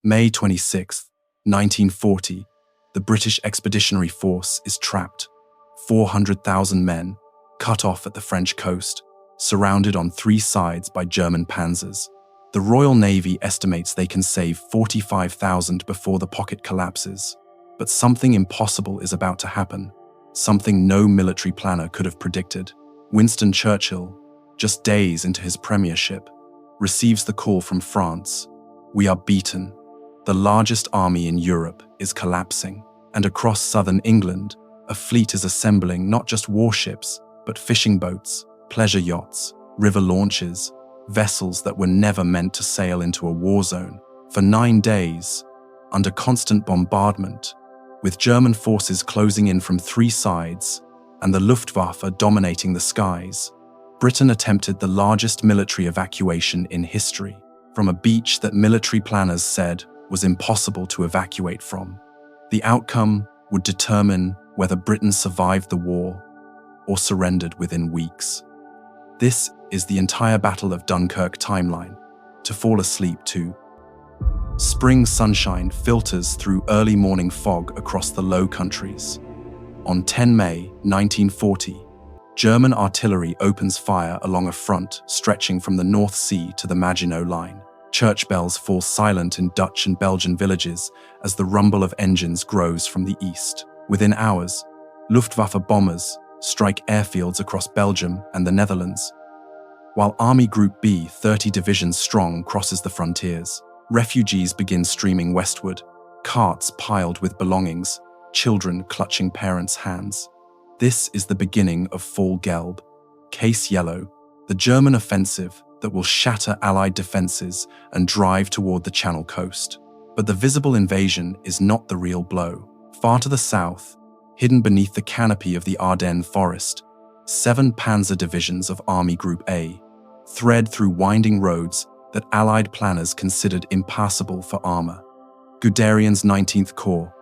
May 26, 1940, the British Expeditionary Force is trapped. 400,000 men, cut off at the French coast, surrounded on three sides by German panzers. The Royal Navy estimates they can save 45,000 before the pocket collapses. But something impossible is about to happen, something no military planner could have predicted. Winston Churchill, just days into his premiership, receives the call from France. We are beaten. The largest army in Europe is collapsing, and across southern England, a fleet is assembling not just warships, but fishing boats, pleasure yachts, river launches, vessels that were never meant to sail into a war zone. For 9 days, under constant bombardment, with German forces closing in from three sides and the Luftwaffe dominating the skies, Britain attempted the largest military evacuation in history, from a beach that military planners said was impossible to evacuate from. The outcome would determine whether Britain survived the war or surrendered within weeks. This is the entire Battle of Dunkirk timeline, to fall asleep to. Spring sunshine filters through early morning fog across the Low Countries. On 10 May 1940, German artillery opens fire along a front stretching from the North Sea to the Maginot Line. Church bells fall silent in Dutch and Belgian villages as the rumble of engines grows from the east. Within hours, Luftwaffe bombers strike airfields across Belgium and the Netherlands. While Army Group B, 30 divisions strong, crosses the frontiers, refugees begin streaming westward, carts piled with belongings, children clutching parents' hands. This is the beginning of Fall Gelb, Case Yellow, the German offensive that will shatter Allied defenses and drive toward the Channel coast. But the visible invasion is not the real blow. Far to the south, hidden beneath the canopy of the Ardennes forest, 7 panzer divisions of Army Group A thread through winding roads that Allied planners considered impassable for armor. Guderian's 19th Corps,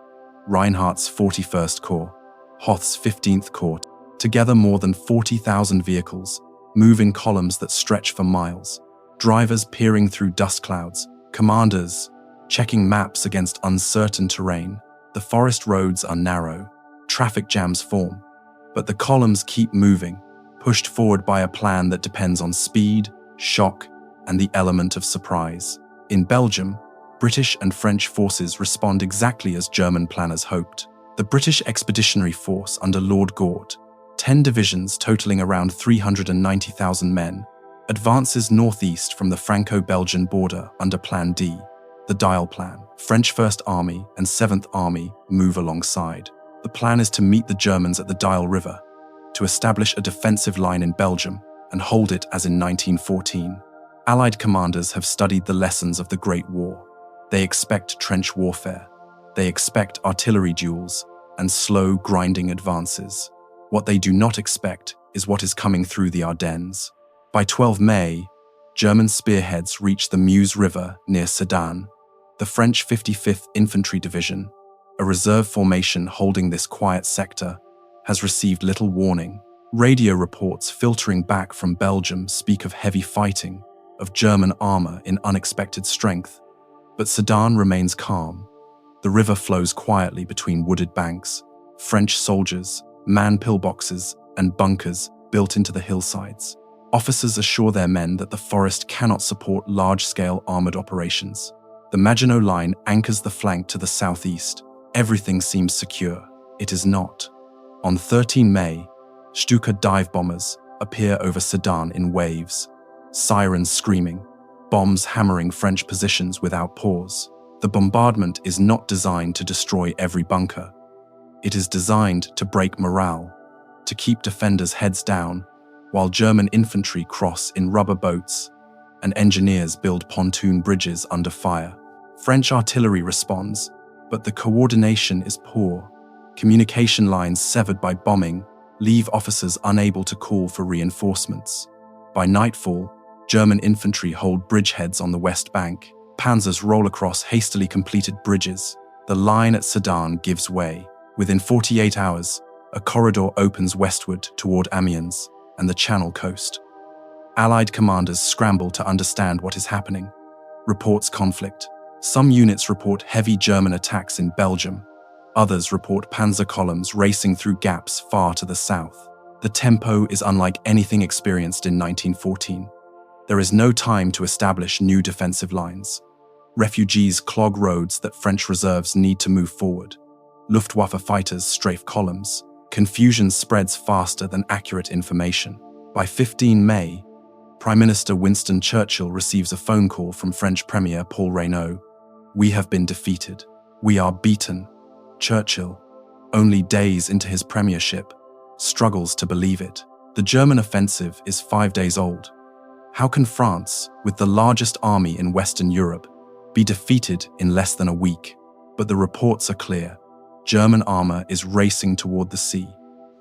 Reinhardt's 41st Corps, Hoth's 15th Corps, together more than 40,000 vehicles, move in columns that stretch for miles. Drivers peering through dust clouds, commanders checking maps against uncertain terrain. The forest roads are narrow, traffic jams form, but the columns keep moving, pushed forward by a plan that depends on speed, shock, and the element of surprise. In Belgium, British and French forces respond exactly as German planners hoped. The British Expeditionary Force under Lord Gort, 10 divisions totaling around 390,000 men, advances northeast from the Franco-Belgian border under Plan D, the Dial Plan. French First Army and 7th Army move alongside. The plan is to meet the Germans at the Dial River, to establish a defensive line in Belgium and hold it as in 1914. Allied commanders have studied the lessons of the Great War. They expect trench warfare. They expect artillery duels and slow, grinding advances. What they do not expect is what is coming through the Ardennes. By 12 May, German spearheads reach the Meuse River near Sedan. The French 55th Infantry Division, a reserve formation holding this quiet sector, has received little warning. Radio reports filtering back from Belgium speak of heavy fighting, of German armor in unexpected strength. But Sedan remains calm. The river flows quietly between wooded banks. French soldiers man pillboxes and bunkers built into the hillsides. Officers assure their men that the forest cannot support large-scale armored operations. The Maginot Line anchors the flank to the southeast. Everything seems secure. It is not. On 13 May, Stuka dive bombers appear over Sedan in waves, sirens screaming, bombs hammering French positions without pause. The bombardment is not designed to destroy every bunker. It is designed to break morale, to keep defenders' heads down, while German infantry cross in rubber boats and engineers build pontoon bridges under fire. French artillery responds, but the coordination is poor. Communication lines severed by bombing leave officers unable to call for reinforcements. By nightfall, German infantry hold bridgeheads on the west bank. Panzers roll across hastily completed bridges. The line at Sedan gives way. Within 48 hours, a corridor opens westward toward Amiens and the Channel coast. Allied commanders scramble to understand what is happening. Reports conflict. Some units report heavy German attacks in Belgium. Others report panzer columns racing through gaps far to the south. The tempo is unlike anything experienced in 1914. There is no time to establish new defensive lines. Refugees clog roads that French reserves need to move forward. Luftwaffe fighters strafe columns. Confusion spreads faster than accurate information. By 15 May, Prime Minister Winston Churchill receives a phone call from French Premier Paul Reynaud. "We have been defeated. We are beaten." Churchill, only days into his premiership, struggles to believe it. The German offensive is 5 days old. How can France, with the largest army in Western Europe, be defeated in less than a week? But the reports are clear. German armor is racing toward the sea.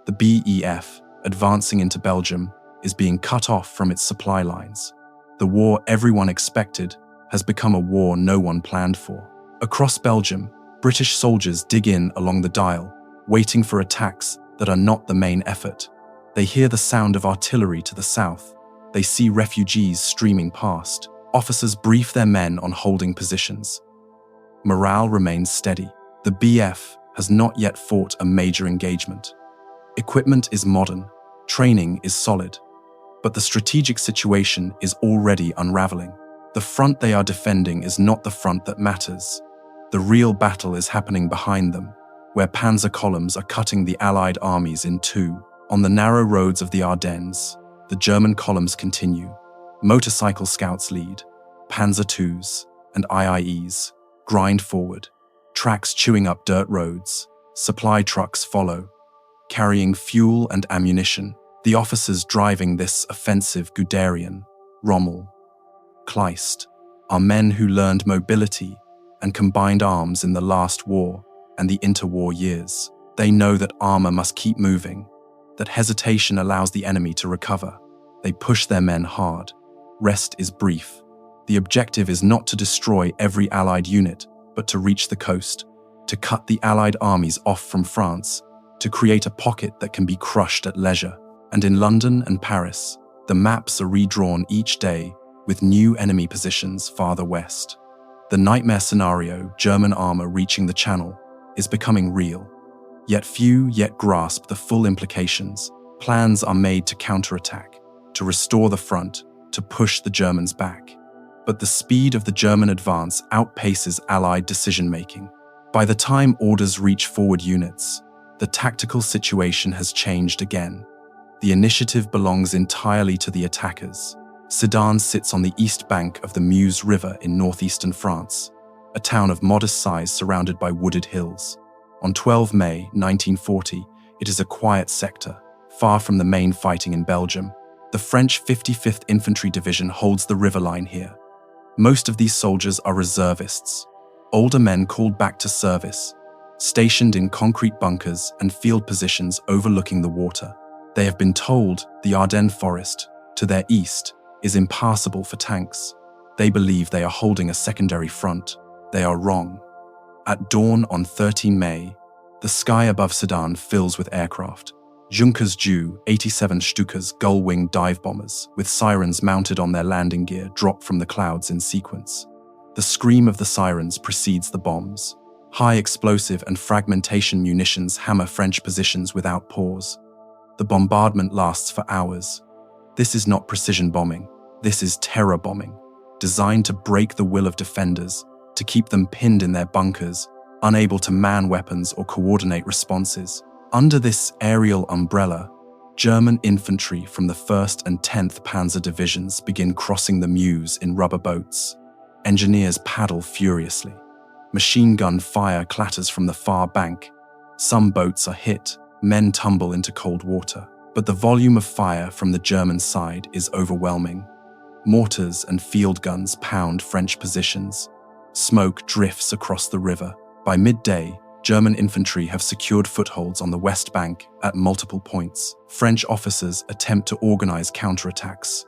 The BEF, advancing into Belgium, is being cut off from its supply lines. The war everyone expected has become a war no one planned for. Across Belgium, British soldiers dig in along the Dial, waiting for attacks that are not the main effort. They hear the sound of artillery to the south. They see refugees streaming past. Officers brief their men on holding positions. Morale remains steady. The BF has not yet fought a major engagement. Equipment is modern. Training is solid. But the strategic situation is already unraveling. The front they are defending is not the front that matters. The real battle is happening behind them, where panzer columns are cutting the Allied armies in two. On the narrow roads of the Ardennes, the German columns continue. Motorcycle scouts lead. Panzer IIs and IIEs grind forward, tracks chewing up dirt roads. Supply trucks follow, carrying fuel and ammunition. The officers driving this offensive, Guderian, Rommel, Kleist, are men who learned mobility and combined arms in the last war and the interwar years. They know that armor must keep moving, that hesitation allows the enemy to recover. They push their men hard. Rest is brief. The objective is not to destroy every Allied unit, but to reach the coast, to cut the Allied armies off from France, to create a pocket that can be crushed at leisure. And in London and Paris, the maps are redrawn each day with new enemy positions farther west. The nightmare scenario, German armor reaching the Channel, is becoming real. Yet few yet grasp the full implications. Plans are made to counterattack, to restore the front, to push the Germans back. But the speed of the German advance outpaces Allied decision-making. By the time orders reach forward units, the tactical situation has changed again. The initiative belongs entirely to the attackers. Sedan sits on the east bank of the Meuse River in northeastern France, a town of modest size surrounded by wooded hills. On 12 May 1940, it is a quiet sector, far from the main fighting in Belgium. The French 55th Infantry Division holds the river line here. Most of these soldiers are reservists, older men called back to service, stationed in concrete bunkers and field positions overlooking the water. They have been told the Ardennes forest, to their east, is impassable for tanks. They believe they are holding a secondary front. They are wrong. At dawn on 13 May, the sky above Sedan fills with aircraft. Junkers Ju 87 Stukas gull-wing dive bombers, with sirens mounted on their landing gear, drop from the clouds in sequence. The scream of the sirens precedes the bombs. High explosive and fragmentation munitions hammer French positions without pause. The bombardment lasts for hours. This is not precision bombing. This is terror bombing, designed to break the will of defenders, to keep them pinned in their bunkers, unable to man weapons or coordinate responses. Under this aerial umbrella, German infantry from the 1st and 10th Panzer Divisions begin crossing the Meuse in rubber boats. Engineers paddle furiously. Machine gun fire clatters from the far bank. Some boats are hit, men tumble into cold water. But the volume of fire from the German side is overwhelming. Mortars and field guns pound French positions. Smoke drifts across the river. By midday, German infantry have secured footholds on the west bank at multiple points. French officers attempt to organize counterattacks.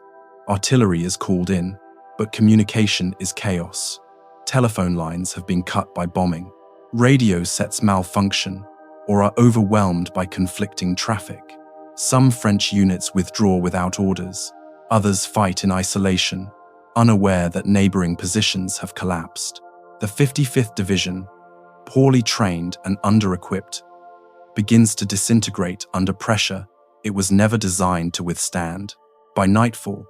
Artillery is called in, but communication is chaos. Telephone lines have been cut by bombing. Radio sets malfunction or are overwhelmed by conflicting traffic. Some French units withdraw without orders. Others fight in isolation, unaware that neighboring positions have collapsed. The 55th Division, poorly trained and under-equipped, begins to disintegrate under pressure it was never designed to withstand. By nightfall,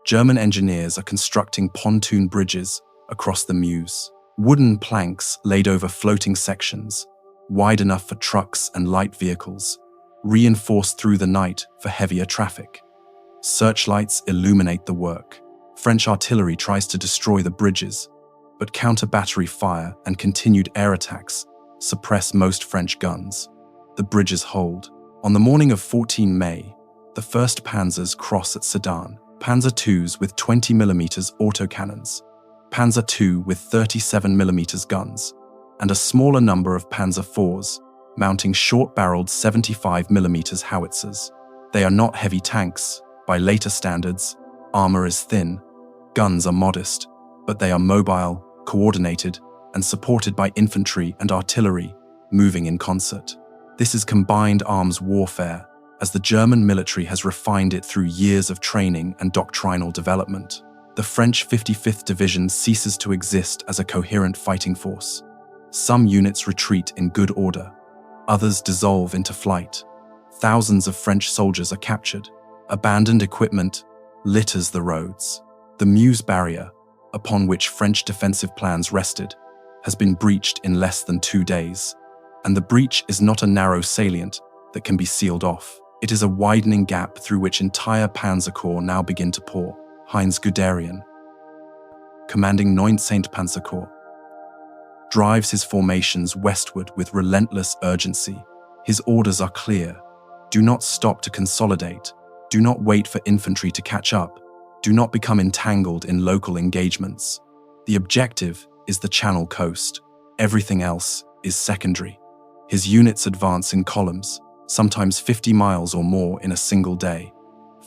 German engineers are constructing pontoon bridges across the Meuse. Wooden planks laid over floating sections, wide enough for trucks and light vehicles, reinforced through the night for heavier traffic. Searchlights illuminate the work. French artillery tries to destroy the bridges, but counter-battery fire and continued air attacks suppress most French guns. The bridges hold. On the morning of 14 May, the 1st Panzers cross at Sedan, Panzer IIs with 20mm autocannons, Panzer II with 37mm guns, and a smaller number of Panzer IVs mounting short-barreled 75mm howitzers. They are not heavy tanks. By later standards, armor is thin, guns are modest, but they are mobile, coordinated, and supported by infantry and artillery moving in concert. This is combined arms warfare, as the German military has refined it through years of training and doctrinal development. The French 55th Division ceases to exist as a coherent fighting force. Some units retreat in good order, others dissolve into flight. Thousands of French soldiers are captured. Abandoned equipment litters the roads. The Meuse barrier, upon which French defensive plans rested, has been breached in less than 2 days. And the breach is not a narrow salient that can be sealed off. It is a widening gap through which entire Panzer Corps now begin to pour. Heinz Guderian, commanding 9th Saint Panzer Corps, drives his formations westward with relentless urgency. His orders are clear. Do not stop to consolidate. Do not wait for infantry to catch up. Do not become entangled in local engagements. The objective is the Channel coast. Everything else is secondary. His units advance in columns, sometimes 50 miles or more in a single day,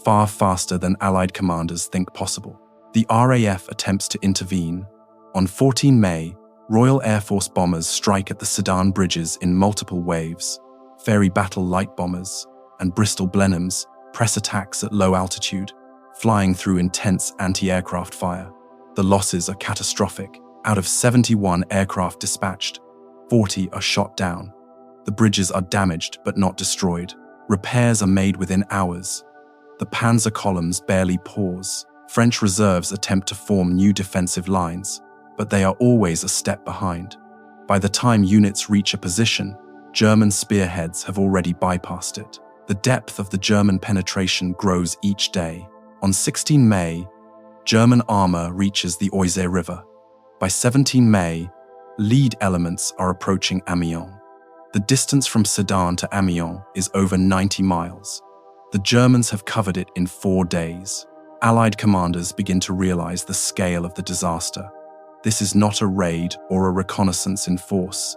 far faster than Allied commanders think possible. The RAF attempts to intervene. On 14 May, Royal Air Force bombers strike at the Sedan bridges in multiple waves. Fairey Battle light bombers and Bristol Blenheims press attacks at low altitude, flying through intense anti-aircraft fire. The losses are catastrophic. Out of 71 aircraft dispatched, 40 are shot down. The bridges are damaged but not destroyed. Repairs are made within hours. The panzer columns barely pause. French reserves attempt to form new defensive lines, but they are always a step behind. By the time units reach a position, German spearheads have already bypassed it. The depth of the German penetration grows each day. On 16 May, German armor reaches the Oise River. By 17 May, lead elements are approaching Amiens. The distance from Sedan to Amiens is over 90 miles. The Germans have covered it in 4 days. Allied commanders begin to realize the scale of the disaster. This is not a raid or a reconnaissance in force.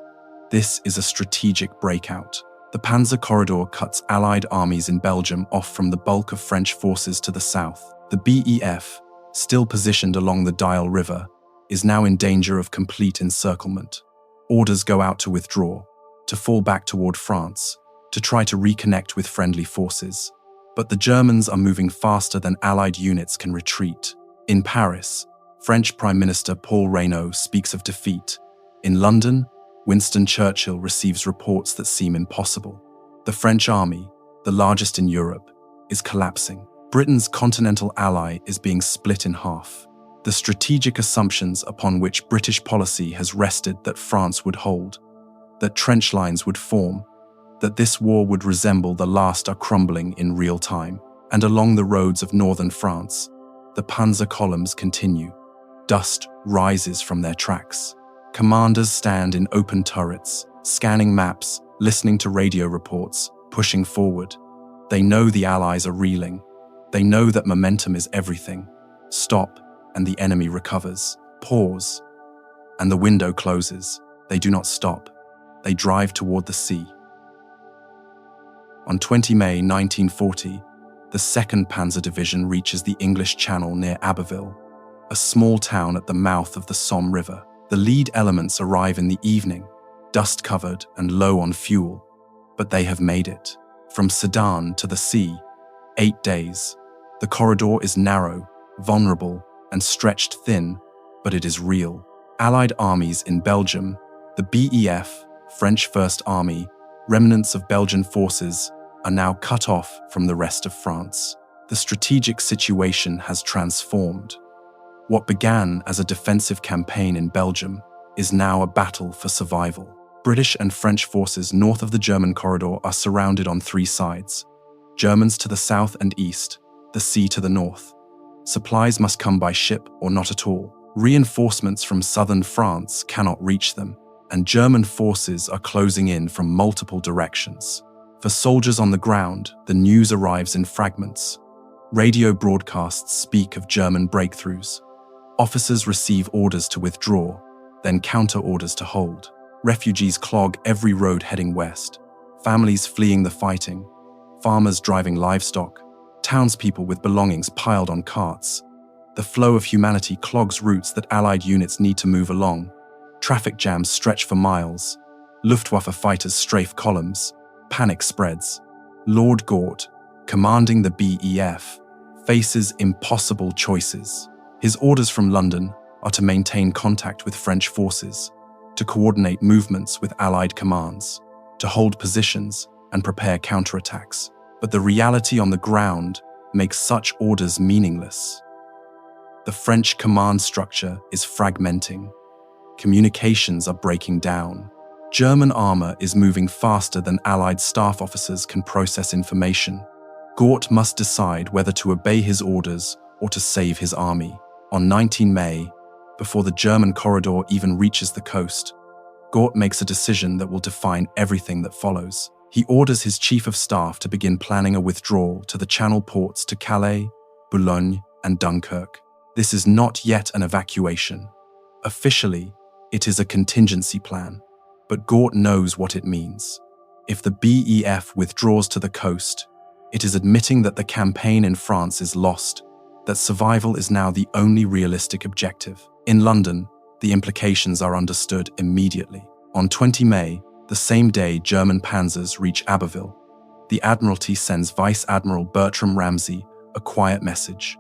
This is a strategic breakout. The Panzer Corridor cuts Allied armies in Belgium off from the bulk of French forces to the south. The BEF, still positioned along the Dyle River, is now in danger of complete encirclement. Orders go out to withdraw, to fall back toward France, to try to reconnect with friendly forces. But the Germans are moving faster than Allied units can retreat. In Paris, French Prime Minister Paul Reynaud speaks of defeat. In London, Winston Churchill receives reports that seem impossible. The French army, the largest in Europe, is collapsing. Britain's continental ally is being split in half. The strategic assumptions upon which British policy has rested that France would hold, that trench lines would form, that this war would resemble the last are crumbling in real time. And along the roads of northern France, the panzer columns continue. Dust rises from their tracks. Commanders stand in open turrets, scanning maps, listening to radio reports, pushing forward. They know the Allies are reeling. They know that momentum is everything. Stop, and the enemy recovers. Pause, and the window closes. They do not stop. They drive toward the sea. On 20 May 1940, the 2nd Panzer Division reaches the English Channel near Abbeville, a small town at the mouth of the Somme River. The lead elements arrive in the evening, dust-covered and low on fuel, but they have made it. From Sedan to the sea, 8 days. The corridor is narrow, vulnerable, and stretched thin, but it is real. Allied armies in Belgium, the BEF, French First Army, remnants of Belgian forces, are now cut off from the rest of France. The strategic situation has transformed. What began as a defensive campaign in Belgium is now a battle for survival. British and French forces north of the German corridor are surrounded on three sides. Germans to the south and east, the sea to the north. Supplies must come by ship or not at all. Reinforcements from southern France cannot reach them, and German forces are closing in from multiple directions. For soldiers on the ground, the news arrives in fragments. Radio broadcasts speak of German breakthroughs. Officers receive orders to withdraw, then counter orders to hold. Refugees clog every road heading west. Families fleeing the fighting. Farmers driving livestock. Townspeople with belongings piled on carts. The flow of humanity clogs routes that Allied units need to move along. Traffic jams stretch for miles. Luftwaffe fighters strafe columns. Panic spreads. Lord Gort, commanding the BEF, faces impossible choices. His orders from London are to maintain contact with French forces, to coordinate movements with Allied commands, to hold positions and prepare counterattacks. But the reality on the ground makes such orders meaningless. The French command structure is fragmenting. Communications are breaking down. German armor is moving faster than Allied staff officers can process information. Gort must decide whether to obey his orders or to save his army. On 19 May, before the German corridor even reaches the coast, Gort makes a decision that will define everything that follows. He orders his chief of staff to begin planning a withdrawal to the Channel ports to Calais, Boulogne, and Dunkirk. This is not yet an evacuation. Officially, it is a contingency plan, but Gort knows what it means. If the BEF withdraws to the coast, it is admitting that the campaign in France is lost, that survival is now the only realistic objective. In London, the implications are understood immediately. On 20 May, the same day German panzers reach Abbeville, the Admiralty sends Vice Admiral Bertram Ramsay a quiet message: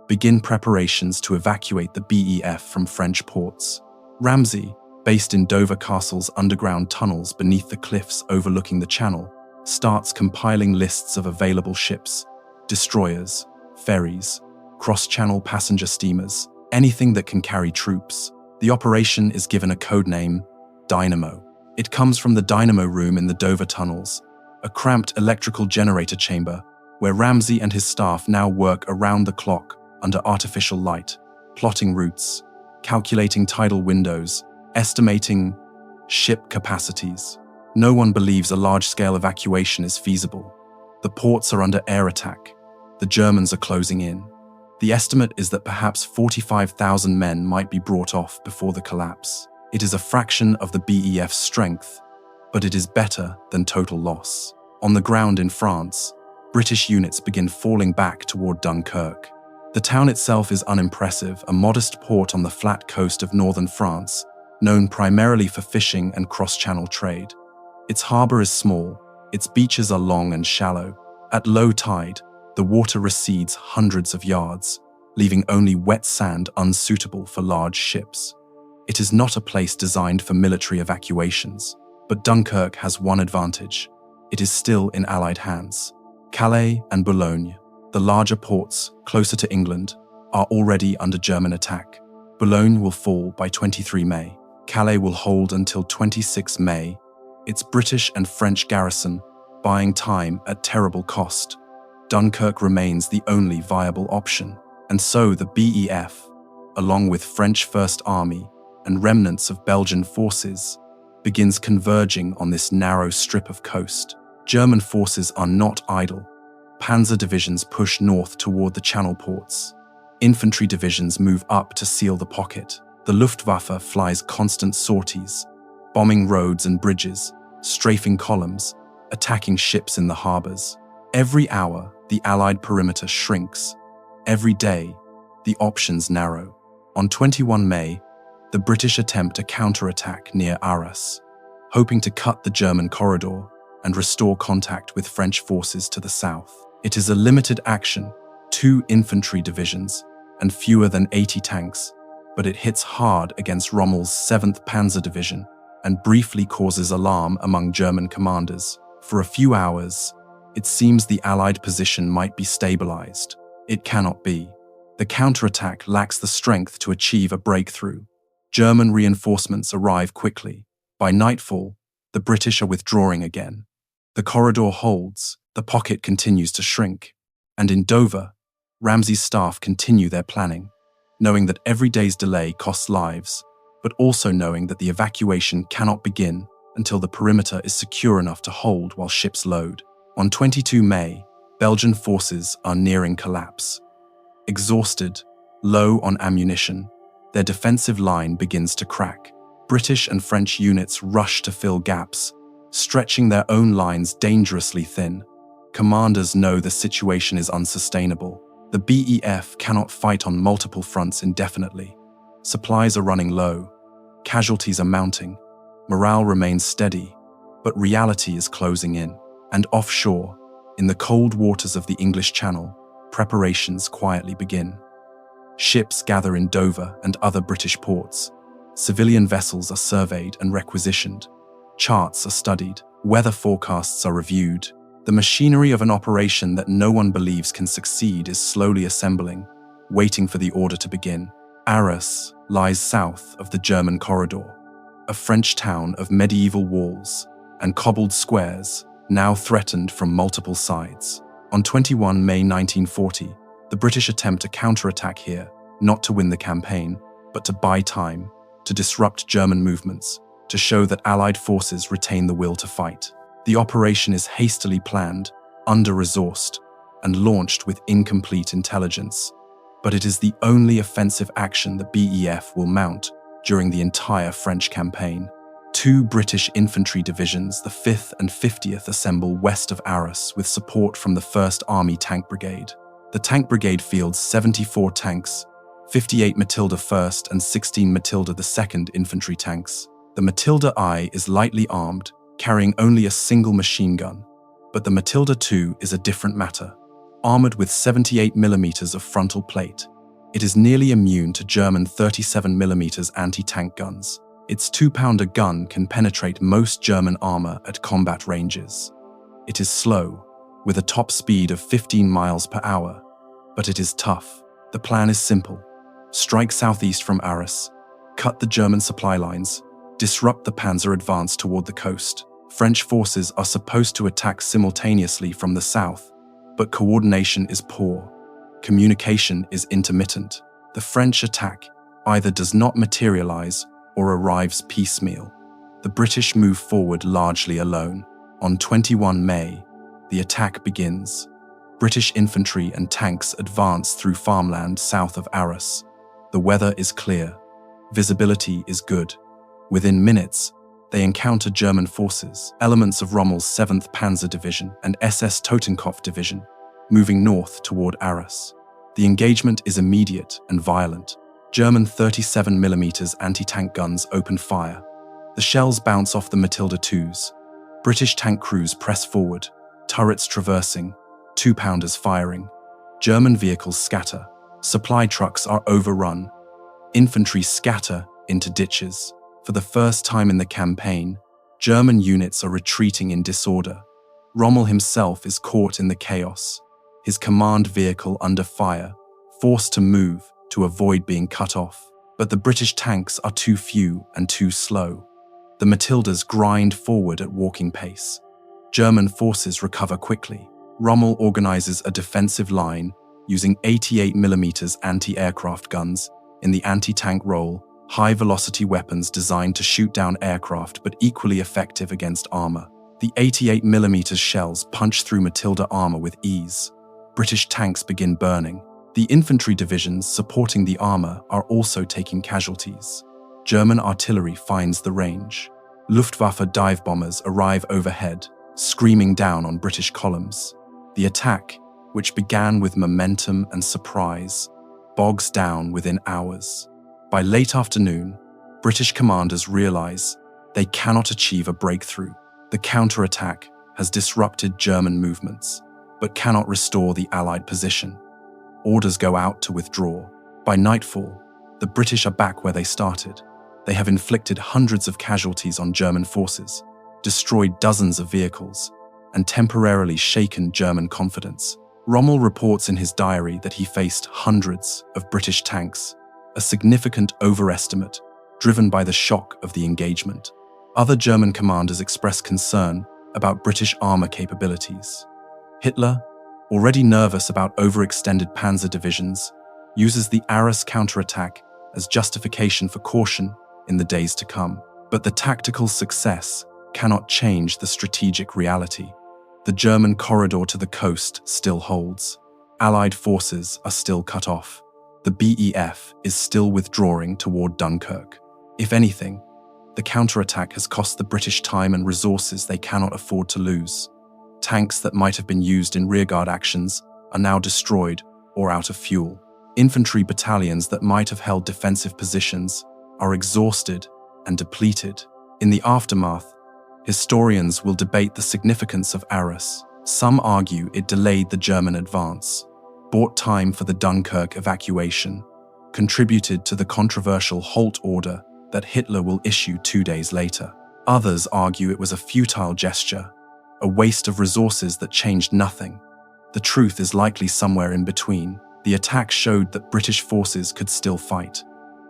begin preparations to evacuate the BEF from French ports. Ramsay, based in Dover Castle's underground tunnels beneath the cliffs overlooking the Channel, starts compiling lists of available ships, destroyers, ferries, cross-channel passenger steamers, anything that can carry troops. The operation is given a code name, Dynamo. It comes from the dynamo room in the Dover tunnels, a cramped electrical generator chamber where Ramsay and his staff now work around the clock under artificial light, plotting routes, calculating tidal windows, estimating ship capacities. No one believes a large-scale evacuation is feasible. The ports are under air attack. The Germans are closing in. The estimate is that perhaps 45,000 men might be brought off before the collapse. It is a fraction of the BEF's strength, but it is better than total loss. On the ground in France, British units begin falling back toward Dunkirk. The town itself is unimpressive, a modest port on the flat coast of northern France, known primarily for fishing and cross-channel trade. Its harbour is small, its beaches are long and shallow. At low tide, the water recedes hundreds of yards, leaving only wet sand unsuitable for large ships. It is not a place designed for military evacuations, but Dunkirk has one advantage: it is still in Allied hands. Calais and Boulogne, the larger ports closer to England, are already under German attack. Boulogne will fall by 23 May. Calais will hold until 26 May, its British and French garrison buying time at terrible cost. Dunkirk remains the only viable option, and so the BEF, along with French First Army and remnants of Belgian forces, begins converging on this narrow strip of coast. German forces are not idle. Panzer divisions push north toward the Channel ports. Infantry divisions move up to seal the pocket. The Luftwaffe flies constant sorties, bombing roads and bridges, strafing columns, attacking ships in the harbours. Every hour, the Allied perimeter shrinks. Every day, the options narrow. On 21 May, the British attempt a counterattack near Arras, hoping to cut the German corridor and restore contact with French forces to the south. It is a limited action, 2 infantry divisions and fewer than 80 tanks, but it hits hard against Rommel's 7th Panzer Division and briefly causes alarm among German commanders. For a few hours, it seems the Allied position might be stabilized. It cannot be. The counterattack lacks the strength to achieve a breakthrough. German reinforcements arrive quickly. By nightfall, the British are withdrawing again. The corridor holds, the pocket continues to shrink, and in Dover, Ramsay's staff continue their planning, knowing that every day's delay costs lives, but also knowing that the evacuation cannot begin until the perimeter is secure enough to hold while ships load. On 22 May, Belgian forces are nearing collapse. Exhausted, low on ammunition, their defensive line begins to crack. British and French units rush to fill gaps, stretching their own lines dangerously thin. Commanders know the situation is unsustainable. The BEF cannot fight on multiple fronts indefinitely. Supplies are running low, casualties are mounting, morale remains steady, but reality is closing in. And offshore, in the cold waters of the English Channel, preparations quietly begin. Ships gather in Dover and other British ports. Civilian vessels are surveyed and requisitioned. Charts are studied. Weather forecasts are reviewed. The machinery of an operation that no one believes can succeed is slowly assembling, waiting for the order to begin. Arras lies south of the German corridor, a French town of medieval walls and cobbled squares, now threatened from multiple sides. On 21 May 1940, the British attempt a counterattack here, not to win the campaign, but to buy time, to disrupt German movements, to show that Allied forces retain the will to fight. The operation is hastily planned, under-resourced, and launched with incomplete intelligence. But it is the only offensive action the BEF will mount during the entire French campaign. 2 British infantry divisions, the 5th and 50th, assemble west of Arras with support from the 1st Army Tank Brigade. The Tank Brigade fields 74 tanks, 58 Matilda 1st and 16 Matilda 2nd infantry tanks. The Matilda I is lightly armed, carrying only a single machine gun, but the Matilda II is a different matter. Armored with 78mm of frontal plate, it is nearly immune to German 37mm anti-tank guns. Its 2-pounder gun can penetrate most German armor at combat ranges. It is slow, with a top speed of 15 miles per hour, but it is tough. The plan is simple. Strike southeast from Arras, cut the German supply lines, disrupt the panzer advance toward the coast. French forces are supposed to attack simultaneously from the south, but coordination is poor. Communication is intermittent. The French attack either does not materialize or arrives piecemeal. The British move forward largely alone. On 21 May, the attack begins. British infantry and tanks advance through farmland south of Arras. The weather is clear. Visibility is good. Within minutes, they encounter German forces, elements of Rommel's 7th Panzer Division and SS Totenkopf Division, moving north toward Arras. The engagement is immediate and violent. German 37mm anti-tank guns open fire. The shells bounce off the Matilda IIs. British tank crews press forward, turrets traversing, 2-pounders firing. German vehicles scatter. Supply trucks are overrun. Infantry scatter into ditches. For the first time in the campaign, German units are retreating in disorder. Rommel himself is caught in the chaos, his command vehicle under fire, forced to move to avoid being cut off. But the British tanks are too few and too slow. The Matildas grind forward at walking pace. German forces recover quickly. Rommel organizes a defensive line using 88mm anti-aircraft guns in the anti-tank role, high-velocity weapons designed to shoot down aircraft but equally effective against armor. The 88mm shells punch through Matilda armor with ease. British tanks begin burning. The infantry divisions supporting the armor are also taking casualties. German artillery finds the range. Luftwaffe dive bombers arrive overhead, screaming down on British columns. The attack, which began with momentum and surprise, bogs down within hours. By late afternoon, British commanders realize they cannot achieve a breakthrough. The counterattack has disrupted German movements, but cannot restore the Allied position. Orders go out to withdraw. By nightfall, The British are back where they started. They have inflicted hundreds of casualties on German forces, destroyed dozens of vehicles, and temporarily shaken German confidence. Rommel reports in his diary that he faced hundreds of British tanks, a significant overestimate driven by the shock of the engagement. Other German commanders express concern about British armor capabilities. Hitler, already nervous about overextended panzer divisions, uses the Arras counterattack as justification for caution in the days to come. But the tactical success cannot change the strategic reality. The German corridor to the coast still holds. Allied forces are still cut off. The BEF is still withdrawing toward Dunkirk. If anything, the counterattack has cost the British time and resources they cannot afford to lose. Tanks that might have been used in rearguard actions are now destroyed or out of fuel. Infantry battalions that might have held defensive positions are exhausted and depleted. In the aftermath, historians will debate the significance of Arras. Some argue it delayed the German advance, bought time for the Dunkirk evacuation, contributed to the controversial halt order that Hitler will issue 2 days later. Others argue it was a futile gesture, a waste of resources that changed nothing. The truth is likely somewhere in between. The attack showed that British forces could still fight,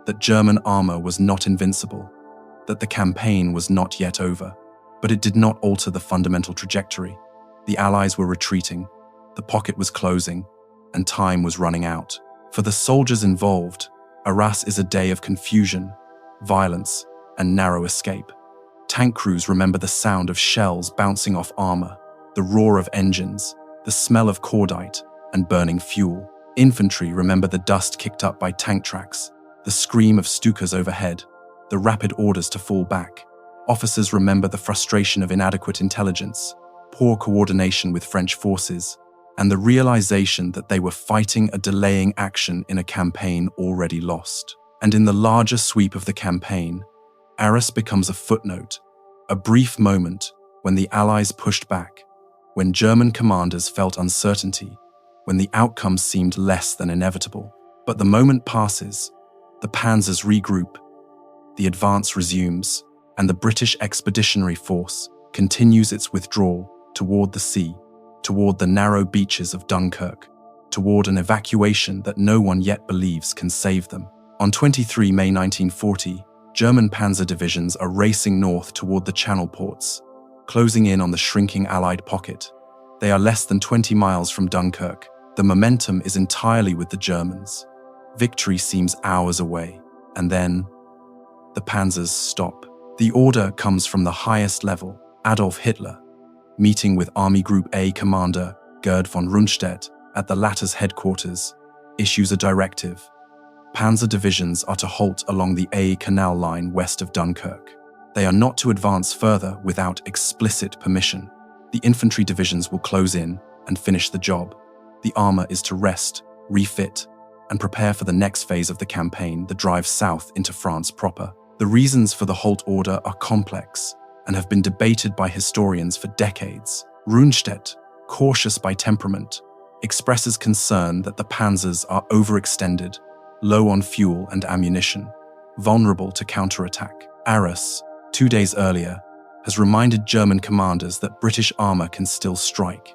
that German armor was not invincible, that the campaign was not yet over. But it did not alter the fundamental trajectory. The Allies were retreating, the pocket was closing, and time was running out. For the soldiers involved, Arras is a day of confusion, violence, and narrow escape. Tank crews remember the sound of shells bouncing off armor, the roar of engines, the smell of cordite and burning fuel. Infantry remember the dust kicked up by tank tracks, the scream of Stukas overhead, the rapid orders to fall back. Officers remember the frustration of inadequate intelligence, poor coordination with French forces, and the realization that they were fighting a delaying action in a campaign already lost. And in the larger sweep of the campaign, Arras becomes a footnote, a brief moment when the Allies pushed back, when German commanders felt uncertainty, when the outcome seemed less than inevitable. But the moment passes, the panzers regroup, the advance resumes, and the British Expeditionary Force continues its withdrawal toward the sea, toward the narrow beaches of Dunkirk, toward an evacuation that no one yet believes can save them. On 23 May 1940, German panzer divisions are racing north toward the Channel ports, closing in on the shrinking Allied pocket. They are less than 20 miles from Dunkirk. The momentum is entirely with the Germans. Victory seems hours away, and then the panzers stop. The order comes from the highest level. Adolf Hitler, meeting with Army Group A commander Gerd von Rundstedt at the latter's headquarters, issues a directive. Panzer divisions are to halt along the A Canal line west of Dunkirk. They are not to advance further without explicit permission. The infantry divisions will close in and finish the job. The armor is to rest, refit, and prepare for the next phase of the campaign, the drive south into France proper. The reasons for the halt order are complex and have been debated by historians for decades. Rundstedt, cautious by temperament, expresses concern that the panzers are overextended, low on fuel and ammunition, vulnerable to counterattack. Arras, 2 days earlier, has reminded German commanders that British armor can still strike.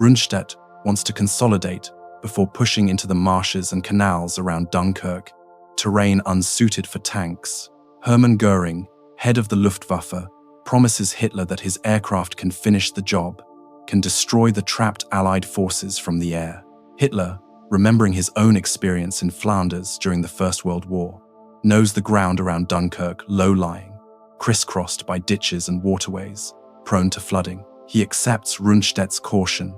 Rundstedt wants to consolidate before pushing into the marshes and canals around Dunkirk, terrain unsuited for tanks. Hermann Göring, head of the Luftwaffe, promises Hitler that his aircraft can finish the job, can destroy the trapped Allied forces from the air. Hitler, remembering his own experience in Flanders during the First World War, knows the ground around Dunkirk low-lying, crisscrossed by ditches and waterways, prone to flooding. He accepts Rundstedt's caution.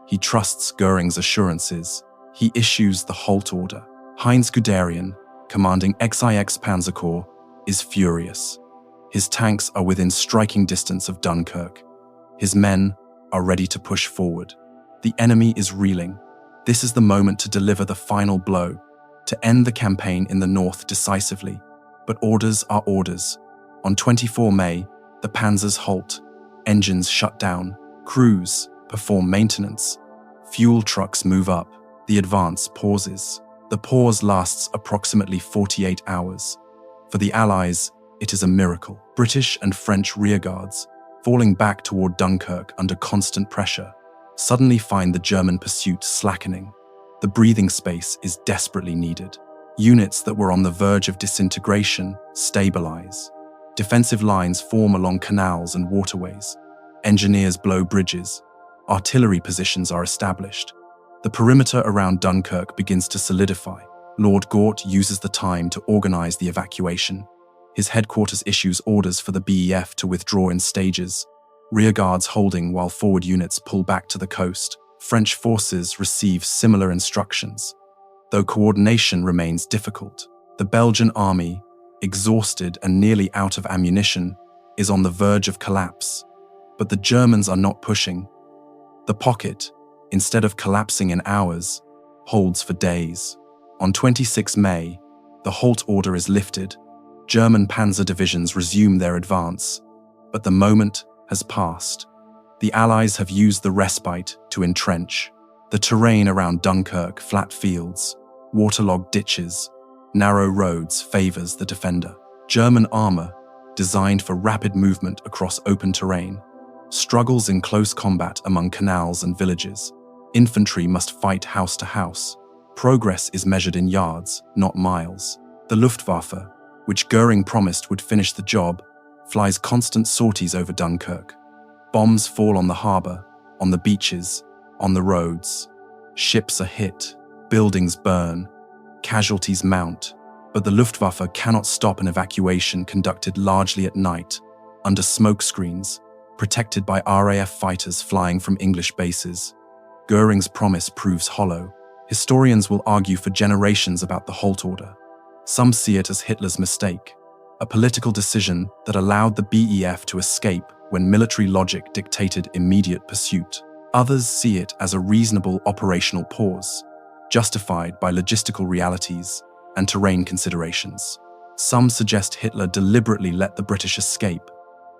He trusts Göring's assurances. He issues the halt order. Heinz Guderian, commanding XIX Panzer Corps, is furious. His tanks are within striking distance of Dunkirk. His men are ready to push forward. The enemy is reeling. This is the moment to deliver the final blow, to end the campaign in the north decisively. But orders are orders. On 24 May, the panzers halt, engines shut down, crews perform maintenance, fuel trucks move up, the advance pauses. The pause lasts approximately 48 hours. For the Allies, it is a miracle. British and French rearguards, falling back toward Dunkirk under constant pressure, suddenly find the German pursuit slackening. The breathing space is desperately needed. Units that were on the verge of disintegration stabilize. Defensive lines form along canals and waterways. Engineers blow bridges. Artillery positions are established. The perimeter around Dunkirk begins to solidify. Lord Gort uses the time to organize the evacuation. His headquarters issues orders for the BEF to withdraw in stages, rearguards holding while forward units pull back to the coast. French forces receive similar instructions. Though coordination remains difficult, the Belgian army, exhausted and nearly out of ammunition, is on the verge of collapse. But the Germans are not pushing. The pocket, instead of collapsing in hours, holds for days. On 26 May, the halt order is lifted. German panzer divisions resume their advance, but the moment has passed. The Allies have used the respite to entrench. The terrain around Dunkirk, flat fields, waterlogged ditches, narrow roads favors the defender. German armor, designed for rapid movement across open terrain, struggles in close combat among canals and villages. Infantry must fight house to house. Progress is measured in yards, not miles. The Luftwaffe, which Goering promised would finish the job, flies constant sorties over Dunkirk. Bombs fall on the harbor, on the beaches, on the roads. Ships are hit, buildings burn, casualties mount, but the Luftwaffe cannot stop an evacuation conducted largely at night, under smoke screens, protected by RAF fighters flying from English bases. Goering's promise proves hollow. Historians will argue for generations about the halt order. Some see it as Hitler's mistake, a political decision that allowed the BEF to escape when military logic dictated immediate pursuit. Others see it as a reasonable operational pause, justified by logistical realities and terrain considerations. Some suggest Hitler deliberately let the British escape,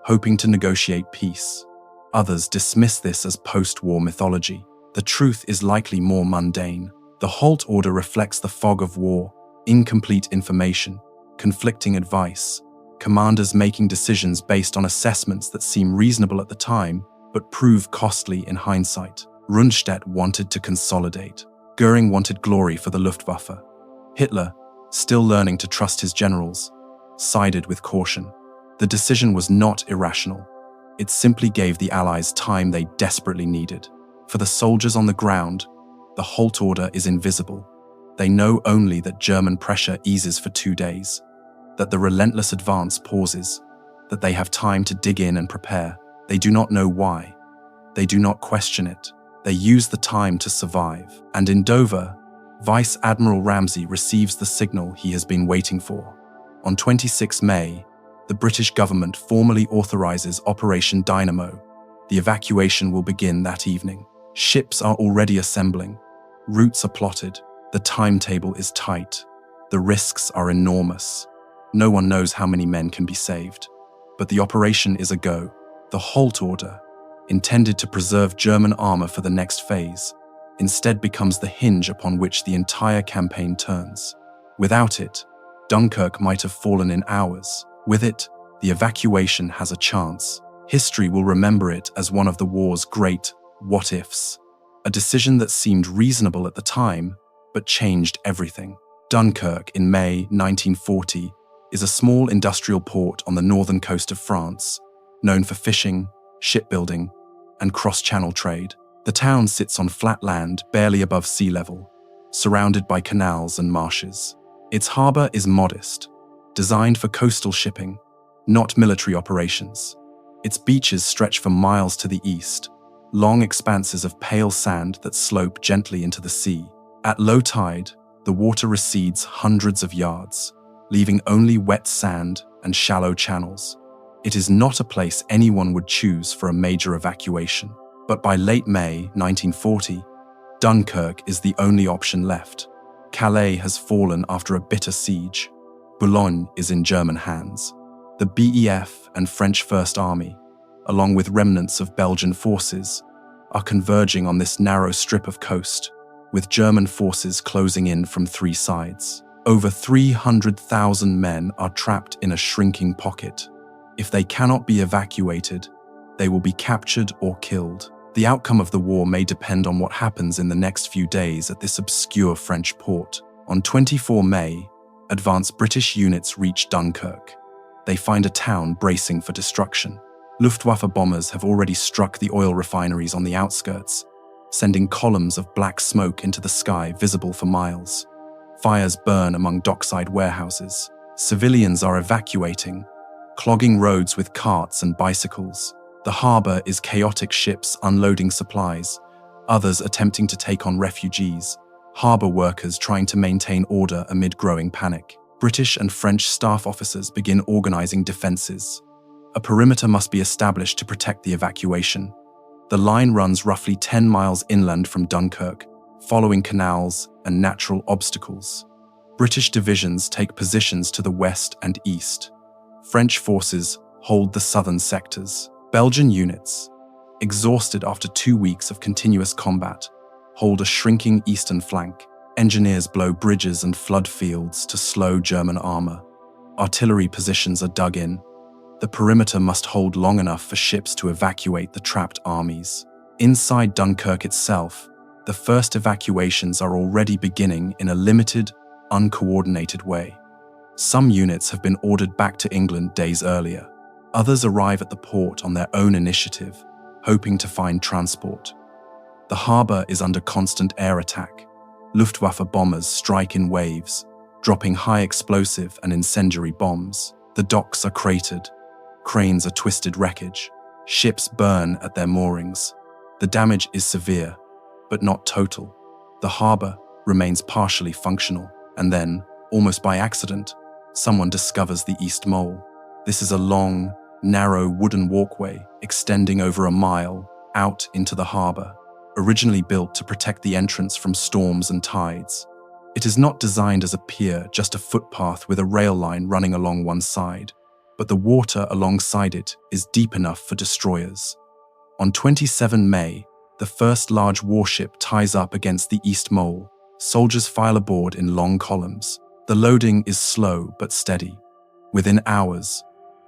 hoping to negotiate peace. Others dismiss this as post-war mythology. The truth is likely more mundane. The halt order reflects the fog of war, incomplete information, conflicting advice, commanders making decisions based on assessments that seem reasonable at the time, but prove costly in hindsight. Rundstedt wanted to consolidate. Goering wanted glory for the Luftwaffe. Hitler, still learning to trust his generals, sided with caution. The decision was not irrational. It simply gave the Allies time they desperately needed. For the soldiers on the ground, the halt order is invisible. They know only that German pressure eases for 2 days, that the relentless advance pauses, that they have time to dig in and prepare. They do not know why. They do not question it. They use the time to survive. And in Dover, Vice Admiral Ramsay receives the signal he has been waiting for. On 26 May, the British government formally authorizes Operation Dynamo. The evacuation will begin that evening. Ships are already assembling. Routes are plotted. The timetable is tight. The risks are enormous. No one knows how many men can be saved. But the operation is a go. The halt order, intended to preserve German armor for the next phase, instead becomes the hinge upon which the entire campaign turns. Without it, Dunkirk might have fallen in hours. With it, the evacuation has a chance. History will remember it as one of the war's great what-ifs, a decision that seemed reasonable at the time, but changed everything. Dunkirk in May 1940 is a small industrial port on the northern coast of France, known for fishing, shipbuilding, and cross-channel trade. The town sits on flat land barely above sea level, surrounded by canals and marshes. Its harbor is modest, designed for coastal shipping, not military operations. Its beaches stretch for miles to the east, long expanses of pale sand that slope gently into the sea. At low tide, the water recedes hundreds of yards, leaving only wet sand and shallow channels. It is not a place anyone would choose for a major evacuation. But by late May 1940, Dunkirk is the only option left. Calais has fallen after a bitter siege. Boulogne is in German hands. The BEF and French First Army, along with remnants of Belgian forces, are converging on this narrow strip of coast. with German forces closing in from three sides. Over 300,000 men are trapped in a shrinking pocket. If they cannot be evacuated, they will be captured or killed. The outcome of the war may depend on what happens in the next few days at this obscure French port. On 24 May, advanced British units reach Dunkirk. They find a town bracing for destruction. Luftwaffe bombers have already struck the oil refineries on the outskirts, sending columns of black smoke into the sky visible for miles. Fires burn among dockside warehouses. Civilians are evacuating, clogging roads with carts and bicycles. The harbor is chaotic, ships unloading supplies, others attempting to take on refugees, harbor workers trying to maintain order amid growing panic. British and French staff officers begin organizing defenses. A perimeter must be established to protect the evacuation. The line runs roughly 10 miles inland from Dunkirk, following canals and natural obstacles. British divisions take positions to the west and east. French forces hold the southern sectors. Belgian units, exhausted after 2 weeks of continuous combat, hold a shrinking eastern flank. Engineers blow bridges and flood fields to slow German armor. Artillery positions are dug in. The perimeter must hold long enough for ships to evacuate the trapped armies. Inside Dunkirk itself, the first evacuations are already beginning in a limited, uncoordinated way. Some units have been ordered back to England days earlier. Others arrive at the port on their own initiative, hoping to find transport. The harbor is under constant air attack. Luftwaffe bombers strike in waves, dropping high explosive and incendiary bombs. The docks are cratered. Cranes are twisted wreckage. Ships burn at their moorings. The damage is severe, but not total. The harbor remains partially functional, and then, almost by accident, someone discovers the East Mole. This is a long, narrow wooden walkway extending over a mile out into the harbor, originally built to protect the entrance from storms and tides. It is not designed as a pier, just a footpath with a rail line running along one side, but the water alongside it is deep enough for destroyers. On 27 May, the first large warship ties up against the East Mole. Soldiers file aboard in long columns. The loading is slow but steady. Within hours,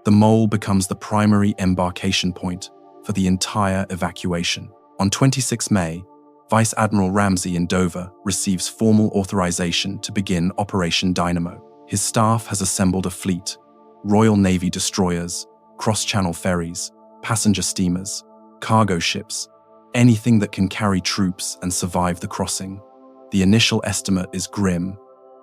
the Mole becomes the primary embarkation point for the entire evacuation. On 26 May, Vice Admiral Ramsay in Dover receives formal authorization to begin Operation Dynamo. His staff has assembled a fleet: Royal Navy destroyers, cross-channel ferries, passenger steamers, cargo ships, anything that can carry troops and survive the crossing. The initial estimate is grim.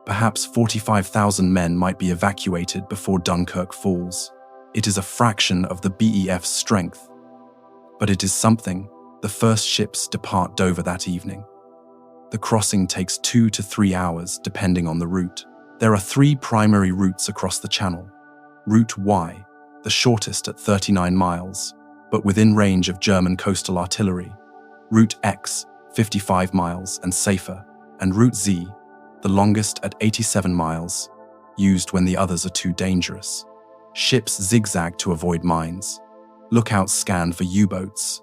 Perhaps 45,000 men might be evacuated before Dunkirk falls. It is a fraction of the BEF's strength, but it is something. The first ships depart Dover that evening. The crossing takes 2 to 3 hours, depending on the route. There are 3 primary routes across the channel. Route Y, the shortest at 39 miles, but within range of German coastal artillery. Route X, 55 miles and safer, and Route Z, the longest at 87 miles, used when the others are too dangerous. Ships zigzag to avoid mines. Lookouts scan for U-boats.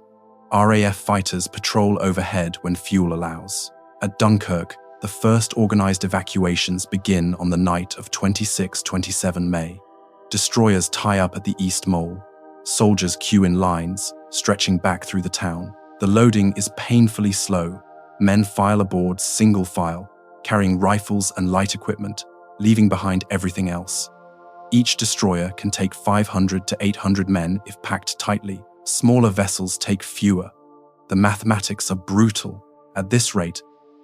RAF fighters patrol overhead when fuel allows. At Dunkirk, the first organized evacuations begin on the night of 26-27 May. Destroyers tie up at the East Mole. Soldiers queue in lines, stretching back through the town. The loading is painfully slow. Men file aboard single file, carrying rifles and light equipment, leaving behind everything else. Each destroyer can take 500 to 800 men if packed tightly. Smaller vessels take fewer. The mathematics are brutal. At this rate,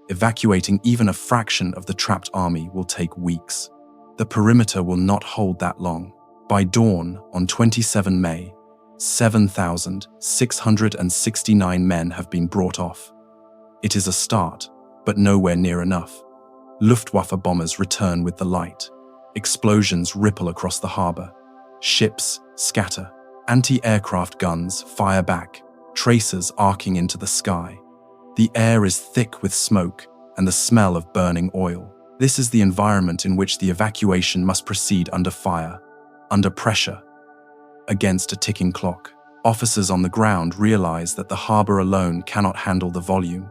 evacuating even a fraction of the trapped army will take weeks. The perimeter will not hold that long. By dawn on 27 May, 7,669 men have been brought off. It is a start, but nowhere near enough. Luftwaffe bombers return with the light. Explosions ripple across the harbor. Ships scatter. Anti-aircraft guns fire back, tracers arcing into the sky. The air is thick with smoke and the smell of burning oil. This is the environment in which the evacuation must proceed under fire, under pressure, against a ticking clock. Officers on the ground realize that the harbor alone cannot handle the volume.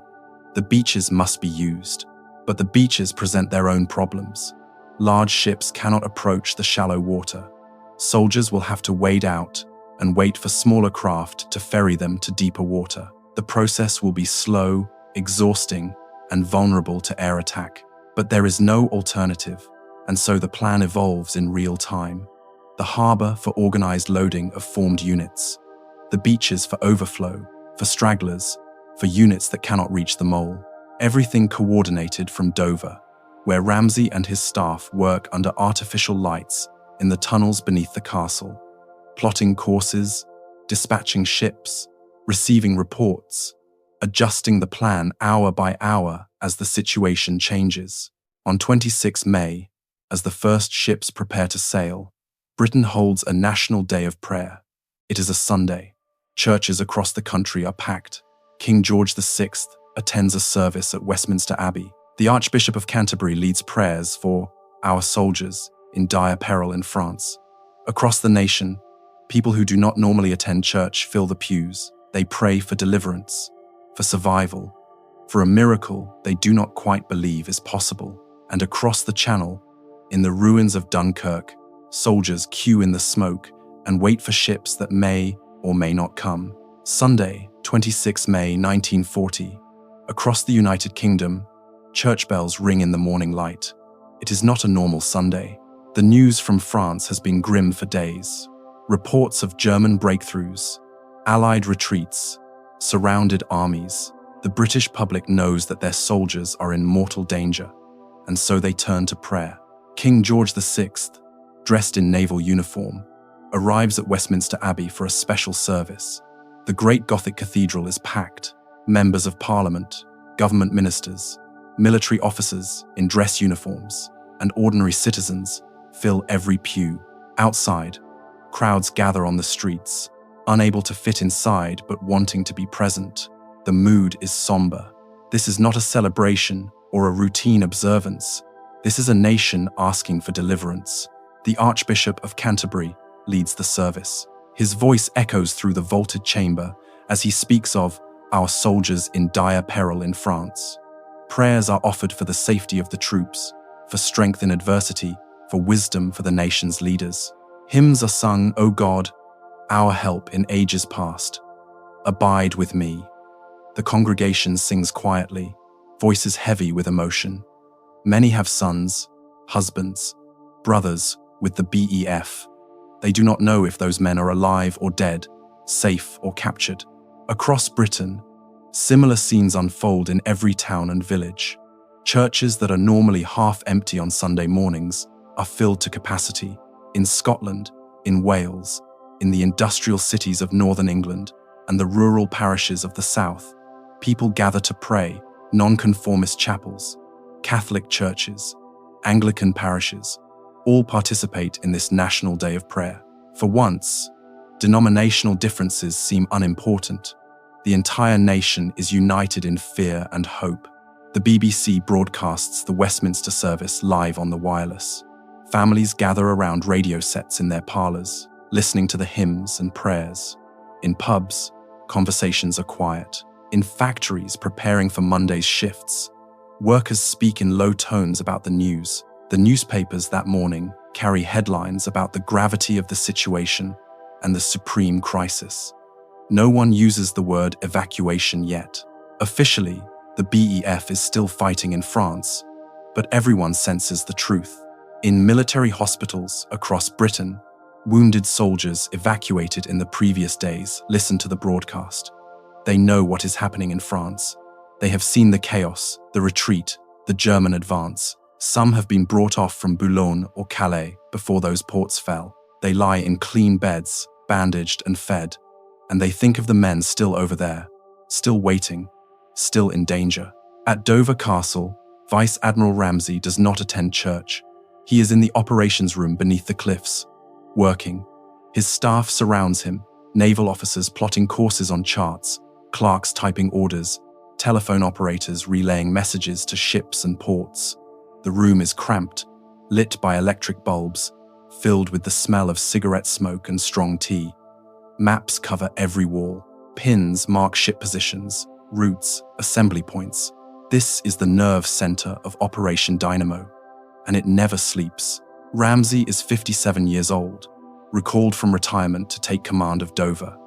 The The beaches must be used, but the beaches present their own problems. Large ships cannot approach the shallow water. Soldiers will have to wade out and wait for smaller craft to ferry them to deeper water. The process will be slow, exhausting, and vulnerable to air attack. But there is no alternative, and so the plan evolves in real time. The harbour for organised loading of formed units. The beaches for overflow, for stragglers, for units that cannot reach the mole. Everything coordinated from Dover, where Ramsay and his staff work under artificial lights in the tunnels beneath the castle, plotting courses, dispatching ships, receiving reports, adjusting the plan hour by hour as the situation changes. On 26 May, as the first ships prepare to sail, Britain holds a national day of prayer. It is a Sunday. Churches across the country are packed. King George VI attends a service at Westminster Abbey. The Archbishop of Canterbury leads prayers for our soldiers in dire peril in France. Across the nation, people who do not normally attend church fill the pews. They pray for deliverance, for survival, for a miracle they do not quite believe is possible. And across the Channel, in the ruins of Dunkirk, soldiers queue in the smoke and wait for ships that may or may not come. Sunday, 26 May 1940. Across the United Kingdom, church bells ring in the morning light. It is not a normal Sunday. The news from France has been grim for days. Reports of German breakthroughs, Allied retreats, surrounded armies. The British public knows that their soldiers are in mortal danger, and so they turn to prayer. King George VI, dressed in naval uniform, arrives at Westminster Abbey for a special service. The great Gothic cathedral is packed. Members of Parliament, government ministers, military officers in dress uniforms, and ordinary citizens fill every pew. Outside, crowds gather on the streets, unable to fit inside but wanting to be present. The mood is somber. This is not a celebration or a routine observance. This is a nation asking for deliverance. The Archbishop of Canterbury leads the service. His voice echoes through the vaulted chamber as he speaks of our soldiers in dire peril in France. Prayers are offered for the safety of the troops, for strength in adversity, for wisdom for the nation's leaders. Hymns are sung, O God, our help in ages past. Abide with me. The congregation sings quietly, voices heavy with emotion. Many have sons, husbands, brothers with the BEF. They do not know if those men are alive or dead, safe or captured. Across Britain, similar scenes unfold in every town and village. Churches that are normally half empty on Sunday mornings are filled to capacity. In Scotland, in Wales, in the industrial cities of northern England, and the rural parishes of the south, people gather to pray. Nonconformist chapels, Catholic churches, Anglican parishes, all participate in this national day of prayer. For once, denominational differences seem unimportant. The entire nation is united in fear and hope. The BBC broadcasts the Westminster service live on the wireless. Families gather around radio sets in their parlours, listening to the hymns and prayers. In pubs, conversations are quiet. In factories preparing for Monday's shifts, workers speak in low tones about the news. The newspapers that morning carry headlines about the gravity of the situation and the supreme crisis. No one uses the word evacuation yet. Officially, the BEF is still fighting in France, but everyone senses the truth. In military hospitals across Britain, wounded soldiers evacuated in the previous days listen to the broadcast. They know what is happening in France. They have seen the chaos, the retreat, the German advance. Some have been brought off from Boulogne or Calais before those ports fell. They lie in clean beds, bandaged and fed, and they think of the men still over there, still waiting, still in danger. At Dover Castle, Vice Admiral Ramsay does not attend church. He is in the operations room beneath the cliffs, working. His staff surrounds him, naval officers plotting courses on charts, clerks typing orders, telephone operators relaying messages to ships and ports. The room is cramped, lit by electric bulbs, filled with the smell of cigarette smoke and strong tea. Maps cover every wall. Pins mark ship positions, routes, assembly points. This is the nerve center of Operation Dynamo, and it never sleeps. Ramsey is 57 years old, recalled from retirement to take command of Dover.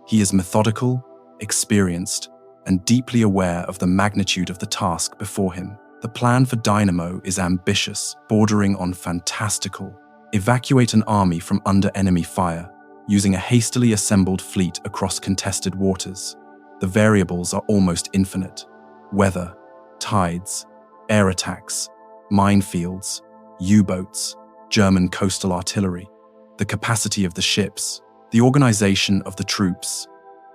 He is methodical, experienced, and deeply aware of the magnitude of the task before him. The plan for Dynamo is ambitious, bordering on fantastical. Evacuate an army from under enemy fire, using a hastily assembled fleet across contested waters. The variables are almost infinite. Weather, tides, air attacks, minefields, U-boats, German coastal artillery, the capacity of the ships, the organization of the troops.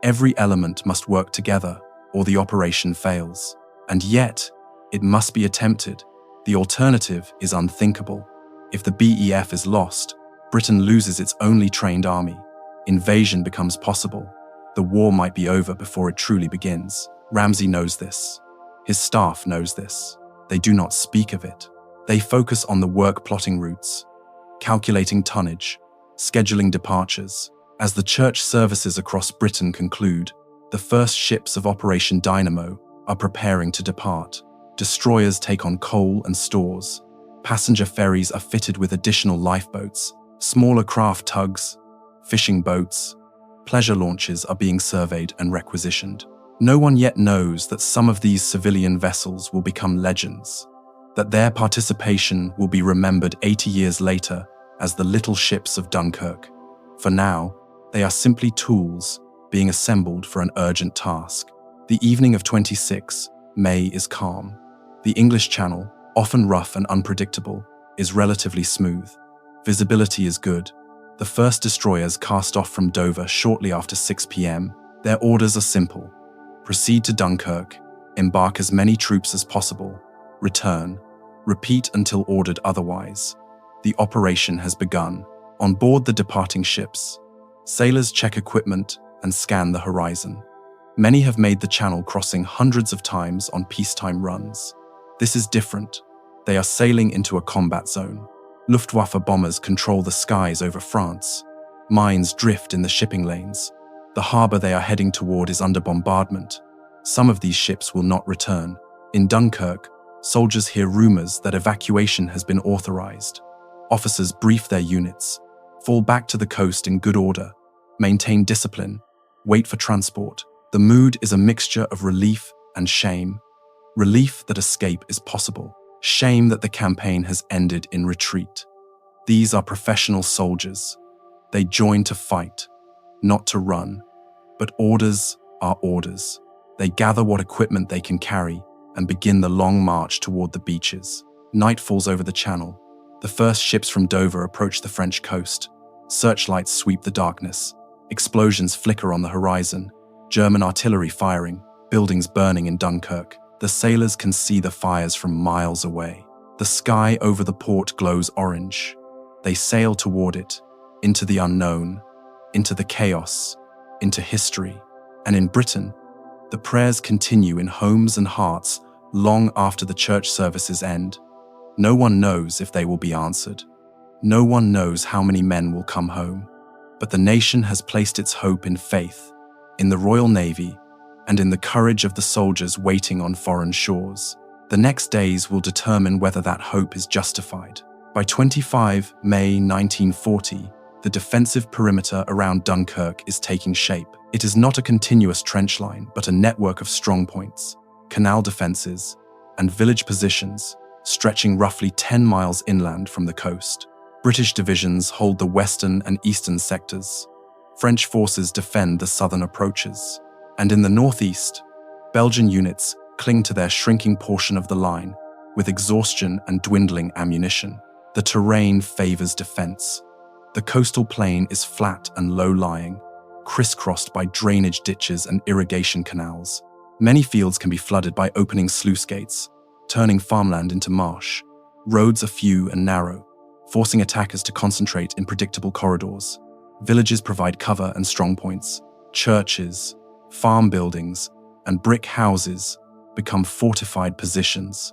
Every element must work together, or the operation fails. And yet, it must be attempted. The alternative is unthinkable. If the BEF is lost, Britain loses its only trained army. Invasion becomes possible. The war might be over before it truly begins. Ramsey knows this. His staff knows this. They do not speak of it. They focus on the work plotting routes, calculating tonnage, scheduling departures. As the church services across Britain conclude, the first ships of Operation Dynamo are preparing to depart. Destroyers take on coal and stores. Passenger ferries are fitted with additional lifeboats. Smaller craft tugs, fishing boats, pleasure launches are being surveyed and requisitioned. No one yet knows that some of these civilian vessels will become legends, that their participation will be remembered 80 years later as the little ships of Dunkirk. For now, they are simply tools being assembled for an urgent task. The evening of 26 May is calm. The English Channel, often rough and unpredictable, is relatively smooth. Visibility is good. The first destroyers cast off from Dover shortly after 6 p.m. Their orders are simple. Proceed to Dunkirk, embark as many troops as possible, return, repeat until ordered otherwise. The operation has begun. On board the departing ships, sailors check equipment and scan the horizon. Many have made the channel crossing hundreds of times on peacetime runs. This is different. They are sailing into a combat zone. Luftwaffe bombers control the skies over France. Mines drift in the shipping lanes. The harbor they are heading toward is under bombardment. Some of these ships will not return. In Dunkirk, soldiers hear rumors that evacuation has been authorized. Officers brief their units, fall back to the coast in good order, maintain discipline, wait for transport. The mood is a mixture of relief and shame. Relief that escape is possible. Shame that the campaign has ended in retreat. These are professional soldiers. They join to fight, not to run. But orders are orders. They gather what equipment they can carry and begin the long march toward the beaches. Night falls over the channel. The first ships from Dover approach the French coast. Searchlights sweep the darkness. Explosions flicker on the horizon. German artillery firing, buildings burning in Dunkirk. The sailors can see the fires from miles away. The sky over the port glows orange. They sail toward it, into the unknown, into the chaos, into history. And in Britain, the prayers continue in homes and hearts long after the church services end. No one knows if they will be answered. No one knows how many men will come home. But the nation has placed its hope in faith, in the Royal Navy, and in the courage of the soldiers waiting on foreign shores. The next days will determine whether that hope is justified. By 25 May 1940, the defensive perimeter around Dunkirk is taking shape. It is not a continuous trench line, but a network of strongpoints, canal defenses, and village positions stretching roughly 10 miles inland from the coast. British divisions hold the western and eastern sectors. French forces defend the southern approaches. And in the northeast, Belgian units cling to their shrinking portion of the line with exhaustion and dwindling ammunition. The terrain favors defense. The coastal plain is flat and low-lying, crisscrossed by drainage ditches and irrigation canals. Many fields can be flooded by opening sluice gates, turning farmland into marsh. Roads are few and narrow, forcing attackers to concentrate in predictable corridors. Villages provide cover and strongpoints. Churches, farm buildings, and brick houses become fortified positions.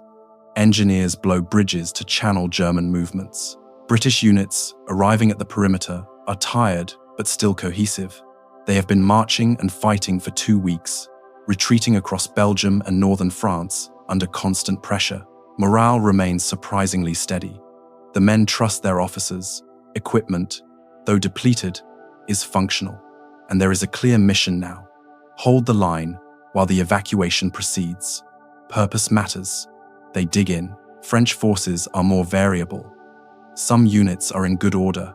Engineers blow bridges to channel German movements. British units arriving at the perimeter are tired but still cohesive. They have been marching and fighting for 2 weeks, retreating across Belgium and northern France under constant pressure, morale remains surprisingly steady. The men trust their officers. Equipment, though depleted, is functional, and there is a clear mission now. Hold the line while the evacuation proceeds. Purpose matters. They dig in. French forces are more variable. Some units are in good order.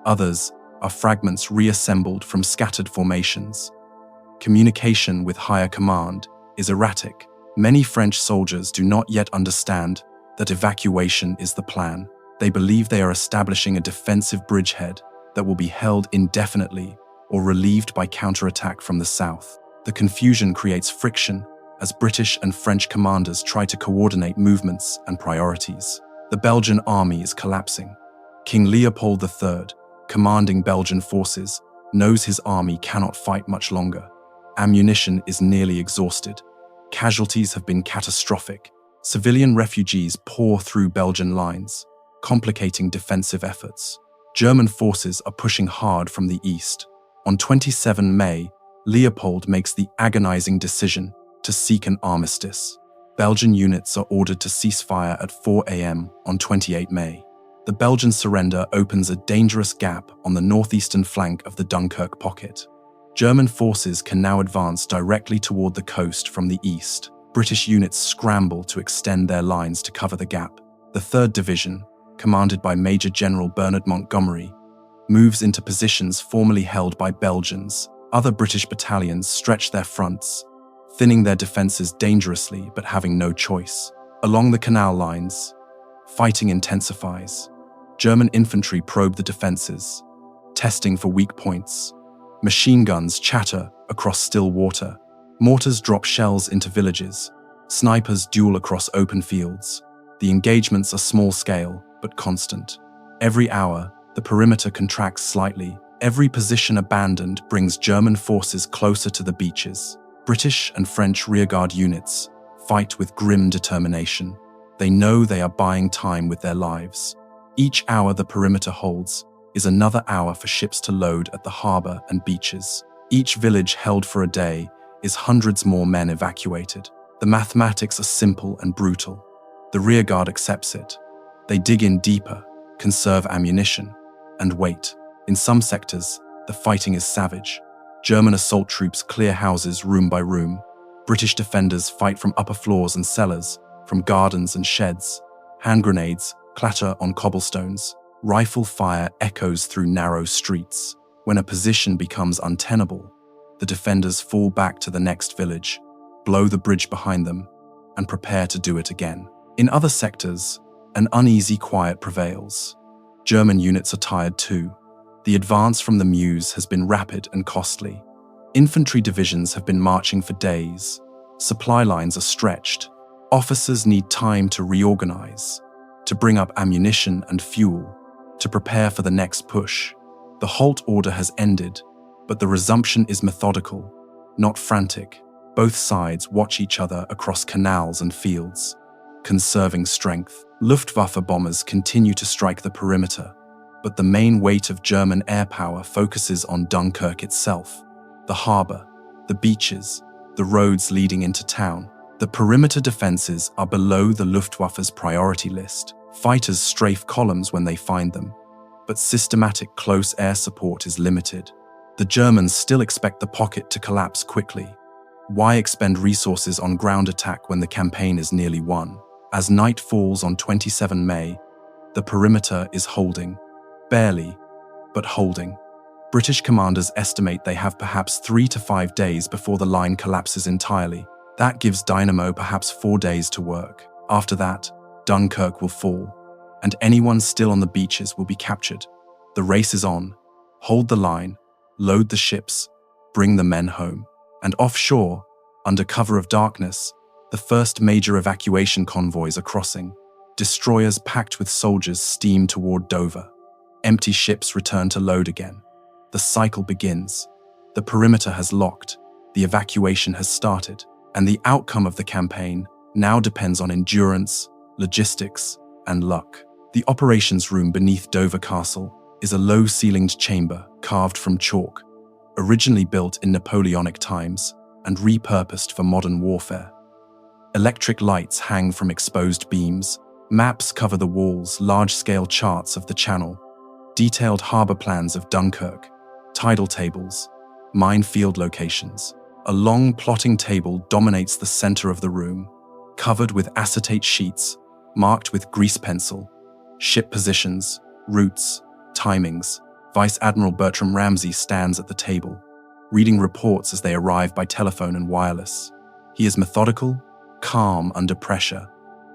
Others are fragments reassembled from scattered formations. Communication with higher command is erratic. Many French soldiers do not yet understand that evacuation is the plan. They believe they are establishing a defensive bridgehead that will be held indefinitely or relieved by counterattack from the south. The confusion creates friction as British and French commanders try to coordinate movements and priorities. The Belgian army is collapsing. King Leopold III, commanding Belgian forces, knows his army cannot fight much longer. Ammunition is nearly exhausted. Casualties have been catastrophic. Civilian refugees pour through Belgian lines, complicating defensive efforts. German forces are pushing hard from the east. On 27 May, Leopold makes the agonizing decision to seek an armistice. Belgian units are ordered to cease fire at 4 a.m. on 28 May. The Belgian surrender opens a dangerous gap on the northeastern flank of the Dunkirk pocket. German forces can now advance directly toward the coast from the east. British units scramble to extend their lines to cover the gap. The 3rd Division, commanded by Major General Bernard Montgomery, moves into positions formerly held by Belgians. Other British battalions stretch their fronts, thinning their defences dangerously but having no choice. Along the canal lines, fighting intensifies. German infantry probe the defences, testing for weak points. Machine guns chatter across still water. Mortars drop shells into villages. Snipers duel across open fields. The engagements are small-scale but constant. Every hour, the perimeter contracts slightly. Every position abandoned brings German forces closer to the beaches. British and French rearguard units fight with grim determination. They know they are buying time with their lives. Each hour the perimeter holds is another hour for ships to load at the harbour and beaches. Each village held for a day is hundreds more men evacuated. The mathematics are simple and brutal. The rearguard accepts it. They dig in deeper, conserve ammunition, and wait. In some sectors, the fighting is savage. German assault troops clear houses room by room. British defenders fight from upper floors and cellars, from gardens and sheds. Hand grenades clatter on cobblestones. Rifle fire echoes through narrow streets. When a position becomes untenable, the defenders fall back to the next village, blow the bridge behind them, and prepare to do it again. In other sectors, an uneasy quiet prevails. German units are tired too. The advance from the Meuse has been rapid and costly. Infantry divisions have been marching for days. Supply lines are stretched. Officers need time to reorganize, to bring up ammunition and fuel, to prepare for the next push. The halt order has ended, but the resumption is methodical, not frantic. Both sides watch each other across canals and fields, conserving strength. Luftwaffe bombers continue to strike the perimeter, but the main weight of German air power focuses on Dunkirk itself. The harbour, the beaches, the roads leading into town. The perimeter defences are below the Luftwaffe's priority list. Fighters strafe columns when they find them, but systematic close air support is limited. The Germans still expect the pocket to collapse quickly. Why expend resources on ground attack when the campaign is nearly won? As night falls on 27 May, the perimeter is holding. Barely, but holding. British commanders estimate they have perhaps 3 to 5 days before the line collapses entirely. That gives Dynamo perhaps 4 days to work. After that, Dunkirk will fall, and anyone still on the beaches will be captured. The race is on. Hold the line, load the ships, bring the men home. And offshore, under cover of darkness, the first major evacuation convoys are crossing. Destroyers packed with soldiers steam toward Dover. Empty ships return to load again. The cycle begins. The perimeter has locked. The evacuation has started. And the outcome of the campaign now depends on endurance, logistics, and luck. The operations room beneath Dover Castle is a low-ceilinged chamber carved from chalk, originally built in Napoleonic times and repurposed for modern warfare. Electric lights hang from exposed beams. Maps cover the walls, large-scale charts of the channel, detailed harbor plans of Dunkirk, tidal tables, minefield locations. A long plotting table dominates the center of the room, covered with acetate sheets, marked with grease pencil, ship positions, routes, timings. Vice Admiral Bertram Ramsay stands at the table, reading reports as they arrive by telephone and wireless. He is methodical, calm under pressure,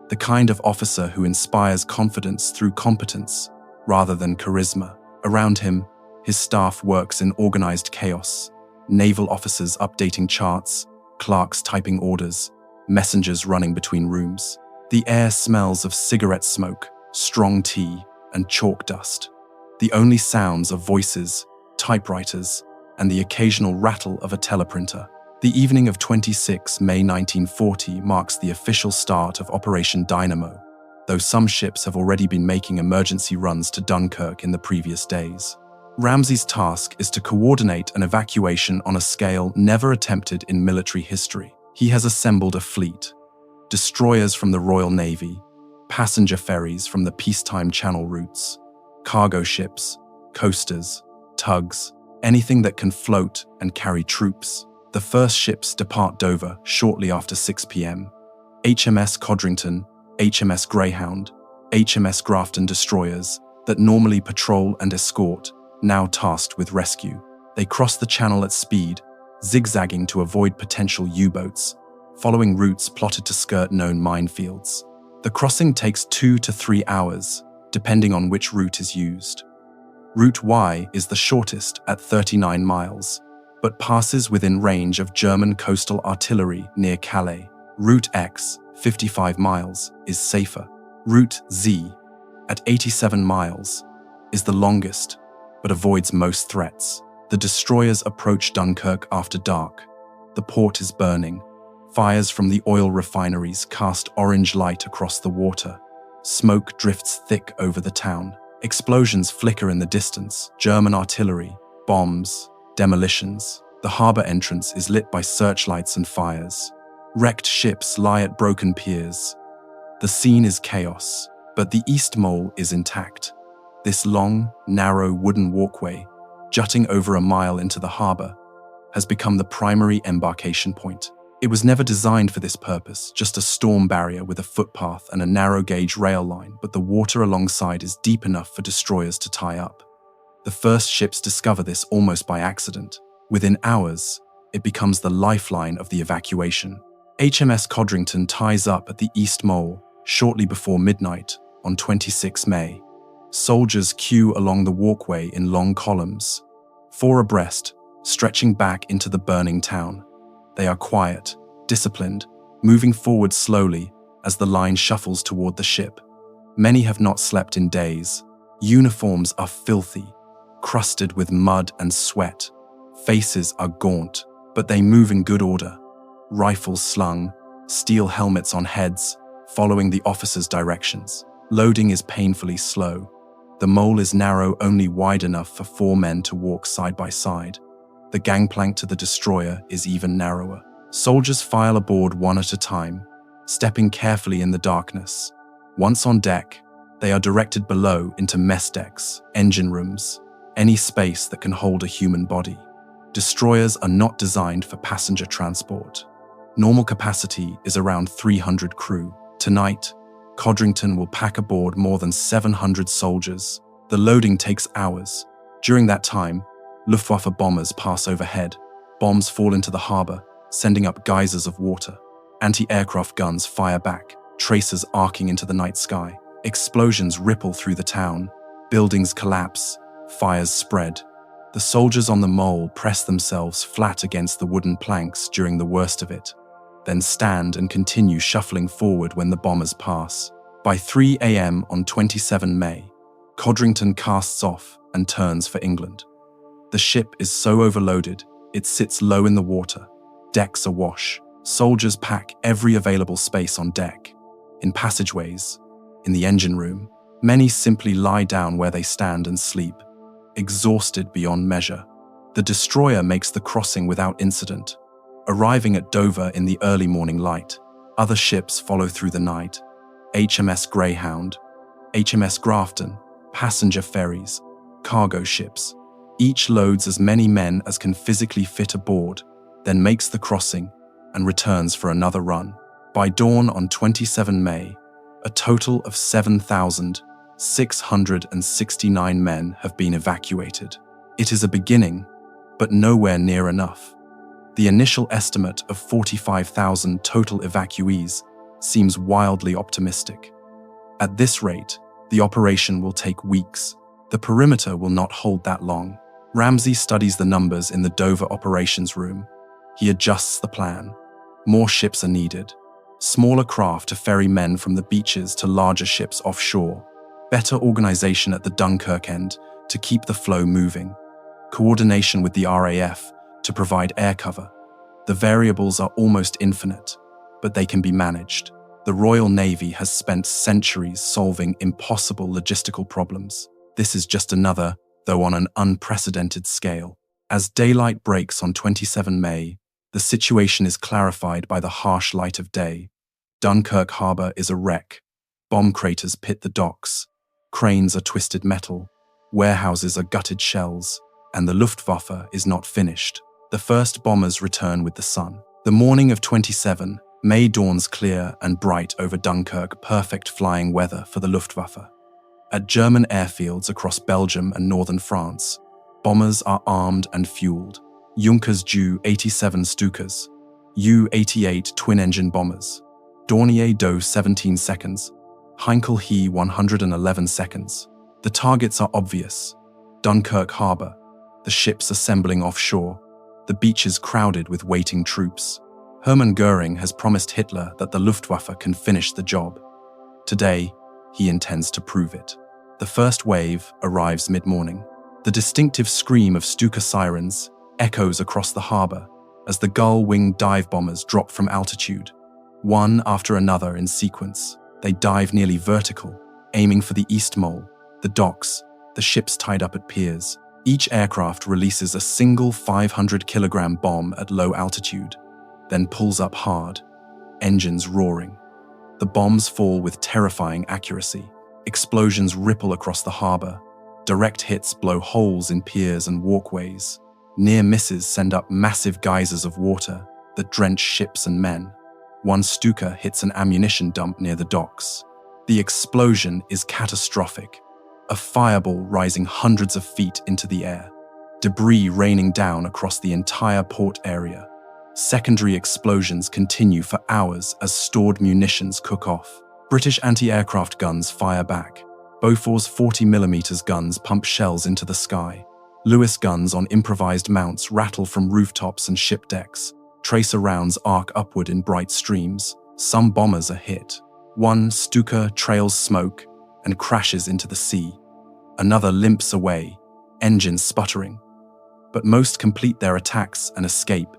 the kind of officer who inspires confidence through competence rather than charisma. Around him, his staff works in organized chaos, naval officers updating charts, clerks typing orders, messengers running between rooms. The air smells of cigarette smoke, strong tea, and chalk dust. The only sounds are voices, typewriters, and the occasional rattle of a teleprinter. The evening of 26 May 1940 marks the official start of Operation Dynamo, though some ships have already been making emergency runs to Dunkirk in the previous days. Ramsay's task is to coordinate an evacuation on a scale never attempted in military history. He has assembled a fleet: destroyers from the Royal Navy, passenger ferries from the peacetime channel routes, cargo ships, coasters, tugs, anything that can float and carry troops. The first ships depart Dover shortly after 6 p.m. HMS Codrington, HMS Greyhound, HMS Grafton destroyers that normally patrol and escort, now tasked with rescue. They cross the channel at speed, zigzagging to avoid potential U-boats, following routes plotted to skirt known minefields. The crossing takes 2 to 3 hours, depending on which route is used. Route Y is the shortest at 39 miles, but passes within range of German coastal artillery near Calais. Route X, 55 miles, is safer. Route Z, at 87 miles, is the longest, but avoids most threats. The destroyers approach Dunkirk after dark. The port is burning. Fires from the oil refineries cast orange light across the water. Smoke drifts thick over the town. Explosions flicker in the distance. German artillery, bombs, demolitions. The harbor entrance is lit by searchlights and fires. Wrecked ships lie at broken piers. The scene is chaos, but the east mole is intact. This long, narrow wooden walkway, jutting over a mile into the harbor, has become the primary embarkation point. It was never designed for this purpose, just a storm barrier with a footpath and a narrow-gauge rail line, but the water alongside is deep enough for destroyers to tie up. The first ships discover this almost by accident. Within hours, it becomes the lifeline of the evacuation. HMS Codrington ties up at the East Mole shortly before midnight on 26 May. Soldiers queue along the walkway in long columns, 4 abreast, stretching back into the burning town. They are quiet, disciplined, moving forward slowly as the line shuffles toward the ship. Many have not slept in days. Uniforms are filthy, crusted with mud and sweat. Faces are gaunt, but they move in good order. Rifles slung, steel helmets on heads, following the officer's directions. Loading is painfully slow. The mole is narrow, only wide enough for 4 men to walk side by side. The gangplank to the destroyer is even narrower. Soldiers file aboard one at a time, stepping carefully in the darkness. Once on deck, they are directed below into mess decks, engine rooms, any space that can hold a human body. Destroyers are not designed for passenger transport. Normal capacity is around 300 crew. Tonight, Codrington will pack aboard more than 700 soldiers. The loading takes hours. During that time, Luftwaffe bombers pass overhead. Bombs fall into the harbor, sending up geysers of water. Anti-aircraft guns fire back, tracers arcing into the night sky. Explosions ripple through the town. Buildings collapse. Fires spread. The soldiers on the mole press themselves flat against the wooden planks during the worst of it, then stand and continue shuffling forward when the bombers pass. By 3 a.m. on 27 May, Codrington casts off and turns for England. The ship is so overloaded, it sits low in the water, decks awash. Soldiers pack every available space on deck, in passageways, in the engine room. Many simply lie down where they stand and sleep, exhausted beyond measure. The destroyer makes the crossing without incident, arriving at Dover in the early morning light. Other ships follow through the night: HMS Greyhound, HMS Grafton, passenger ferries, cargo ships. Each loads as many men as can physically fit aboard, then makes the crossing and returns for another run. By dawn on 27 May, a total of 7,669 men have been evacuated. It is a beginning, but nowhere near enough. The initial estimate of 45,000 total evacuees seems wildly optimistic. At this rate, the operation will take weeks. The perimeter will not hold that long. Ramsey studies the numbers in the Dover operations room. He adjusts the plan. More ships are needed. Smaller craft to ferry men from the beaches to larger ships offshore. Better organization at the Dunkirk end to keep the flow moving. Coordination with the RAF to provide air cover. The variables are almost infinite, but they can be managed. The Royal Navy has spent centuries solving impossible logistical problems. This is just another, though on an unprecedented scale. As daylight breaks on 27 May, the situation is clarified by the harsh light of day. Dunkirk harbour is a wreck. Bomb craters pit the docks. Cranes are twisted metal. Warehouses are gutted shells. And the Luftwaffe is not finished. The first bombers return with the sun. The morning of 27 May dawns clear and bright over Dunkirk, perfect flying weather for the Luftwaffe. At German airfields across Belgium and northern France, bombers are armed and fueled. Junkers Ju-87 Stukas, Ju-88 twin-engine bombers, Dornier Do 17 seconds, Heinkel He 111 seconds. The targets are obvious: Dunkirk harbour, the ships assembling offshore, the beaches crowded with waiting troops. Hermann Goering has promised Hitler that the Luftwaffe can finish the job. Today, he intends to prove it. The first wave arrives mid-morning. The distinctive scream of Stuka sirens echoes across the harbour as the gull-winged dive bombers drop from altitude. One after another in sequence, they dive nearly vertical, aiming for the East Mole, the docks, the ships tied up at piers. Each aircraft releases a single 500-kilogram bomb at low altitude, then pulls up hard, engines roaring. The bombs fall with terrifying accuracy. Explosions ripple across the harbour. Direct hits blow holes in piers and walkways. Near misses send up massive geysers of water that drench ships and men. One Stuka hits an ammunition dump near the docks. The explosion is catastrophic. A fireball rising hundreds of feet into the air. Debris raining down across the entire port area. Secondary explosions continue for hours as stored munitions cook off. British anti-aircraft guns fire back. Bofors 40mm guns pump shells into the sky. Lewis guns on improvised mounts rattle from rooftops and ship decks. Tracer rounds arc upward in bright streams. Some bombers are hit. One Stuka trails smoke and crashes into the sea. Another limps away, engines sputtering. But most complete their attacks and escape,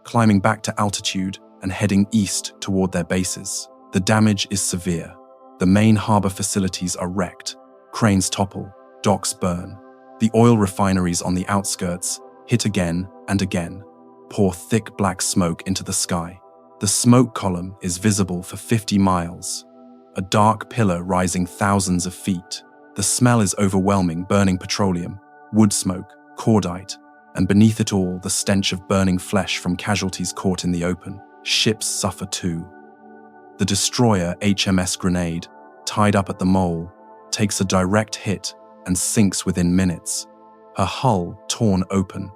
climbing back to altitude and heading east toward their bases. The damage is severe. The main harbour facilities are wrecked. Cranes topple, docks burn. The oil refineries on the outskirts hit again and again, pour thick black smoke into the sky. The smoke column is visible for 50 miles, a dark pillar rising thousands of feet. The smell is overwhelming, burning petroleum, wood smoke, cordite, and beneath it all, the stench of burning flesh from casualties caught in the open. Ships suffer too. The destroyer HMS Grenade, tied up at the mole, takes a direct hit and sinks within minutes, her hull torn open.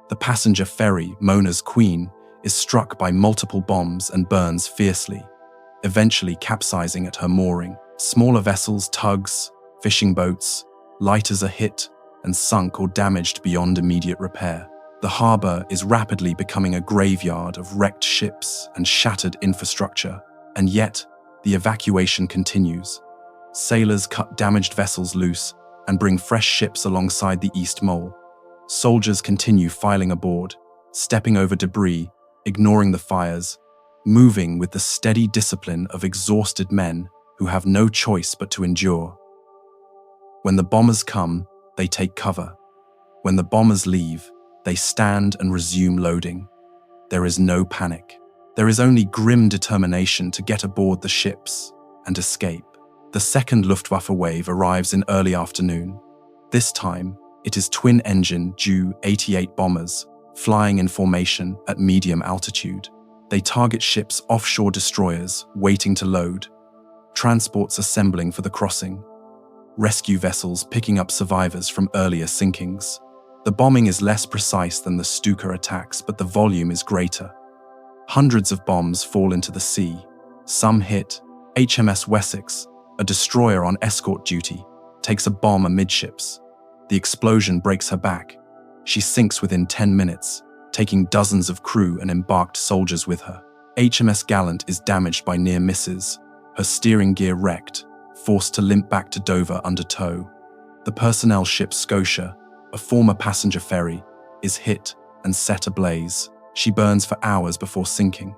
The passenger ferry, Mona's Queen, is struck by multiple bombs and burns fiercely, eventually capsizing at her mooring. Smaller vessels, tugs, fishing boats, lighters are hit and sunk or damaged beyond immediate repair. The harbour is rapidly becoming a graveyard of wrecked ships and shattered infrastructure, and yet the evacuation continues. Sailors cut damaged vessels loose and bring fresh ships alongside the East Mole. Soldiers continue filing aboard, stepping over debris, ignoring the fires, moving with the steady discipline of exhausted men who have no choice but to endure. When the bombers come, they take cover. When the bombers leave, they stand and resume loading. There is no panic. There is only grim determination to get aboard the ships and escape. The second Luftwaffe wave arrives in early afternoon. This time, it is twin-engine Ju-88 bombers flying in formation at medium altitude. They target ships offshore, destroyers waiting to load, transports assembling for the crossing, rescue vessels picking up survivors from earlier sinkings. The bombing is less precise than the Stuka attacks, but the volume is greater. Hundreds of bombs fall into the sea. Some hit. HMS Wessex, a destroyer on escort duty, takes a bomb amidships. The explosion breaks her back. She sinks within 10 minutes, taking dozens of crew and embarked soldiers with her. HMS Gallant is damaged by near misses, her steering gear wrecked, forced to limp back to Dover under tow. The personnel ship Scotia, a former passenger ferry, is hit and set ablaze. She burns for hours before sinking,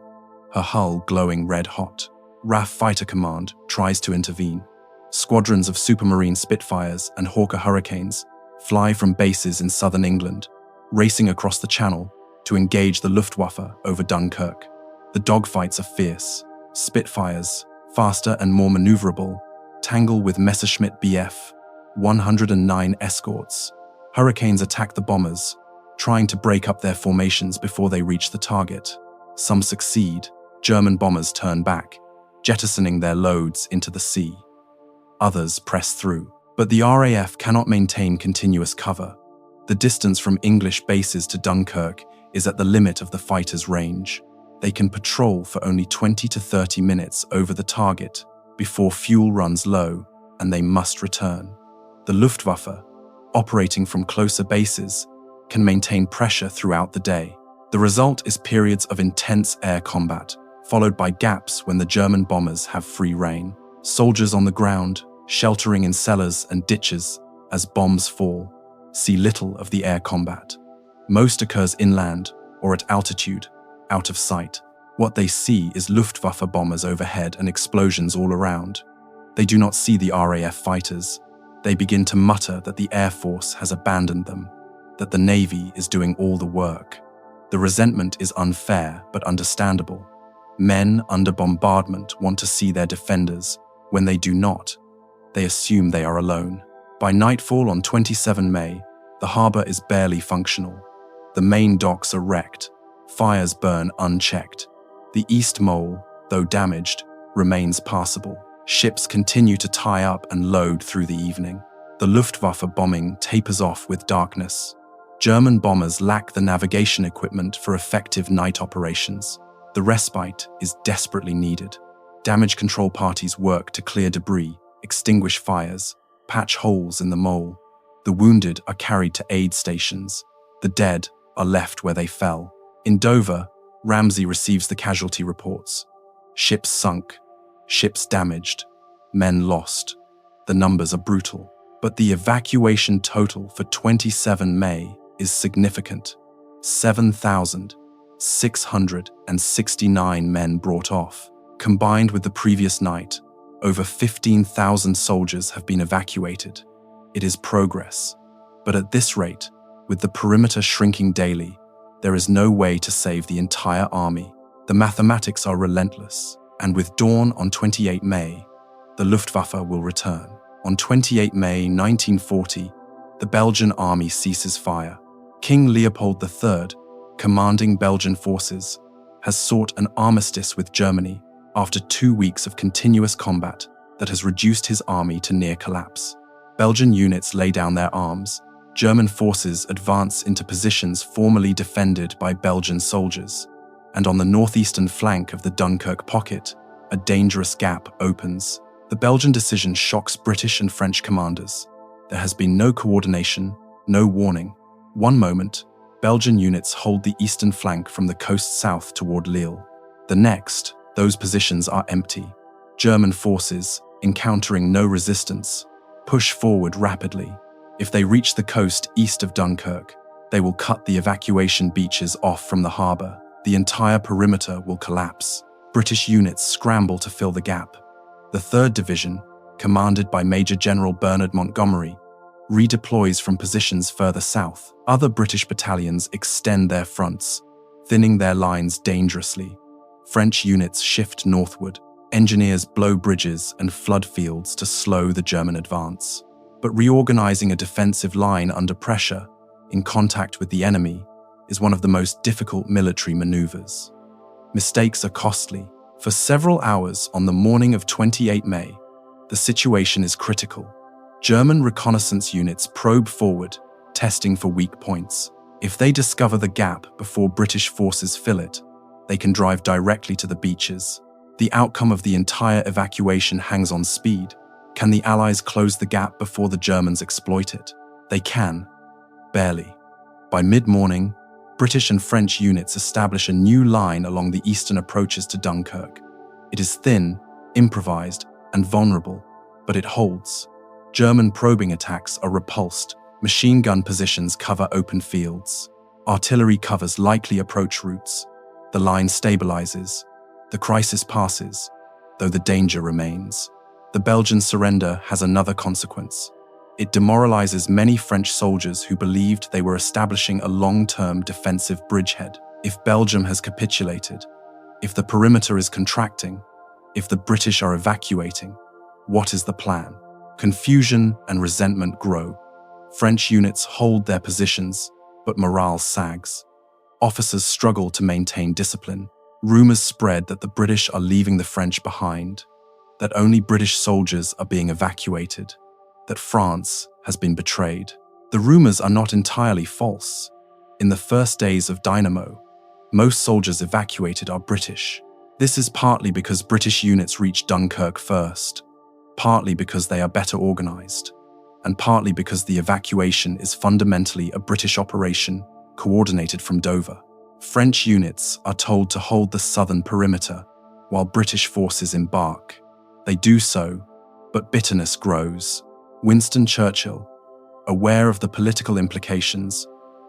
her hull glowing red hot. RAF Fighter Command tries to intervene. Squadrons of Supermarine Spitfires and Hawker Hurricanes fly from bases in southern England, racing across the Channel to engage the Luftwaffe over Dunkirk. The dogfights are fierce. Spitfires, faster and more maneuverable, tangle with Messerschmitt Bf 109 escorts. Hurricanes attack the bombers, trying to break up their formations before they reach the target. Some succeed. German bombers turn back, jettisoning their loads into the sea. Others press through, but the RAF cannot maintain continuous cover. The distance from English bases to Dunkirk is at the limit of the fighters' range. They can patrol for only 20 to 30 minutes over the target before fuel runs low and they must return. The Luftwaffe, operating from closer bases, can maintain pressure throughout the day. The result is periods of intense air combat, followed by gaps when the German bombers have free rein. Soldiers on the ground, sheltering in cellars and ditches as bombs fall, see little of the air combat. Most occurs inland or at altitude, out of sight. What they see is Luftwaffe bombers overhead and explosions all around. They do not see the RAF fighters. They begin to mutter that the Air Force has abandoned them, that the Navy is doing all the work. The resentment is unfair but understandable. Men under bombardment want to see their defenders. When they do not, they assume they are alone. By nightfall on 27 May, the harbour is barely functional. The main docks are wrecked. Fires burn unchecked. The East Mole, though damaged, remains passable. Ships continue to tie up and load through the evening. The Luftwaffe bombing tapers off with darkness. German bombers lack the navigation equipment for effective night operations. The respite is desperately needed. Damage control parties work to clear debris, extinguish fires, patch holes in the mole. The wounded are carried to aid stations. The dead are left where they fell. In Dover, Ramsey receives the casualty reports. Ships sunk, ships damaged, men lost. The numbers are brutal, but the evacuation total for 27 May is significant. 7,669 men brought off. Combined with the previous night, over 15,000 soldiers have been evacuated. It is progress, but at this rate, with the perimeter shrinking daily, there is no way to save the entire army. The mathematics are relentless, and with dawn on 28 May, the Luftwaffe will return. On 28 May 1940, the Belgian army ceases fire. King Leopold III, commanding Belgian forces, has sought an armistice with Germany after 2 weeks of continuous combat that has reduced his army to near collapse. Belgian units lay down their arms. German forces advance into positions formerly defended by Belgian soldiers, and on the northeastern flank of the Dunkirk pocket, a dangerous gap opens. The Belgian decision shocks British and French commanders. There has been no coordination, no warning. One moment, Belgian units hold the eastern flank from the coast south toward Lille. The next, those positions are empty. German forces, encountering no resistance, push forward rapidly. If they reach the coast east of Dunkirk, they will cut the evacuation beaches off from the harbour. The entire perimeter will collapse. British units scramble to fill the gap. The 3rd Division, commanded by Major General Bernard Montgomery, redeploys from positions further south. Other British battalions extend their fronts, thinning their lines dangerously. French units shift northward. Engineers blow bridges and flood fields to slow the German advance. But reorganizing a defensive line under pressure, in contact with the enemy, is one of the most difficult military maneuvers. Mistakes are costly. For several hours on the morning of 28 May, the situation is critical. German reconnaissance units probe forward, testing for weak points. If they discover the gap before British forces fill it, they can drive directly to the beaches. The outcome of the entire evacuation hangs on speed. Can the Allies close the gap before the Germans exploit it? They can. Barely. By mid-morning, British and French units establish a new line along the eastern approaches to Dunkirk. It is thin, improvised, and vulnerable, but it holds. German probing attacks are repulsed. Machine gun positions cover open fields. Artillery covers likely approach routes. The line stabilizes. The crisis passes, though the danger remains. The Belgian surrender has another consequence. It demoralizes many French soldiers who believed they were establishing a long-term defensive bridgehead. If Belgium has capitulated, if the perimeter is contracting, if the British are evacuating, what is the plan? Confusion and resentment grow. French units hold their positions, but morale sags. Officers struggle to maintain discipline. Rumors spread that the British are leaving the French behind, that only British soldiers are being evacuated, that France has been betrayed. The rumors are not entirely false. In the first days of Dynamo, most soldiers evacuated are British. This is partly because British units reach Dunkirk first, partly because they are better organized, and partly because the evacuation is fundamentally a British operation coordinated from Dover. French units are told to hold the southern perimeter while British forces embark. They do so, but bitterness grows. Winston Churchill, aware of the political implications,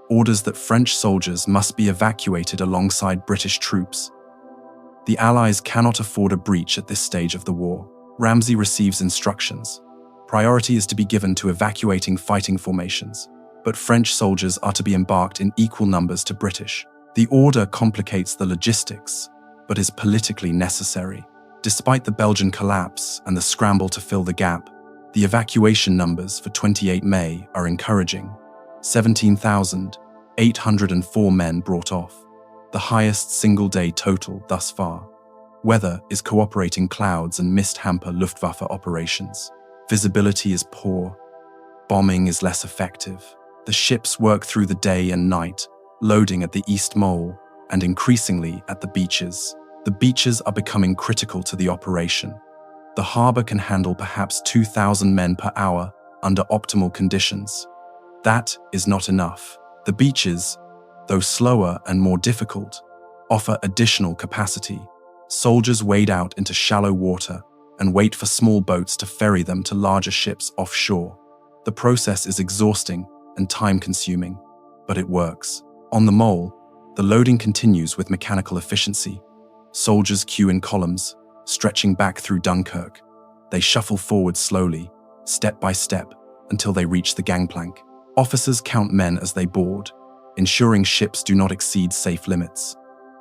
orders that French soldiers must be evacuated alongside British troops. The Allies cannot afford a breach at this stage of the war. Ramsay receives instructions. Priority is to be given to evacuating fighting formations, but French soldiers are to be embarked in equal numbers to British. The order complicates the logistics, but is politically necessary. Despite the Belgian collapse and the scramble to fill the gap, the evacuation numbers for 28 May are encouraging. 17,804 men brought off, the highest single-day total thus far. Weather is cooperating. Clouds and mist hamper Luftwaffe operations. Visibility is poor. Bombing is less effective. The ships work through the day and night, loading at the East Mole and increasingly at the beaches. The beaches are becoming critical to the operation. The harbor can handle perhaps 2,000 men per hour under optimal conditions. That is not enough. The beaches, though slower and more difficult, offer additional capacity. Soldiers wade out into shallow water and wait for small boats to ferry them to larger ships offshore. The process is exhausting and time-consuming, but it works. On the Mole, the loading continues with mechanical efficiency. Soldiers queue in columns, stretching back through Dunkirk. They shuffle forward slowly, step by step, until they reach the gangplank. Officers count men as they board, ensuring ships do not exceed safe limits.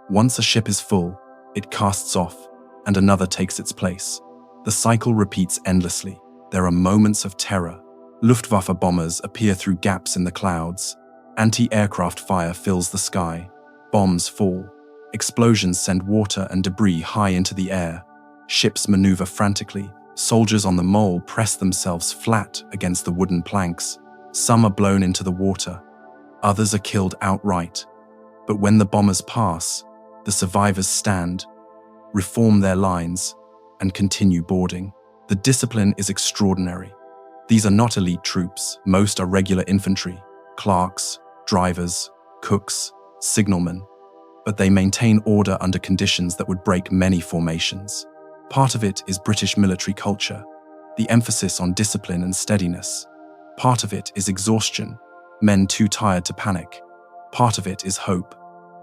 Once a ship is full, it casts off, and another takes its place. The cycle repeats endlessly. There are moments of terror. Luftwaffe bombers appear through gaps in the clouds. Anti-aircraft fire fills the sky. Bombs fall. Explosions send water and debris high into the air. Ships maneuver frantically. Soldiers on the Mole press themselves flat against the wooden planks. Some are blown into the water. Others are killed outright. But when the bombers pass, the survivors stand, reform their lines, and continue boarding. The discipline is extraordinary. These are not elite troops. Most are regular infantry, clerks, drivers, cooks, signalmen, but they maintain order under conditions that would break many formations. Part of it is British military culture, the emphasis on discipline and steadiness. Part of it is exhaustion, men too tired to panic. Part of it is hope.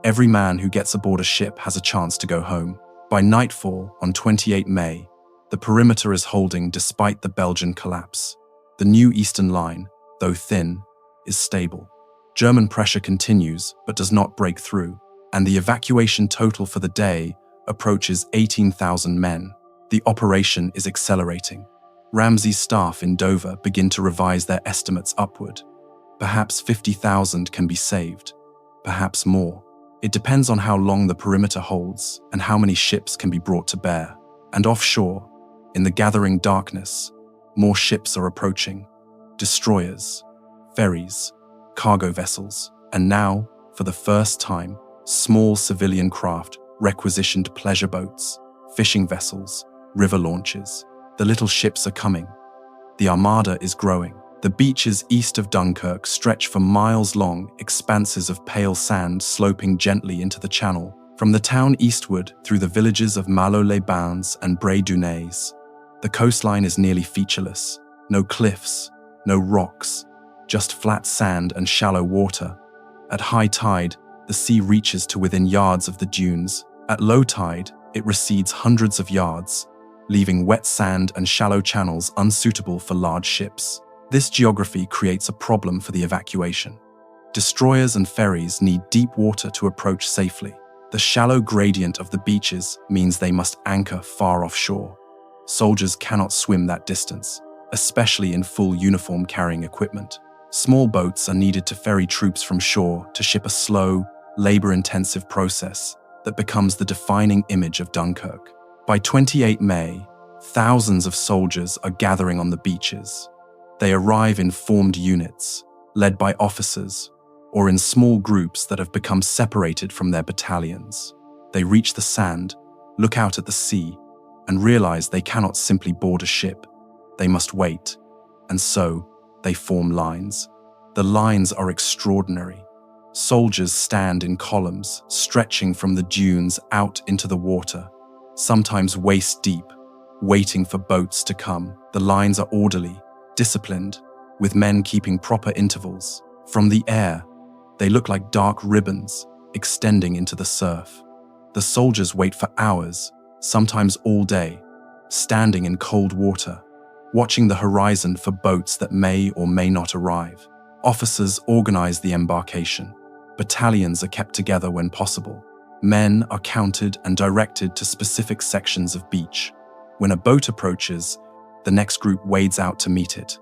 Every man who gets aboard a ship has a chance to go home. By nightfall on 28 May, the perimeter is holding despite the Belgian collapse. The new eastern line, though thin, is stable. German pressure continues but does not break through, and the evacuation total for the day approaches 18,000 men. The operation is accelerating. Ramsay's staff in Dover begin to revise their estimates upward. Perhaps 50,000 can be saved, perhaps more. It depends on how long the perimeter holds and how many ships can be brought to bear. And offshore, in the gathering darkness, more ships are approaching. Destroyers, ferries, cargo vessels, and now, for the first time, small civilian craft requisitioned pleasure boats, fishing vessels, river launches. The little ships are coming. The armada is growing. The beaches east of Dunkirk stretch for miles-long expanses of pale sand sloping gently into the channel. From the town eastward through the villages of Malo-les-Bains and Bray-du-Nez, the coastline is nearly featureless. No cliffs, no rocks, just flat sand and shallow water. At high tide, the sea reaches to within yards of the dunes. At low tide, it recedes hundreds of yards, leaving wet sand and shallow channels unsuitable for large ships. This geography creates a problem for the evacuation. Destroyers and ferries need deep water to approach safely. The shallow gradient of the beaches means they must anchor far offshore. Soldiers cannot swim that distance, especially in full uniform-carrying equipment. Small boats are needed to ferry troops from shore to ship a slow, labor-intensive process that becomes the defining image of Dunkirk. By 28 May, thousands of soldiers are gathering on the beaches. They arrive in formed units, led by officers, or in small groups that have become separated from their battalions. They reach the sand, look out at the sea, and realize they cannot simply board a ship. They must wait, and so they form lines. The lines are extraordinary. Soldiers stand in columns, stretching from the dunes out into the water, sometimes waist deep, waiting for boats to come. The lines are orderly, disciplined, with men keeping proper intervals. From the air, they look like dark ribbons extending into the surf. The soldiers wait for hours, sometimes all day, standing in cold water, watching the horizon for boats that may or may not arrive. Officers organize the embarkation. Battalions are kept together when possible. Men are counted and directed to specific sections of beach. When a boat approaches, the next group wades out to meet it.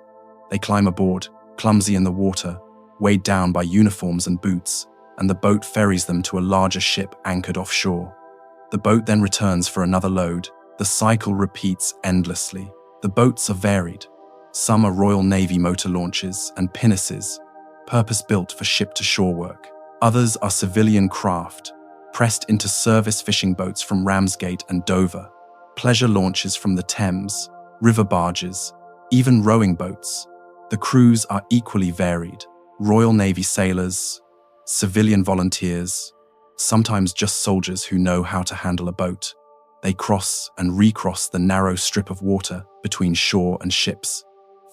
They climb aboard, clumsy in the water, weighed down by uniforms and boots, and the boat ferries them to a larger ship anchored offshore. The boat then returns for another load. The cycle repeats endlessly. The boats are varied. Some are Royal Navy motor launches and pinnaces, purpose-built for ship-to-shore work. Others are civilian craft, pressed into service fishing boats from Ramsgate and Dover, pleasure launches from the Thames, river barges, even rowing boats. The crews are equally varied. Royal Navy sailors, civilian volunteers, sometimes just soldiers who know how to handle a boat. They cross and recross the narrow strip of water between shore and ships,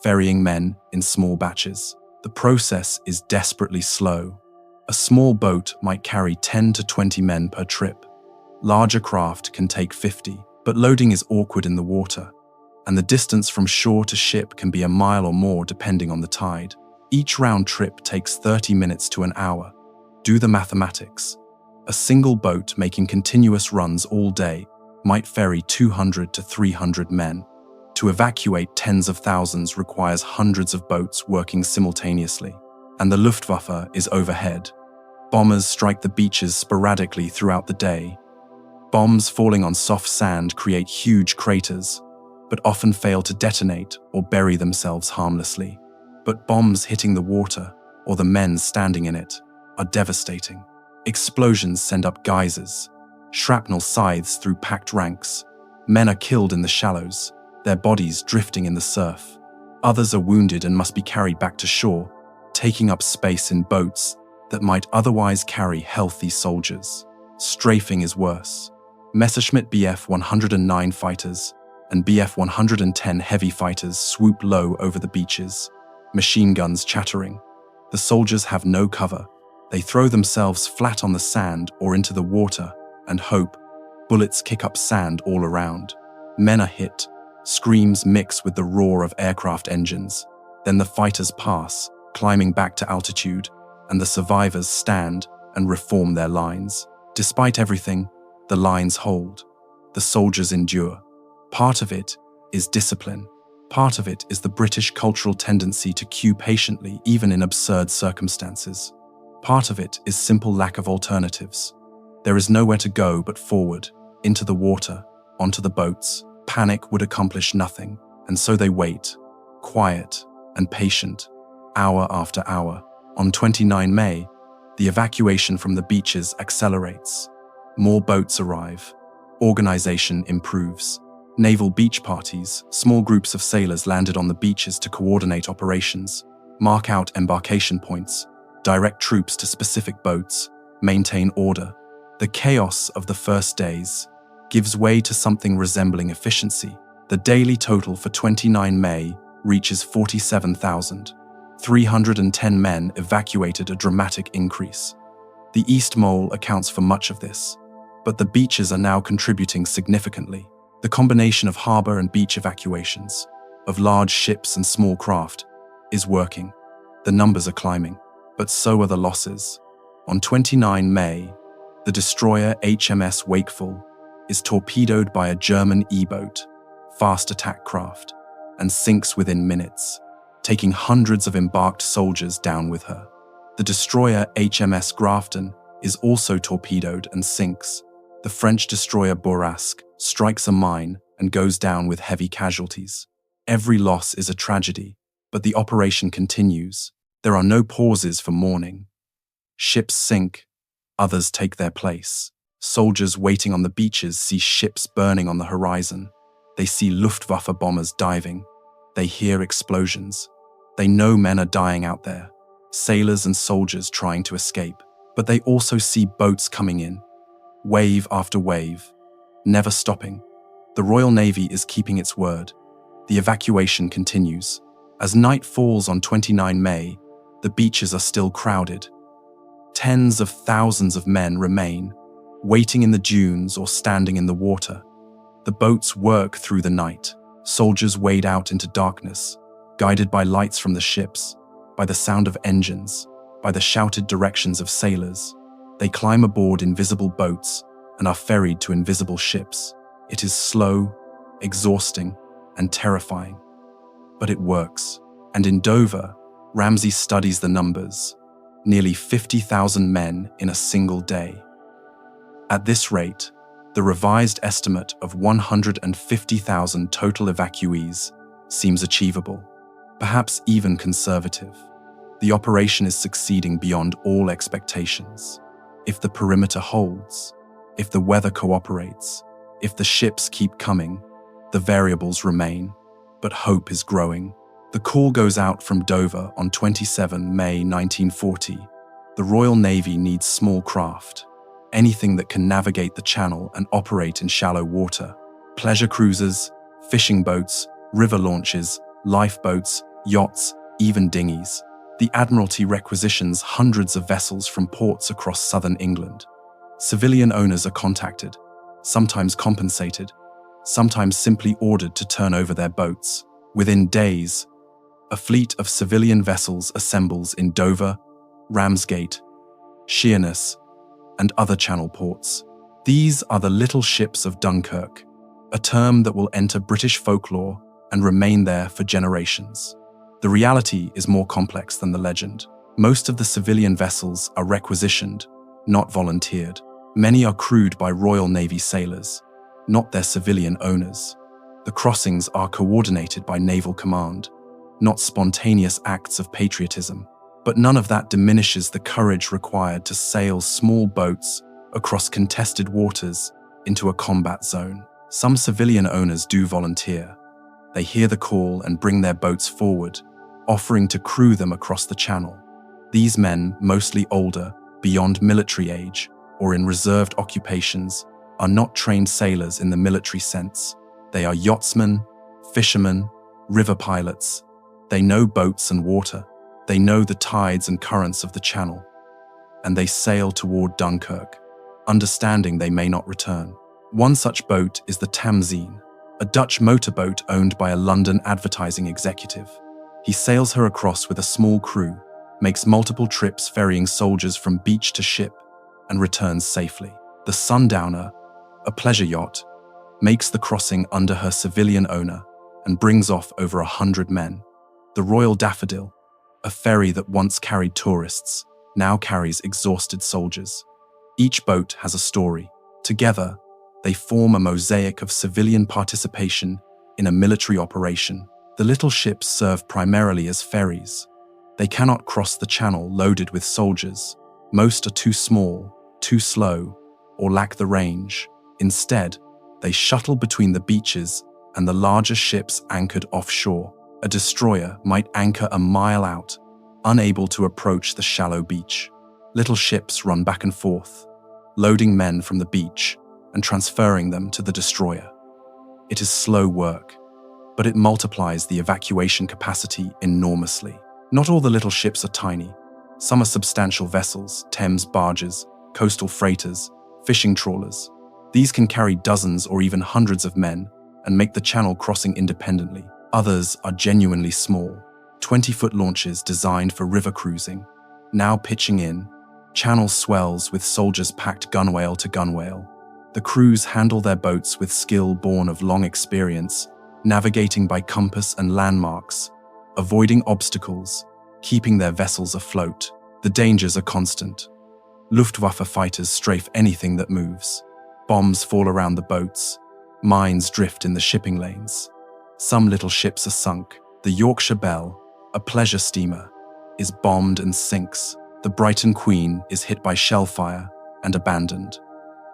ferrying men in small batches. The process is desperately slow. A small boat might carry 10 to 20 men per trip. Larger craft can take 50, but loading is awkward in the water, and the distance from shore to ship can be a mile or more depending on the tide. Each round trip takes 30 minutes to an hour. Do the mathematics. A single boat making continuous runs all day might ferry 200 to 300 men. To evacuate tens of thousands requires hundreds of boats working simultaneously, and the Luftwaffe is overhead. Bombers strike the beaches sporadically throughout the day. Bombs falling on soft sand create huge craters, but often fail to detonate or bury themselves harmlessly. But bombs hitting the water, or the men standing in it, are devastating. Explosions send up geysers. Shrapnel scythes through packed ranks. Men are killed in the shallows, their bodies drifting in the surf. Others are wounded and must be carried back to shore, taking up space in boats that might otherwise carry healthy soldiers. Strafing is worse. Messerschmitt Bf 109 fighters and Bf 110 heavy fighters swoop low over the beaches, machine guns chattering. The soldiers have no cover. They throw themselves flat on the sand or into the water and hope. Bullets kick up sand all around. Men are hit. Screams mix with the roar of aircraft engines. Then the fighters pass, climbing back to altitude, and the survivors stand and reform their lines. Despite everything, The lines hold. The soldiers endure. Part of it is discipline. Part of it is the British cultural tendency to queue patiently even in absurd circumstances. Part of it is simple lack of alternatives. There is nowhere to go but forward, into the water, onto the boats. Panic would accomplish nothing, and so they wait, quiet and patient, hour after hour. On 29 May, the evacuation from the beaches accelerates. More boats arrive. Organization improves. Naval beach parties, small groups of sailors landed on the beaches to coordinate operations, mark out embarkation points, direct troops to specific boats, maintain order. The chaos of the first days gives way to something resembling efficiency. The daily total for 29 May reaches 47,000. 310 men evacuated, a dramatic increase. The East Mole accounts for much of this, but the beaches are now contributing significantly. The combination of harbor and beach evacuations, of large ships and small craft, is working. The numbers are climbing, but so are the losses. On 29 May, the destroyer HMS Wakeful is torpedoed by a German E-boat, fast attack craft, and sinks within minutes, taking hundreds of embarked soldiers down with her. The destroyer HMS Grafton is also torpedoed and sinks. The French destroyer Bourrasque strikes a mine and goes down with heavy casualties. Every loss is a tragedy, but the operation continues. There are no pauses for mourning. Ships sink, others take their place. Soldiers waiting on the beaches see ships burning on the horizon. They see Luftwaffe bombers diving. They hear explosions. They know men are dying out there, sailors and soldiers trying to escape. But they also see boats coming in, wave after wave, never stopping. The Royal Navy is keeping its word. The evacuation continues. As night falls on 29 May, the beaches are still crowded. Tens of thousands of men remain, waiting in the dunes or standing in the water. The boats work through the night. Soldiers wade out into darkness, guided by lights from the ships, by the sound of engines, by the shouted directions of sailors. They climb aboard invisible boats and are ferried to invisible ships. It is slow, exhausting, and terrifying. But it works. And in Dover, Ramsay studies the numbers. Nearly 50,000 men in a single day. At this rate, the revised estimate of 150,000 total evacuees seems achievable, perhaps even conservative. The operation is succeeding beyond all expectations. If the perimeter holds, if the weather cooperates, if the ships keep coming, the variables remain, but hope is growing. The call goes out from Dover on 27 May 1940. The Royal Navy needs small craft, anything that can navigate the channel and operate in shallow water. Pleasure cruisers, fishing boats, river launches, lifeboats, yachts, even dinghies. The Admiralty requisitions hundreds of vessels from ports across southern England. Civilian owners are contacted, sometimes compensated, sometimes simply ordered to turn over their boats. Within days, a fleet of civilian vessels assembles in Dover, Ramsgate, Sheerness, and other channel ports. These are the little ships of Dunkirk, a term that will enter British folklore and remain there for generations. The reality is more complex than the legend. Most of the civilian vessels are requisitioned, not volunteered. Many are crewed by Royal Navy sailors, not their civilian owners. The crossings are coordinated by Naval Command, not spontaneous acts of patriotism. But none of that diminishes the courage required to sail small boats across contested waters into a combat zone. Some civilian owners do volunteer. They hear the call and bring their boats forward, offering to crew them across the channel. These men, mostly older, beyond military age, or in reserved occupations, are not trained sailors in the military sense. They are yachtsmen, fishermen, river pilots. They know boats and water. They know the tides and currents of the channel. And they sail toward Dunkirk, understanding they may not return. One such boat is the Tamzine, a Dutch motorboat owned by a London advertising executive. He sails her across with a small crew, makes multiple trips ferrying soldiers from beach to ship, and returns safely. The Sundowner, a pleasure yacht, makes the crossing under her civilian owner and brings off over 100 men. The Royal Daffodil, a ferry that once carried tourists, now carries exhausted soldiers. Each boat has a story. Together, they form a mosaic of civilian participation in a military operation. The little ships serve primarily as ferries. They cannot cross the channel loaded with soldiers. Most are too small, too slow, or lack the range. Instead, they shuttle between the beaches and the larger ships anchored offshore. A destroyer might anchor a mile out, unable to approach the shallow beach. Little ships run back and forth, loading men from the beach and transferring them to the destroyer. It is slow work, but it multiplies the evacuation capacity enormously. Not all the little ships are tiny. Some are substantial vessels, Thames barges, coastal freighters, fishing trawlers. These can carry dozens or even hundreds of men and make the channel crossing independently. Others are genuinely small, 20-foot launches designed for river cruising. Now pitching in, channel swells with soldiers packed gunwale to gunwale. The crews handle their boats with skill born of long experience, navigating by compass and landmarks, avoiding obstacles, keeping their vessels afloat. The dangers are constant. Luftwaffe fighters strafe anything that moves. Bombs fall around the boats. Mines drift in the shipping lanes. Some little ships are sunk. The Yorkshire Belle, a pleasure steamer, is bombed and sinks. The Brighton Queen is hit by shell fire and abandoned.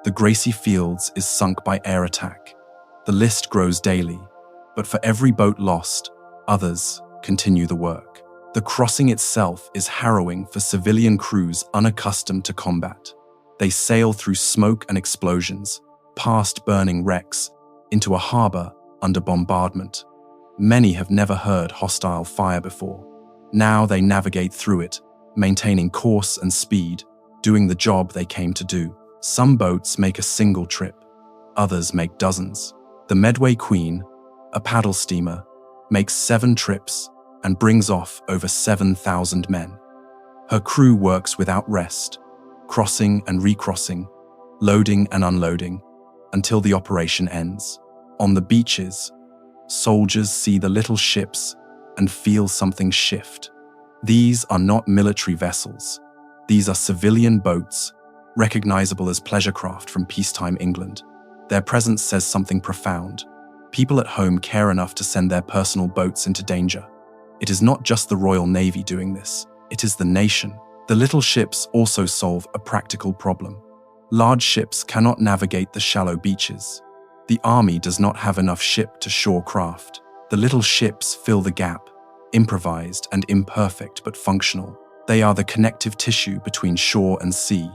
The Gracie Fields is sunk by air attack. The list grows daily, but for every boat lost, others continue the work. The crossing itself is harrowing for civilian crews unaccustomed to combat. They sail through smoke and explosions, past burning wrecks, into a harbor under bombardment. Many have never heard hostile fire before. Now they navigate through it, maintaining course and speed, doing the job they came to do. Some boats make a single trip, others make dozens. The Medway Queen, a paddle steamer, makes 7 trips and brings off over 7,000 men. Her crew works without rest, crossing and recrossing, loading and unloading, until the operation ends. On the beaches, soldiers see the little ships and feel something shift. These are not military vessels. These are civilian boats, recognizable as pleasure craft from peacetime England. Their presence says something profound. People at home care enough to send their personal boats into danger. It is not just the Royal Navy doing this, it is the nation. The little ships also solve a practical problem. Large ships cannot navigate the shallow beaches. The army does not have enough ship-to-shore craft. The little ships fill the gap, improvised and imperfect but functional. They are the connective tissue between shore and sea,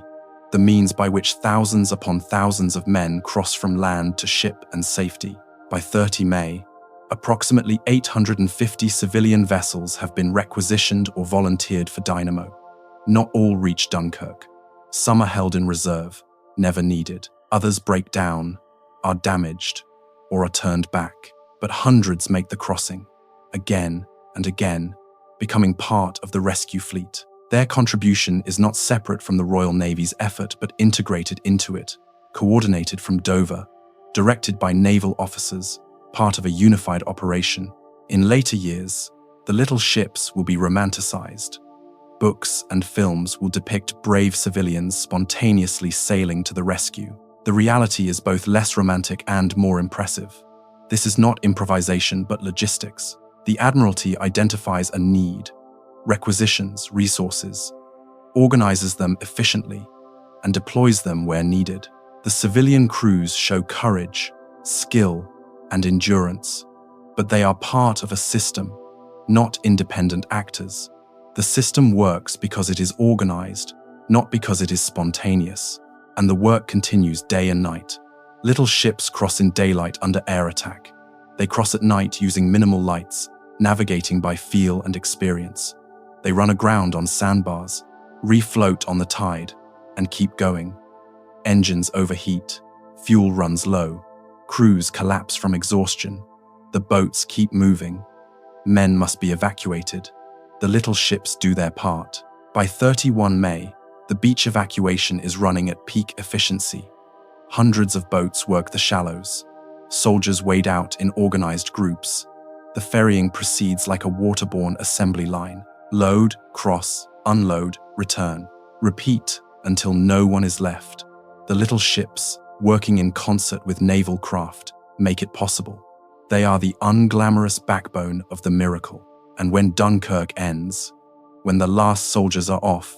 the means by which thousands upon thousands of men cross from land to ship and safety. By 30 May, approximately 850 civilian vessels have been requisitioned or volunteered for Dynamo. Not all reach Dunkirk. Some are held in reserve, never needed. Others break down, are damaged, or are turned back. But hundreds make the crossing, again and again, becoming part of the rescue fleet. Their contribution is not separate from the Royal Navy's effort, but integrated into it, coordinated from Dover, directed by naval officers, part of a unified operation. In later years, the little ships will be romanticized. Books and films will depict brave civilians spontaneously sailing to the rescue. The reality is both less romantic and more impressive. This is not improvisation but logistics. The Admiralty identifies a need, requisitions resources, organizes them efficiently, and deploys them where needed. The civilian crews show courage, skill, and endurance, but they are part of a system, not independent actors. The system works because it is organized, not because it is spontaneous, and the work continues day and night. Little ships cross in daylight under air attack. They cross at night using minimal lights, navigating by feel and experience. They run aground on sandbars, refloat on the tide, and keep going. Engines overheat, fuel runs low, crews collapse from exhaustion. The boats keep moving. Men must be evacuated. The little ships do their part. By 31 May, the beach evacuation is running at peak efficiency. Hundreds of boats work the shallows. Soldiers wade out in organized groups. The ferrying proceeds like a waterborne assembly line. Load, cross, unload, return. Repeat until no one is left. The little ships, working in concert with naval craft, make it possible. They are the unglamorous backbone of the miracle. And when Dunkirk ends, when the last soldiers are off,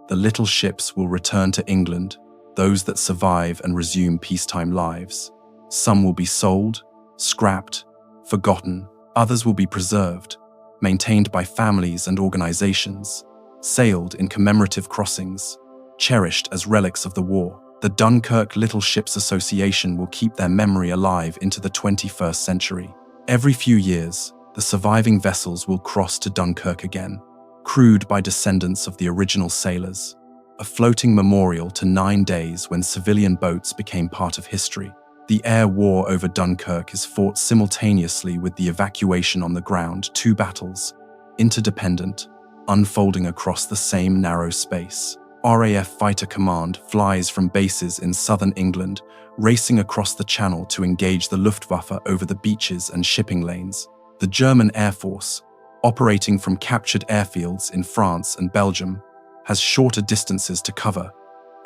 the little ships will return to England, those that survive and resume peacetime lives. Some will be sold, scrapped, forgotten. Others will be preserved, maintained by families and organizations, sailed in commemorative crossings, cherished as relics of the war. The Dunkirk Little Ships Association will keep their memory alive into the 21st century. Every few years, the surviving vessels will cross to Dunkirk again, crewed by descendants of the original sailors, a floating memorial to 9 days when civilian boats became part of history. The air war over Dunkirk is fought simultaneously with the evacuation on the ground, 2 battles, interdependent, unfolding across the same narrow space. RAF Fighter Command flies from bases in southern England, racing across the Channel to engage the Luftwaffe over the beaches and shipping lanes. The German Air Force, operating from captured airfields in France and Belgium, has shorter distances to cover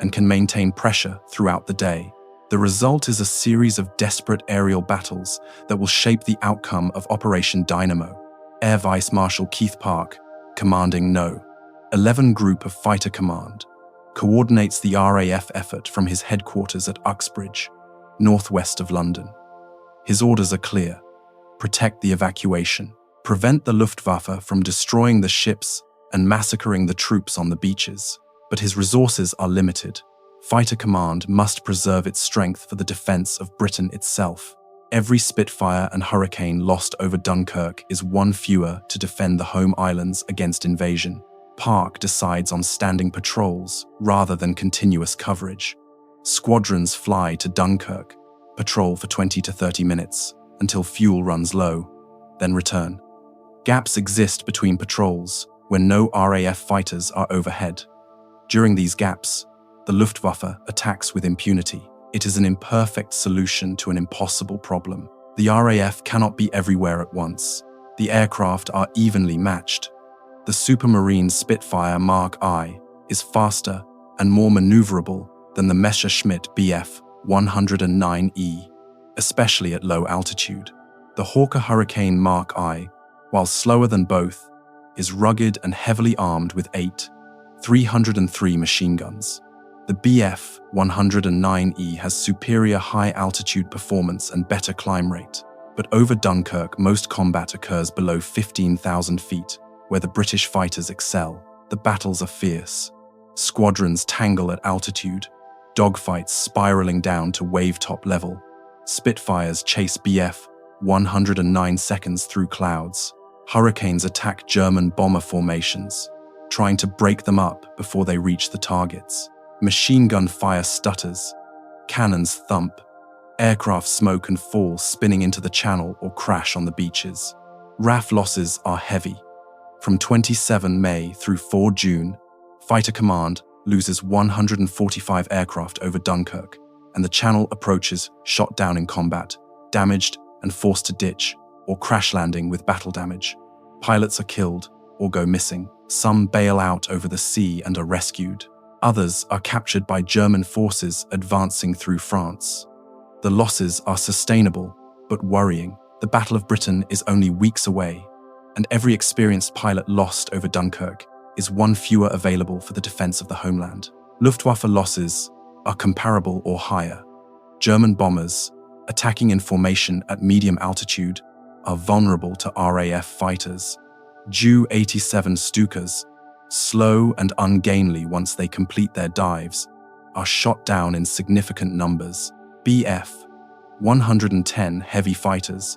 and can maintain pressure throughout the day. The result is a series of desperate aerial battles that will shape the outcome of Operation Dynamo. Air Vice Marshal Keith Park, commanding No. 11 Group of Fighter Command, coordinates the RAF effort from his headquarters at Uxbridge, northwest of London. His orders are clear: protect the evacuation, prevent the Luftwaffe from destroying the ships and massacring the troops on the beaches. But his resources are limited. Fighter Command must preserve its strength for the defense of Britain itself. Every Spitfire and Hurricane lost over Dunkirk is one fewer to defend the home islands against invasion. Park decides on standing patrols rather than continuous coverage. Squadrons fly to Dunkirk, patrol for 20 to 30 minutes until fuel runs low, then return. Gaps exist between patrols when no RAF fighters are overhead. During these gaps, the Luftwaffe attacks with impunity. It is an imperfect solution to an impossible problem. The RAF cannot be everywhere at once. The aircraft are evenly matched. The Supermarine Spitfire Mark I is faster and more maneuverable than the Messerschmitt Bf 109E, especially at low altitude. The Hawker Hurricane Mark I, while slower than both, is rugged and heavily armed with 8 303 machine guns. The Bf 109E has superior high-altitude performance and better climb rate, but over Dunkirk most combat occurs below 15,000 feet, where the British fighters excel. The battles are fierce. Squadrons tangle at altitude, dogfights spiraling down to wave-top level. Spitfires chase Bf 109 seconds through clouds. Hurricanes attack German bomber formations, trying to break them up before they reach the targets. Machine gun fire stutters, cannons thump, aircraft smoke and fall, spinning into the Channel or crash on the beaches. RAF losses are heavy. From 27 May through 4 June, Fighter Command loses 145 aircraft over Dunkirk, and the Channel approaches shot down in combat, damaged and forced to ditch or crash landing with battle damage. Pilots are killed or go missing. Some bail out over the sea and are rescued. Others are captured by German forces advancing through France. The losses are sustainable, but worrying. The Battle of Britain is only weeks away, and every experienced pilot lost over Dunkirk is one fewer available for the defense of the homeland. Luftwaffe losses are comparable or higher. German bombers, attacking in formation at medium altitude, are vulnerable to RAF fighters. Ju-87 Stukas, slow and ungainly once they complete their dives, are shot down in significant numbers. Bf 110 heavy fighters,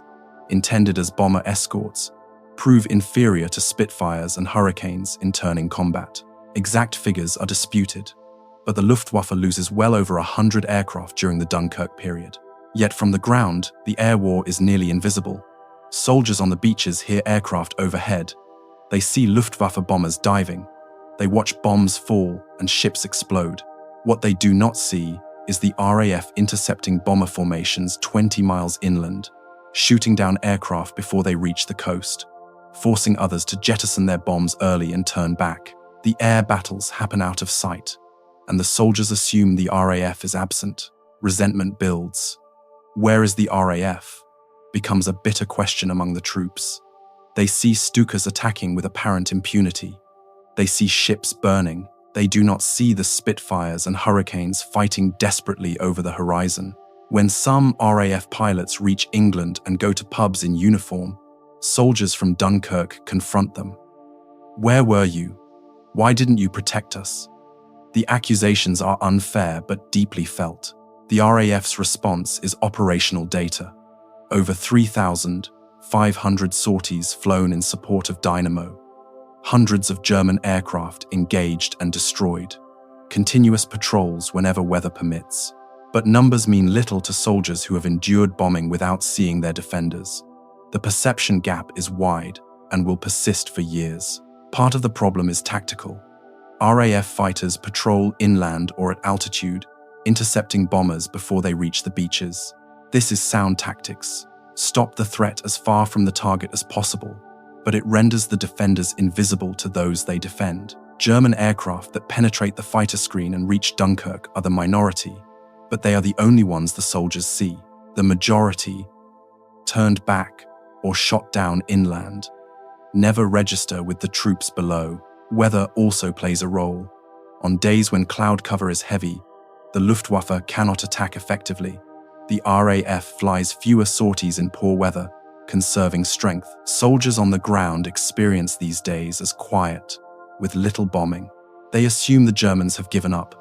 intended as bomber escorts, prove inferior to Spitfires and Hurricanes in turning combat. Exact figures are disputed, but the Luftwaffe loses well over 100 aircraft during the Dunkirk period. Yet from the ground, the air war is nearly invisible. Soldiers on the beaches hear aircraft overhead. They see Luftwaffe bombers diving. They watch bombs fall and ships explode. What they do not see is the RAF intercepting bomber formations 20 miles inland, shooting down aircraft before they reach the coast, forcing others to jettison their bombs early and turn back. The air battles happen out of sight, and the soldiers assume the RAF is absent. Resentment builds. Where is the RAF? Becomes a bitter question among the troops. They see Stukas attacking with apparent impunity. They see ships burning. They do not see the Spitfires and Hurricanes fighting desperately over the horizon. When some RAF pilots reach England and go to pubs in uniform, soldiers from Dunkirk confront them. Where were you? Why didn't you protect us? The accusations are unfair but deeply felt. The RAF's response is operational data. Over 3,500 sorties flown in support of Dynamo. Hundreds of German aircraft engaged and destroyed. Continuous patrols whenever weather permits. But numbers mean little to soldiers who have endured bombing without seeing their defenders. The perception gap is wide and will persist for years. Part of the problem is tactical. RAF fighters patrol inland or at altitude, intercepting bombers before they reach the beaches. This is sound tactics. Stop the threat as far from the target as possible, but it renders the defenders invisible to those they defend. German aircraft that penetrate the fighter screen and reach Dunkirk are the minority, but they are the only ones the soldiers see. The majority, turned back or shot down inland, never register with the troops below. Weather also plays a role. On days when cloud cover is heavy, the Luftwaffe cannot attack effectively. The RAF flies fewer sorties in poor weather, conserving strength. Soldiers on the ground experience these days as quiet, with little bombing. They assume the Germans have given up,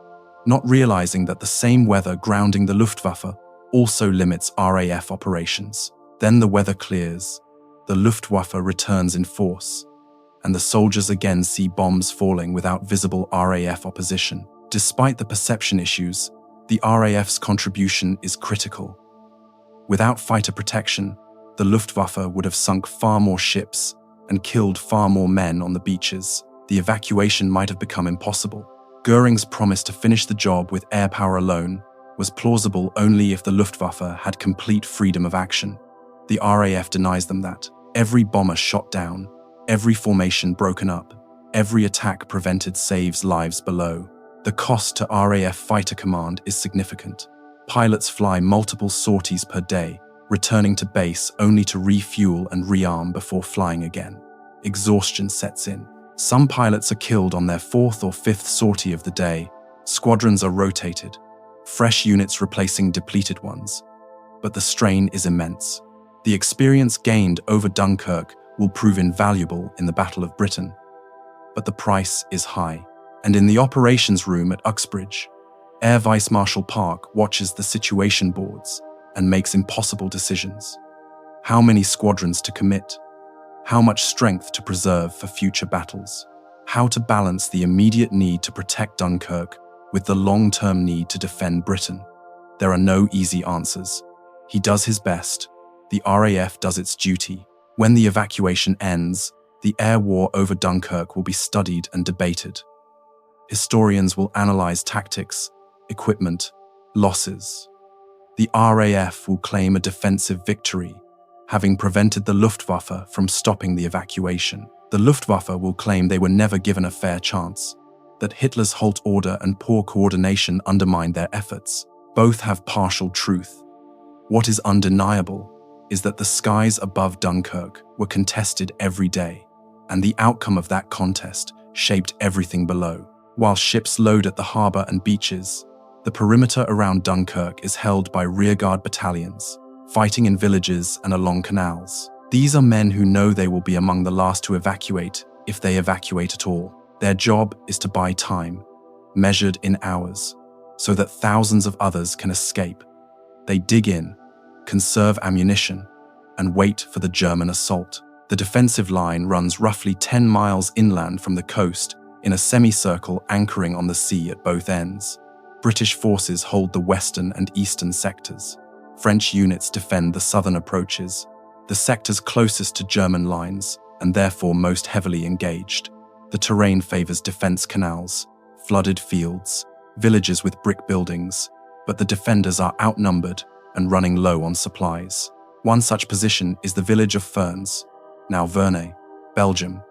not realizing that the same weather grounding the Luftwaffe also limits RAF operations. Then the weather clears, the Luftwaffe returns in force, and the soldiers again see bombs falling without visible RAF opposition. Despite the perception issues, the RAF's contribution is critical. Without fighter protection, the Luftwaffe would have sunk far more ships and killed far more men on the beaches. The evacuation might have become impossible. Goering's promise to finish the job with air power alone was plausible only if the Luftwaffe had complete freedom of action. The RAF denies them that. Every bomber shot down, every formation broken up, every attack prevented saves lives below. The cost to RAF Fighter Command is significant. Pilots fly multiple sorties per day, returning to base only to refuel and rearm before flying again. Exhaustion sets in. Some pilots are killed on their fourth or fifth sortie of the day. Squadrons are rotated, fresh units replacing depleted ones. But the strain is immense. The experience gained over Dunkirk will prove invaluable in the Battle of Britain. But the price is high. And in the operations room at Uxbridge, Air Vice Marshal Park watches the situation boards and makes impossible decisions. How many squadrons to commit? How much strength to preserve for future battles? How to balance the immediate need to protect Dunkirk with the long-term need to defend Britain? There are no easy answers. He does his best. The RAF does its duty. When the evacuation ends, the air war over Dunkirk will be studied and debated. Historians will analyze tactics, equipment, losses. The RAF will claim a defensive victory, having prevented the Luftwaffe from stopping the evacuation. The Luftwaffe will claim they were never given a fair chance, that Hitler's halt order and poor coordination undermined their efforts. Both have partial truth. What is undeniable is that the skies above Dunkirk were contested every day, and the outcome of that contest shaped everything below. While ships load at the harbour and beaches, the perimeter around Dunkirk is held by rearguard battalions, fighting in villages and along canals. These are men who know they will be among the last to evacuate if they evacuate at all. Their job is to buy time, measured in hours, so that thousands of others can escape. They dig in, conserve ammunition, and wait for the German assault. The defensive line runs roughly 10 miles inland from the coast in a semicircle anchoring on the sea at both ends. British forces hold the western and eastern sectors. French units defend the southern approaches, the sectors closest to German lines and therefore most heavily engaged. The terrain favors defense canals, flooded fields, villages with brick buildings, but the defenders are outnumbered and running low on supplies. One such position is the village of Ferns, now Vernay, Belgium,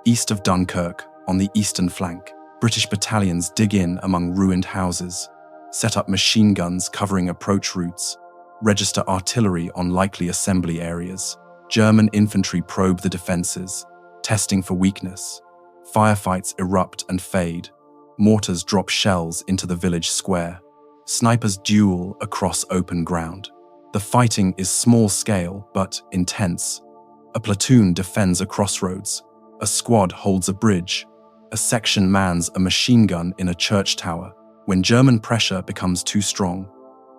east of Dunkirk on the eastern flank. British battalions dig in among ruined houses, set up machine guns covering approach routes, register artillery on likely assembly areas. German infantry probe the defenses, testing for weakness. Firefights erupt and fade. Mortars drop shells into the village square. Snipers duel across open ground. The fighting is small-scale but intense. A platoon defends a crossroads. A squad holds a bridge. A section mans a machine gun in a church tower. When German pressure becomes too strong,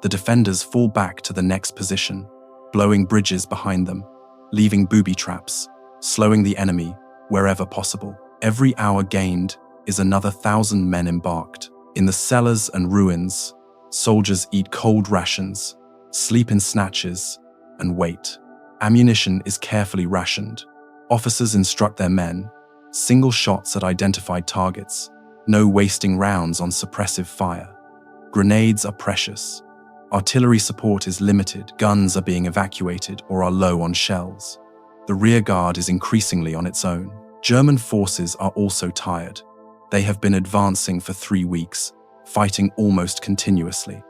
the defenders fall back to the next position, blowing bridges behind them, leaving booby traps, slowing the enemy wherever possible. Every hour gained is another 1,000 men embarked. In the cellars and ruins, soldiers eat cold rations, sleep in snatches, and wait. Ammunition is carefully rationed. Officers instruct their men, single shots at identified targets, no wasting rounds on suppressive fire. Grenades are precious. Artillery support is limited, guns are being evacuated or are low on shells. The rear guard is increasingly on its own. German forces are also tired. They have been advancing for 3 weeks, fighting almost continuously.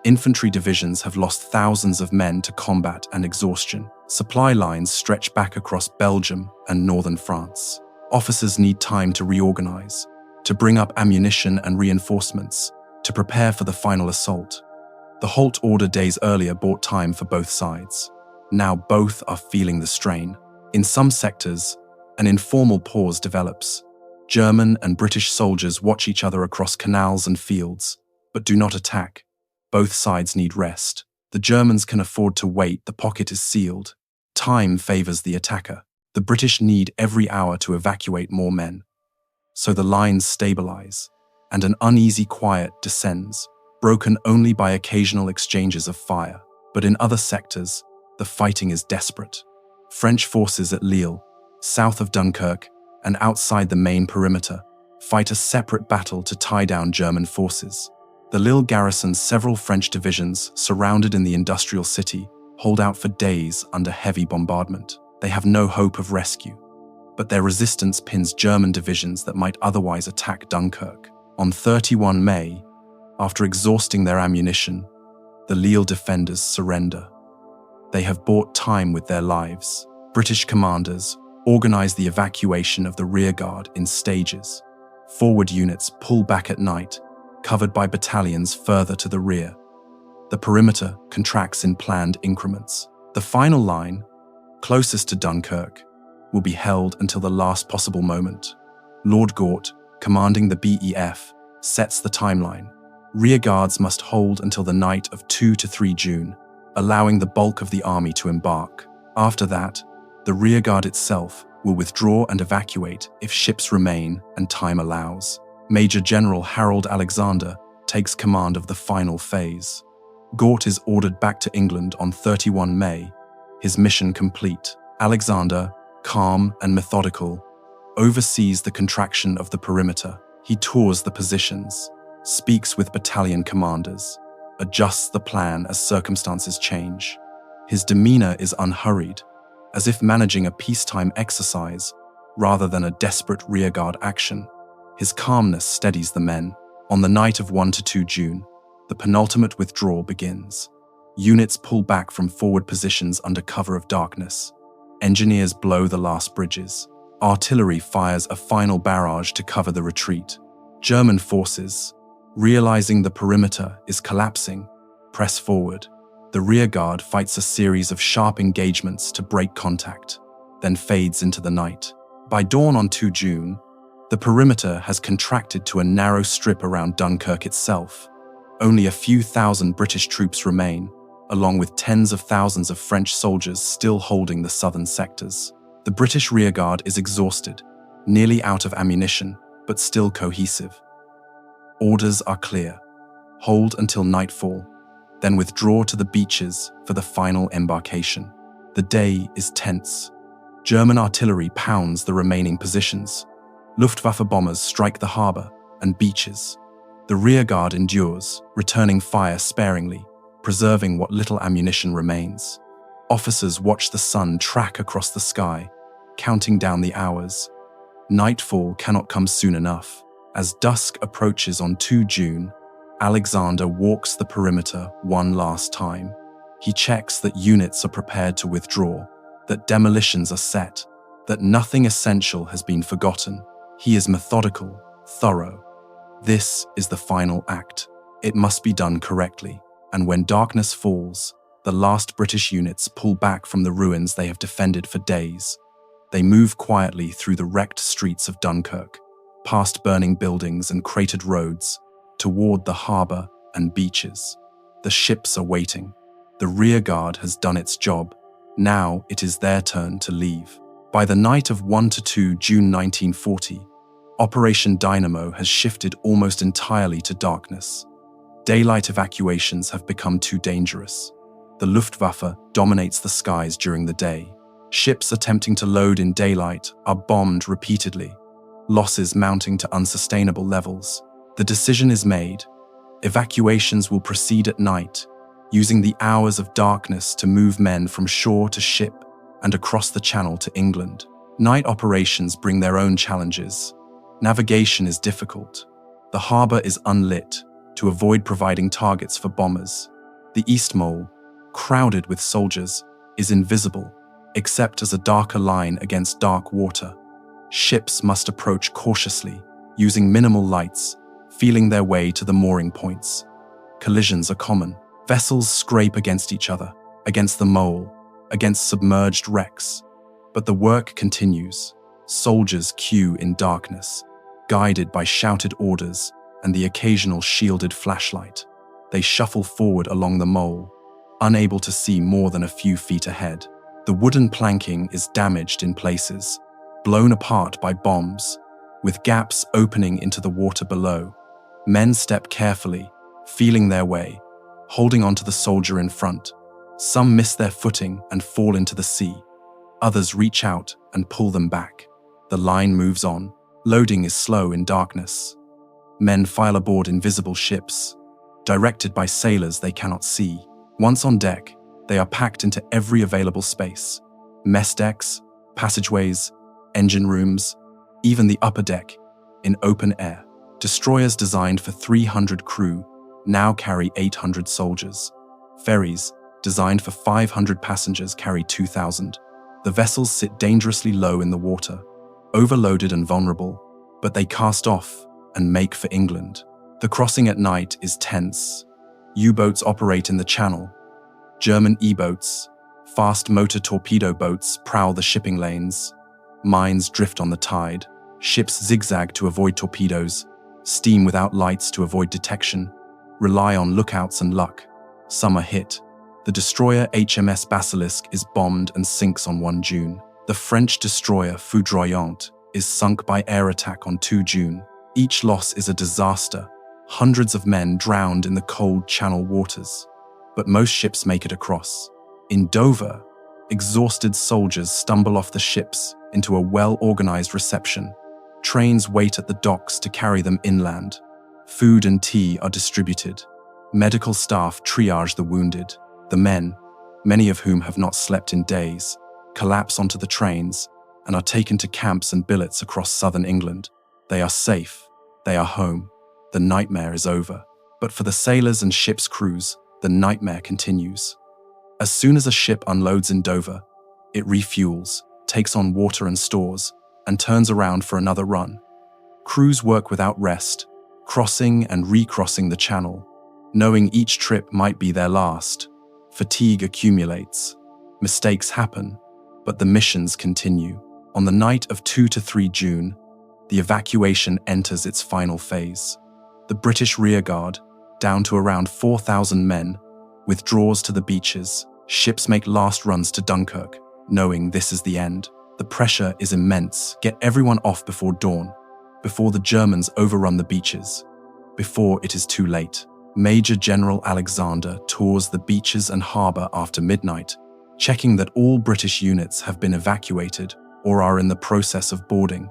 Infantry divisions have lost thousands of men to combat and exhaustion. Supply lines stretch back across Belgium and northern France. Officers need time to reorganize, to bring up ammunition and reinforcements, to prepare for the final assault. The halt order days earlier bought time for both sides. Now both are feeling the strain. In some sectors, an informal pause develops. German and British soldiers watch each other across canals and fields, but do not attack. Both sides need rest. The Germans can afford to wait, the pocket is sealed. Time favors the attacker. The British need every hour to evacuate more men. So the lines stabilize, and an uneasy quiet descends, broken only by occasional exchanges of fire. But in other sectors, the fighting is desperate. French forces at Lille, south of Dunkirk, and outside the main perimeter, fight a separate battle to tie down German forces. The Lille garrison's several French divisions, surrounded in the industrial city, hold out for days under heavy bombardment. They have no hope of rescue, but their resistance pins German divisions that might otherwise attack Dunkirk. On 31 May, after exhausting their ammunition, the Lille defenders surrender. They have bought time with their lives. British commanders organize the evacuation of the rearguard in stages. Forward units pull back at night, covered by battalions further to the rear. The perimeter contracts in planned increments. The final line, closest to Dunkirk, will be held until the last possible moment. Lord Gort, commanding the BEF, sets the timeline. Rearguards must hold until the night of 2 to 3 June, allowing the bulk of the army to embark. After that, the rearguard itself will withdraw and evacuate if ships remain and time allows. Major General Harold Alexander takes command of the final phase. Gort is ordered back to England on 31 May, his mission complete. Alexander, calm and methodical, oversees the contraction of the perimeter. He tours the positions, speaks with battalion commanders, adjusts the plan as circumstances change. His demeanor is unhurried, as if managing a peacetime exercise rather than a desperate rearguard action. His calmness steadies the men. On the night of 1 to 2 June, the penultimate withdrawal begins. Units pull back from forward positions under cover of darkness. Engineers blow the last bridges. Artillery fires a final barrage to cover the retreat. German forces, realizing the perimeter is collapsing, press forward. The rearguard fights a series of sharp engagements to break contact, then fades into the night. By dawn on 2 June, the perimeter has contracted to a narrow strip around Dunkirk itself. Only a few thousand British troops remain, along with tens of thousands of French soldiers still holding the southern sectors. The British rearguard is exhausted, nearly out of ammunition, but still cohesive. Orders are clear. Hold until nightfall, then withdraw to the beaches for the final embarkation. The day is tense. German artillery pounds the remaining positions. Luftwaffe bombers strike the harbor and beaches. The rearguard endures, returning fire sparingly, preserving what little ammunition remains. Officers watch the sun track across the sky, counting down the hours. Nightfall cannot come soon enough. As dusk approaches on 2 June, Alexander walks the perimeter one last time. He checks that units are prepared to withdraw, that demolitions are set, that nothing essential has been forgotten. He is methodical, thorough. This is the final act. It must be done correctly, and when darkness falls, the last British units pull back from the ruins they have defended for days. They move quietly through the wrecked streets of Dunkirk, past burning buildings and cratered roads, toward the harbour and beaches. The ships are waiting. The rearguard has done its job. Now it is their turn to leave. By the night of 1 to 2 June 1940, Operation Dynamo has shifted almost entirely to darkness. Daylight evacuations have become too dangerous. The Luftwaffe dominates the skies during the day. Ships attempting to load in daylight are bombed repeatedly, losses mounting to unsustainable levels. The decision is made. Evacuations will proceed at night, using the hours of darkness to move men from shore to ship and across the Channel to England. Night operations bring their own challenges. Navigation is difficult. The harbour is unlit to avoid providing targets for bombers. The East Mole, crowded with soldiers, is invisible, except as a darker line against dark water. Ships must approach cautiously, using minimal lights, feeling their way to the mooring points. Collisions are common. Vessels scrape against each other, against the mole, against submerged wrecks. But the work continues. Soldiers queue in darkness, guided by shouted orders and the occasional shielded flashlight. They shuffle forward along the mole, unable to see more than a few feet ahead. The wooden planking is damaged in places, blown apart by bombs, with gaps opening into the water below. Men step carefully, feeling their way, holding onto the soldier in front. Some miss their footing and fall into the sea. Others reach out and pull them back. The line moves on. Loading is slow in darkness. Men file aboard invisible ships, directed by sailors they cannot see. Once on deck, they are packed into every available space. Mess decks, passageways, engine rooms, even the upper deck, in open air. Destroyers designed for 300 crew now carry 800 soldiers. Ferries, designed for 500 passengers, carry 2,000. The vessels sit dangerously low in the water, overloaded and vulnerable, but they cast off and make for England. The crossing at night is tense. U-boats operate in the Channel. German E-boats, fast motor torpedo boats prowl the shipping lanes. Mines drift on the tide. Ships zigzag to avoid torpedoes, steam without lights to avoid detection, rely on lookouts and luck. Some are hit. The destroyer HMS Basilisk is bombed and sinks on 1 June. The French destroyer Foudroyant is sunk by air attack on 2 June. Each loss is a disaster. Hundreds of men drowned in the cold Channel waters. But most ships make it across. In Dover, exhausted soldiers stumble off the ships into a well-organized reception. Trains wait at the docks to carry them inland. Food and tea are distributed. Medical staff triage the wounded. The men, many of whom have not slept in days, collapse onto the trains and are taken to camps and billets across southern England. They are safe. They are home. The nightmare is over. But for the sailors and ship's crews, the nightmare continues. As soon as a ship unloads in Dover, it refuels, takes on water and stores, and turns around for another run. Crews work without rest, crossing and recrossing the Channel, knowing each trip might be their last. Fatigue accumulates. Mistakes happen, but the missions continue. On the night of 2 to 3 June, the evacuation enters its final phase. The British rearguard, down to around 4,000 men, withdraws to the beaches. Ships make last runs to Dunkirk, knowing this is the end. The pressure is immense. Get everyone off before dawn, before the Germans overrun the beaches, before it is too late. Major General Alexander tours the beaches and harbour after midnight, checking that all British units have been evacuated or are in the process of boarding.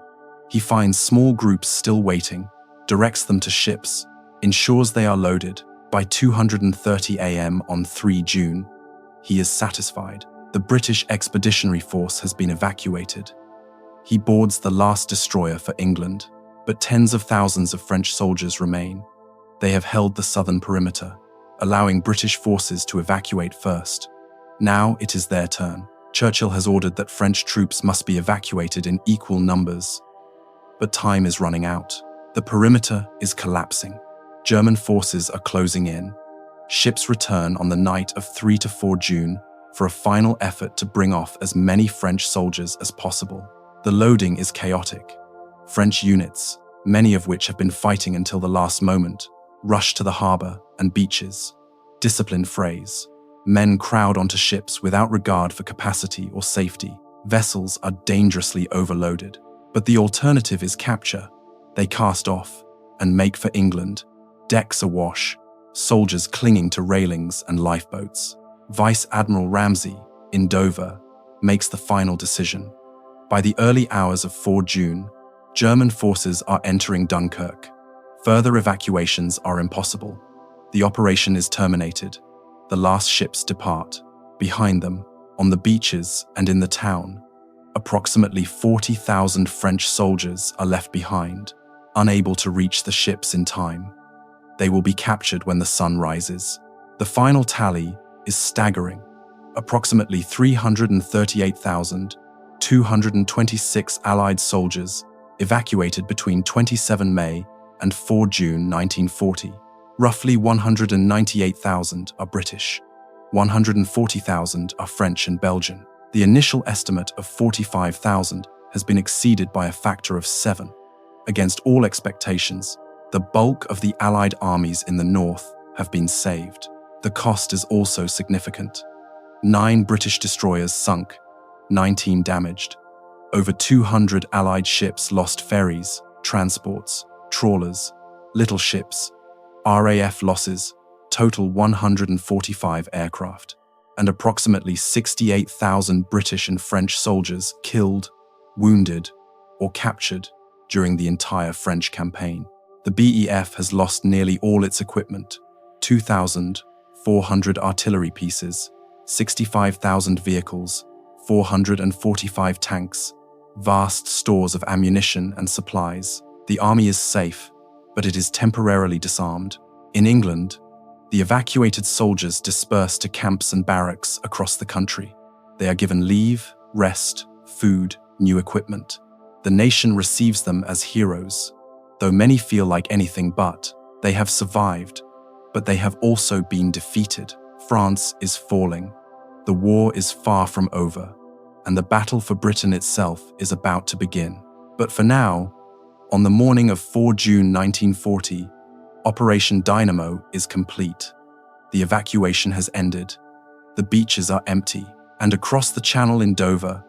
He finds small groups still waiting, directs them to ships, ensures they are loaded. By 2:30 a.m. on 3 June, he is satisfied. The British Expeditionary Force has been evacuated. He boards the last destroyer for England, but tens of thousands of French soldiers remain. They have held the southern perimeter, allowing British forces to evacuate first. Now it is their turn. Churchill has ordered that French troops must be evacuated in equal numbers. But time is running out. The perimeter is collapsing. German forces are closing in. Ships return on the night of 3 to 4 June for a final effort to bring off as many French soldiers as possible. The loading is chaotic. French units, many of which have been fighting until the last moment, rush to the harbor and beaches. Disciplined phrase. Men crowd onto ships without regard for capacity or safety. Vessels are dangerously overloaded. But the alternative is capture. They cast off and make for England. Decks awash, soldiers clinging to railings and lifeboats. Vice Admiral Ramsay, in Dover, makes the final decision. By the early hours of 4 June, German forces are entering Dunkirk. Further evacuations are impossible. The operation is terminated. The last ships depart. Behind them, on the beaches and in the town, approximately 40,000 French soldiers are left behind, unable to reach the ships in time. They will be captured when the sun rises. The final tally is staggering. Approximately 338,226 Allied soldiers evacuated between 27 May and 4 June 1940. Roughly 198,000 are British. 140,000 are French and Belgian. The initial estimate of 45,000 has been exceeded by a factor of 7. Against all expectations, the bulk of the Allied armies in the north have been saved. The cost is also significant. 9 British destroyers sunk, 19 damaged. Over 200 Allied ships lost ferries, transports, trawlers, little ships. RAF losses, total 145 aircraft, and approximately 68,000 British and French soldiers killed, wounded, or captured during the entire French campaign. The BEF has lost nearly all its equipment, 2,400 artillery pieces, 65,000 vehicles, 445 tanks, vast stores of ammunition and supplies. The army is safe, but it is temporarily disarmed. In England, the evacuated soldiers disperse to camps and barracks across the country. They are given leave, rest, food, new equipment. The nation receives them as heroes, though many feel like anything but. They have survived, but they have also been defeated. France is falling. The war is far from over, and the battle for Britain itself is about to begin. But for now, on the morning of 4 June 1940, Operation Dynamo is complete. The evacuation has ended. The beaches are empty, and across the channel in Dover,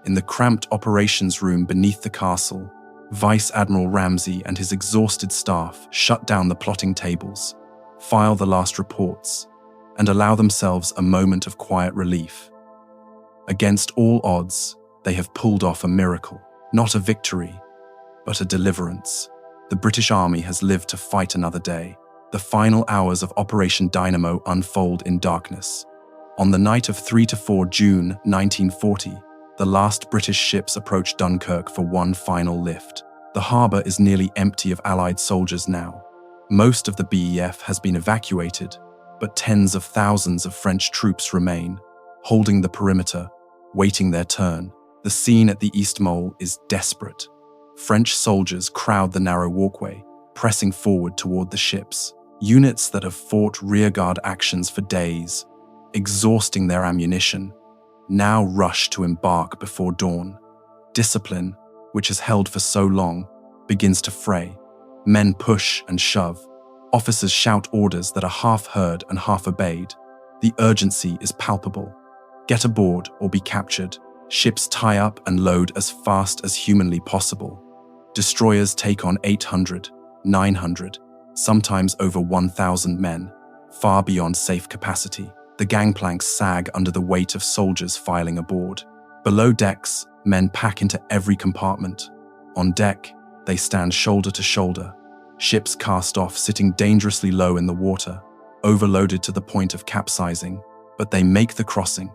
in the cramped operations room beneath the castle, Vice Admiral Ramsay and his exhausted staff shut down the plotting tables, file the last reports, and allow themselves a moment of quiet relief. Against all odds, they have pulled off a miracle, not a victory, but a deliverance. The British Army has lived to fight another day. The final hours of Operation Dynamo unfold in darkness. On the night of 3 to 4 June 1940, the last British ships approach Dunkirk for one final lift. The harbour is nearly empty of Allied soldiers now. Most of the BEF has been evacuated, but tens of thousands of French troops remain, holding the perimeter, waiting their turn. The scene at the East Mole is desperate. French soldiers crowd the narrow walkway, pressing forward toward the ships. Units that have fought rearguard actions for days, exhausting their ammunition, now rush to embark before dawn. Discipline, which has held for so long, begins to fray. Men push and shove. Officers shout orders that are half heard and half obeyed. The urgency is palpable. Get aboard or be captured. Ships tie up and load as fast as humanly possible. Destroyers take on 800, 900, sometimes over 1,000 men, far beyond safe capacity. The gangplanks sag under the weight of soldiers filing aboard. Below decks, men pack into every compartment. On deck, they stand shoulder to shoulder, Ships cast off, sitting dangerously low in the water, overloaded to the point of capsizing, but they make the crossing.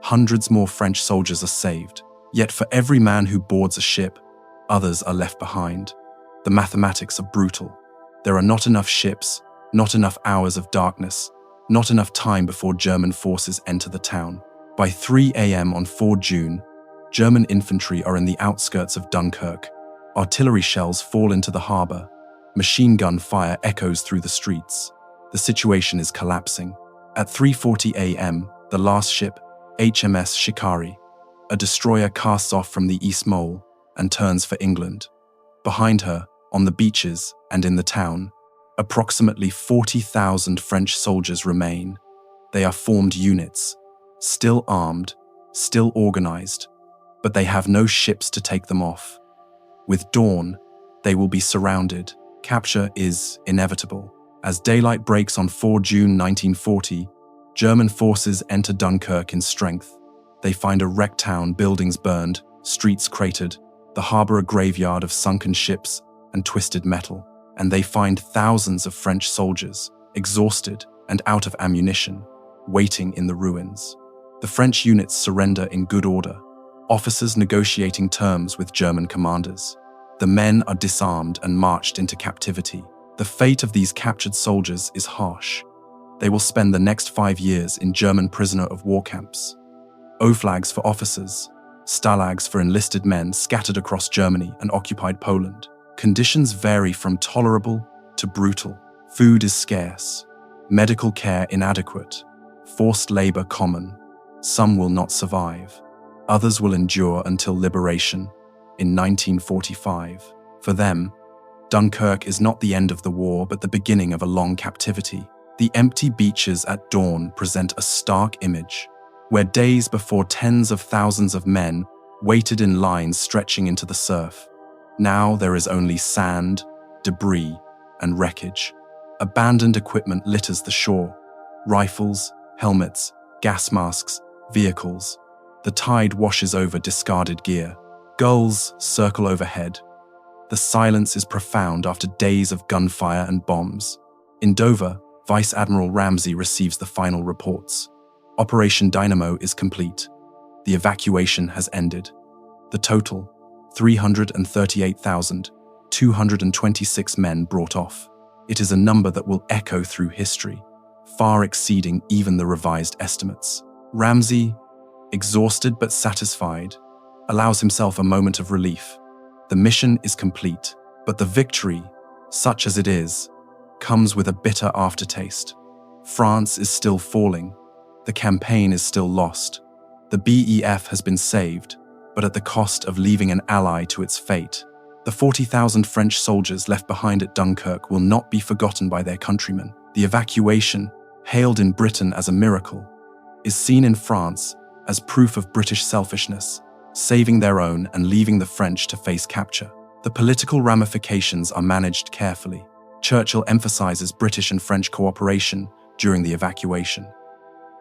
Hundreds more French soldiers are saved. Yet for every man who boards a ship, others are left behind. The mathematics are brutal. There are not enough ships, not enough hours of darkness, not enough time before German forces enter the town. By 3 a.m. on 4 June, German infantry are in the outskirts of Dunkirk. Artillery shells fall into the harbor. Machine gun fire echoes through the streets. The situation is collapsing. At 3:40 a.m., the last ship, HMS Shikari, a destroyer, casts off from the East Mole and turns for England. Behind her, on the beaches and in the town, approximately 40,000 French soldiers remain. They are formed units, still armed, still organized, but they have no ships to take them off. With dawn, they will be surrounded. Capture is inevitable. As daylight breaks on 4 June 1940, German forces enter Dunkirk in strength. They find a wrecked town, buildings burned, streets cratered, the harbor a graveyard of sunken ships and twisted metal. And they find thousands of French soldiers, exhausted and out of ammunition, waiting in the ruins. The French units surrender in good order, officers negotiating terms with German commanders. The men are disarmed and marched into captivity. The fate of these captured soldiers is harsh. They will spend the next 5 years in German prisoner of war camps. Oflags for officers, stalags for enlisted men scattered across Germany and occupied Poland. Conditions vary from tolerable to brutal. Food is scarce, medical care inadequate, forced labor common. Some will not survive. Others will endure until liberation in 1945. For them, Dunkirk is not the end of the war but the beginning of a long captivity. The empty beaches at dawn present a stark image, where days before tens of thousands of men waited in lines stretching into the surf. Now there is only sand, debris, and wreckage. Abandoned equipment litters the shore. Rifles, helmets, gas masks, vehicles. The tide washes over discarded gear. Gulls circle overhead. The silence is profound after days of gunfire and bombs. In Dover, Vice Admiral Ramsey receives the final reports. Operation Dynamo is complete. The evacuation has ended. The total, 338,226 men brought off. It is a number that will echo through history, far exceeding even the revised estimates. Ramsey, exhausted but satisfied, allows himself a moment of relief. The mission is complete, but the victory, such as it is, comes with a bitter aftertaste. France is still falling. The campaign is still lost. The BEF has been saved, but at the cost of leaving an ally to its fate. The 40,000 French soldiers left behind at Dunkirk will not be forgotten by their countrymen. The evacuation, hailed in Britain as a miracle, is seen in France as proof of British selfishness, saving their own and leaving the French to face capture. The political ramifications are managed carefully. Churchill emphasizes British and French cooperation during the evacuation.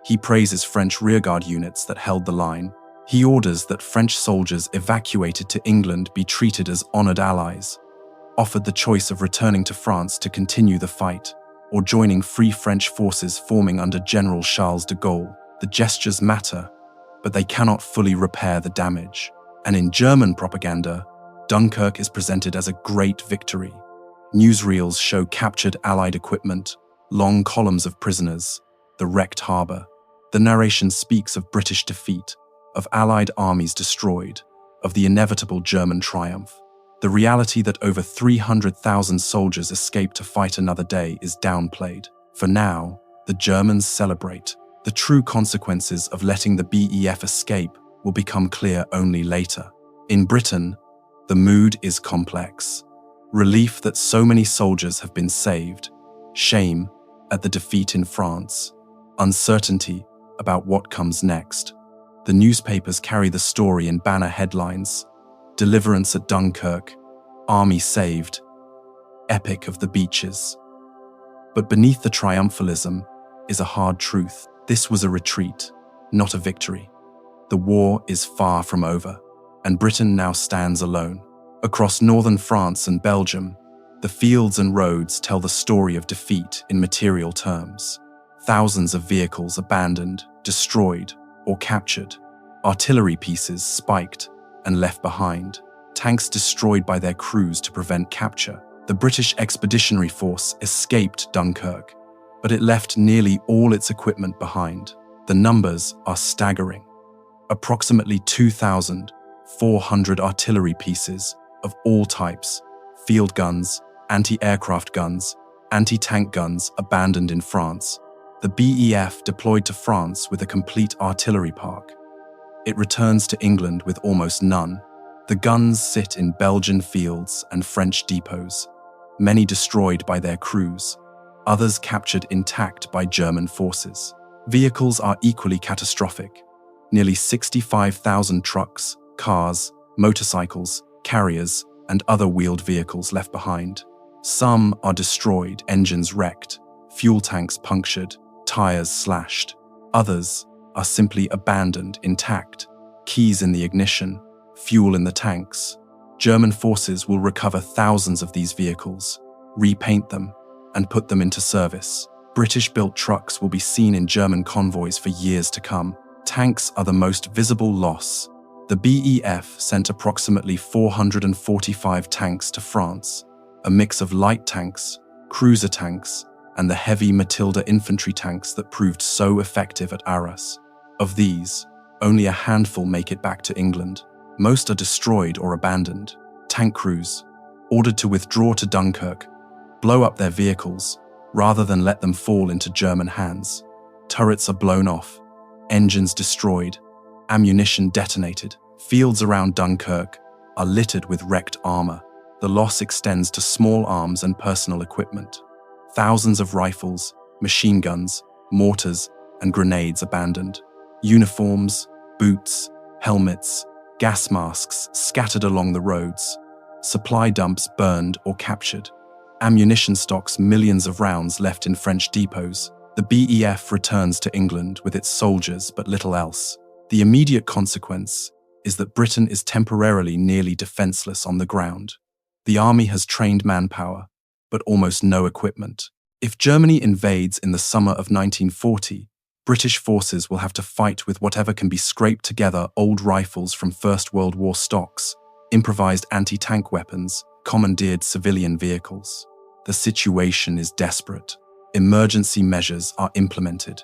He praises French rearguard units that held the line. He orders that French soldiers evacuated to England be treated as honored allies, offered the choice of returning to France to continue the fight, or joining Free French forces forming under General Charles de Gaulle. The gestures matter, but they cannot fully repair the damage. And in German propaganda, Dunkirk is presented as a great victory. Newsreels show captured Allied equipment, long columns of prisoners, the wrecked harbor. The narration speaks of British defeat, of Allied armies destroyed, of the inevitable German triumph. The reality that over 300,000 soldiers escaped to fight another day is downplayed. For now, the Germans celebrate. The true consequences of letting the BEF escape will become clear only later. In Britain, the mood is complex. Relief that so many soldiers have been saved, shame at the defeat in France, uncertainty about what comes next. The newspapers carry the story in banner headlines: Deliverance at Dunkirk, Army saved, Epic of the beaches. But beneath the triumphalism is a hard truth. This was a retreat, not a victory. The war is far from over, and Britain now stands alone. Across northern France and Belgium, The fields and roads tell the story of defeat in material terms. Thousands of vehicles abandoned, destroyed, or captured. Artillery pieces spiked and left behind. Tanks destroyed by their crews to prevent capture. The British Expeditionary Force escaped Dunkirk, but it left nearly all its equipment behind. The numbers are staggering. Approximately 2,400 artillery pieces of all types, field guns, anti-aircraft guns, anti-tank guns abandoned in France. The BEF deployed to France with a complete artillery park. It returns to England with almost none. The guns sit in Belgian fields and French depots, many destroyed by their crews, others captured intact by German forces. Vehicles are equally catastrophic. Nearly 65,000 trucks, cars, motorcycles, carriers, and other wheeled vehicles left behind. Some are destroyed, engines wrecked, fuel tanks punctured, tires slashed. Others are simply abandoned intact, keys in the ignition, fuel in the tanks. German forces will recover thousands of these vehicles, repaint them, and put them into service. British-built trucks will be seen in German convoys for years to come. Tanks are the most visible loss. The BEF sent approximately 445 tanks to France, a mix of light tanks, cruiser tanks, and the heavy Matilda infantry tanks that proved so effective at Arras. Of these, only a handful make it back to England. Most are destroyed or abandoned. Tank crews, ordered to withdraw to Dunkirk, blow up their vehicles rather than let them fall into German hands. Turrets are blown off, engines destroyed, ammunition detonated. Fields around Dunkirk are littered with wrecked armor. The loss extends to small arms and personal equipment. Thousands of rifles, machine guns, mortars, and grenades abandoned. Uniforms, boots, helmets, gas masks scattered along the roads. Supply dumps burned or captured. Ammunition stocks, millions of rounds left in French depots. The BEF returns to England with its soldiers but little else. The immediate consequence is that Britain is temporarily nearly defenseless on the ground. The army has trained manpower, but almost no equipment. If Germany invades in the summer of 1940, British forces will have to fight with whatever can be scraped together: old rifles from First World War stocks, improvised anti-tank weapons, commandeered civilian vehicles. The situation is desperate. Emergency measures are implemented.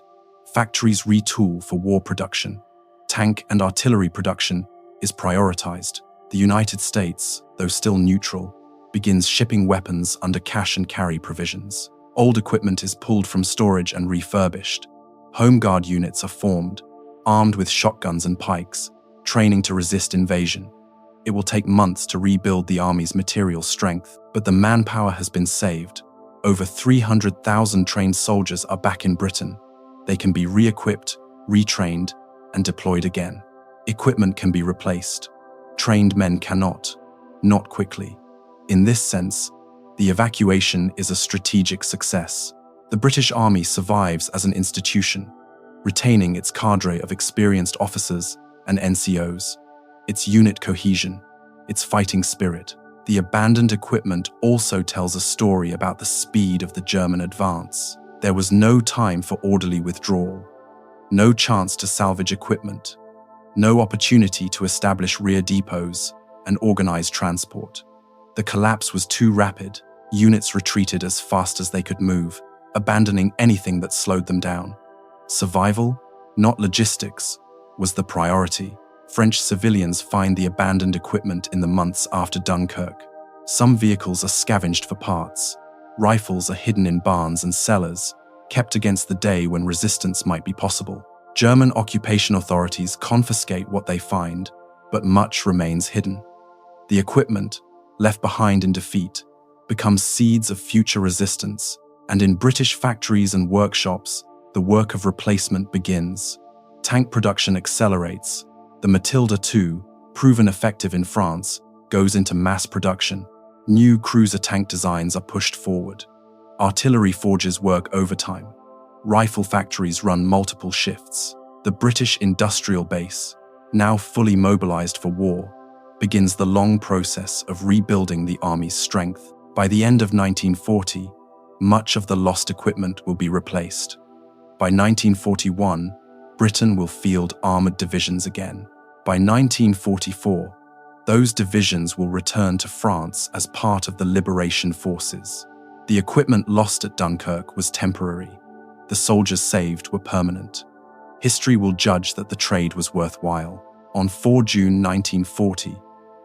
Factories retool for war production. Tank and artillery production is prioritized. The United States, though still neutral, begins shipping weapons under cash and carry provisions. Old equipment is pulled from storage and refurbished. Home Guard units are formed, armed with shotguns and pikes, training to resist invasion. It will take months to rebuild the army's material strength, but the manpower has been saved. Over 300,000 trained soldiers are back in Britain. They can be re-equipped, retrained, and deployed again. Equipment can be replaced. Trained men cannot, not quickly. In this sense, the evacuation is a strategic success. The British Army survives as an institution, retaining its cadre of experienced officers and NCOs, its unit cohesion, its fighting spirit. The abandoned equipment also tells a story about the speed of the German advance. There was no time for orderly withdrawal, no chance to salvage equipment, no opportunity to establish rear depots and organize transport. The collapse was too rapid. Units retreated as fast as they could move, abandoning anything that slowed them down. Survival, not logistics, was the priority. French civilians find the abandoned equipment in the months after Dunkirk. Some vehicles are scavenged for parts. Rifles are hidden in barns and cellars, kept against the day when resistance might be possible. German occupation authorities confiscate what they find, but much remains hidden. The equipment, left behind in defeat, becomes seeds of future resistance, and in British factories and workshops, the work of replacement begins. Tank production accelerates. The Matilda II, proven effective in France, goes into mass production. New cruiser tank designs are pushed forward. Artillery forges work overtime. Rifle factories run multiple shifts. The British industrial base, now fully mobilized for war, begins the long process of rebuilding the army's strength. By the end of 1940, much of the lost equipment will be replaced. By 1941, Britain will field armored divisions again. By 1944, those divisions will return to France as part of the liberation forces. The equipment lost at Dunkirk was temporary. The soldiers saved were permanent. History will judge that the trade was worthwhile. On 4 June 1940,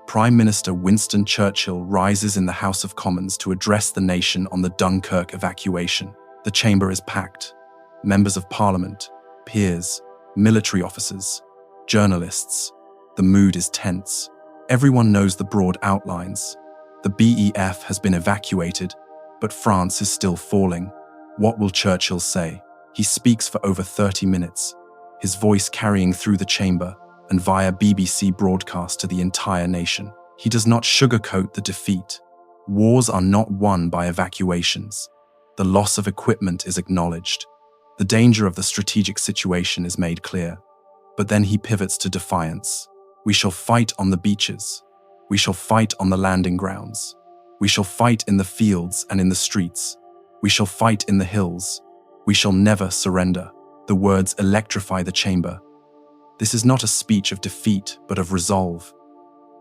Prime Minister Winston Churchill rises in the House of Commons to address the nation on the Dunkirk evacuation. The chamber is packed. Members of Parliament, peers, military officers, journalists. The mood is tense. Everyone knows the broad outlines. The BEF has been evacuated, but France is still falling. What will Churchill say? He speaks for over 30 minutes, his voice carrying through the chamber and via BBC broadcast to the entire nation. He does not sugarcoat the defeat. Wars are not won by evacuations. The loss of equipment is acknowledged. The danger of the strategic situation is made clear. But then he pivots to defiance. We shall fight on the beaches. We shall fight on the landing grounds. We shall fight in the fields and in the streets. We shall fight in the hills. We shall never surrender. The words electrify the chamber. This is not a speech of defeat, but of resolve.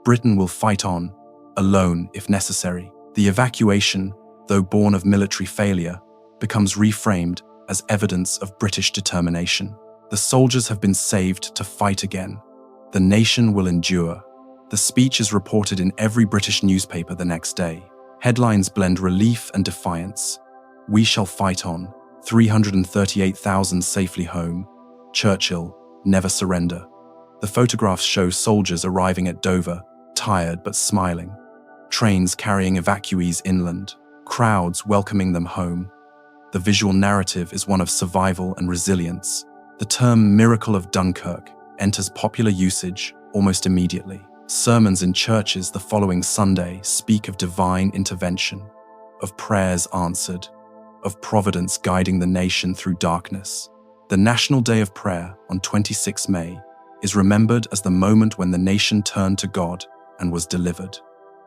Britain will fight on, alone if necessary. The evacuation, though born of military failure, becomes reframed as evidence of British determination. The soldiers have been saved to fight again. The nation will endure. The speech is reported in every British newspaper the next day. Headlines blend relief and defiance. We shall fight on. 338,000 safely home. Churchill, never surrender. The photographs show soldiers arriving at Dover, tired but smiling. Trains carrying evacuees inland. Crowds welcoming them home. The visual narrative is one of survival and resilience. The term "Miracle of Dunkirk" enters popular usage almost immediately. Sermons in churches the following Sunday speak of divine intervention, of prayers answered, of providence guiding the nation through darkness. The National Day of Prayer on 26 May is remembered as the moment when the nation turned to God and was delivered.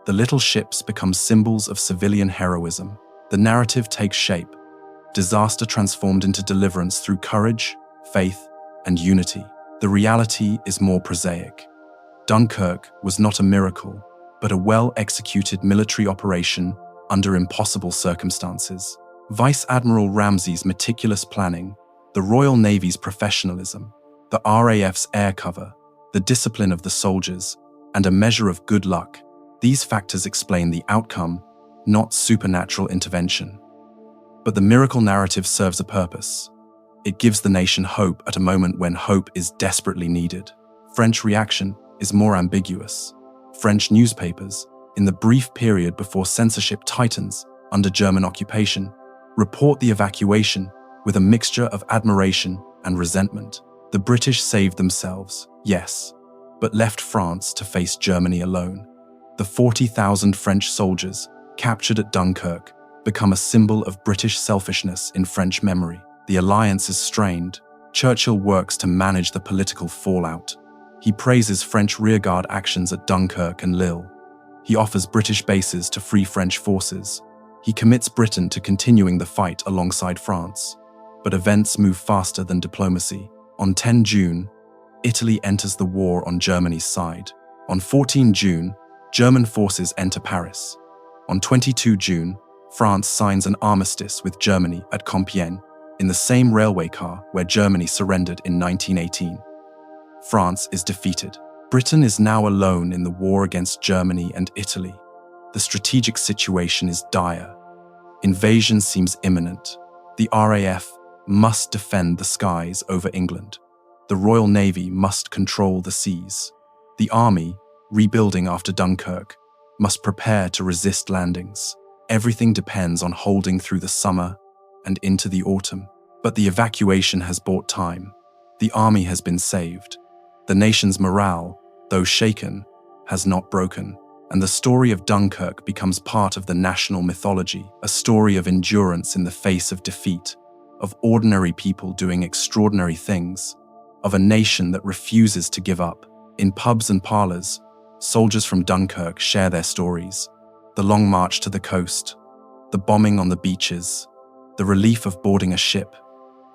The little ships become symbols of civilian heroism. The narrative takes shape. Disaster transformed into deliverance through courage, faith, and unity. The reality is more prosaic. Dunkirk was not a miracle, but a well-executed military operation under impossible circumstances. Vice Admiral Ramsay's meticulous planning, the Royal Navy's professionalism, the RAF's air cover, the discipline of the soldiers, and a measure of good luck, these factors explain the outcome, not supernatural intervention. But the miracle narrative serves a purpose. It gives the nation hope at a moment when hope is desperately needed. French reaction is more ambiguous. French newspapers, in the brief period before censorship tightens under German occupation, report the evacuation with a mixture of admiration and resentment. The British saved themselves, yes, but left France to face Germany alone. The 40,000 French soldiers captured at Dunkirk become a symbol of British selfishness in French memory. The alliance is strained. Churchill works to manage the political fallout. He praises French rearguard actions at Dunkirk and Lille. He offers British bases to free French forces. He commits Britain to continuing the fight alongside France. But events move faster than diplomacy. On 10 June, Italy enters the war on Germany's side. On 14 June, German forces enter Paris. On 22 June, France signs an armistice with Germany at Compiègne, in the same railway car where Germany surrendered in 1918. France is defeated. Britain is now alone in the war against Germany and Italy. The strategic situation is dire. Invasion seems imminent. The RAF must defend the skies over England. The Royal Navy must control the seas. The army, rebuilding after Dunkirk, must prepare to resist landings. Everything depends on holding through the summer and into the autumn. But the evacuation has bought time. The army has been saved. The nation's morale, though shaken, has not broken, and the story of Dunkirk becomes part of the national mythology, a story of endurance in the face of defeat, of ordinary people doing extraordinary things, of a nation that refuses to give up. In pubs and parlors, soldiers from Dunkirk share their stories. The long march to the coast, the bombing on the beaches, the relief of boarding a ship,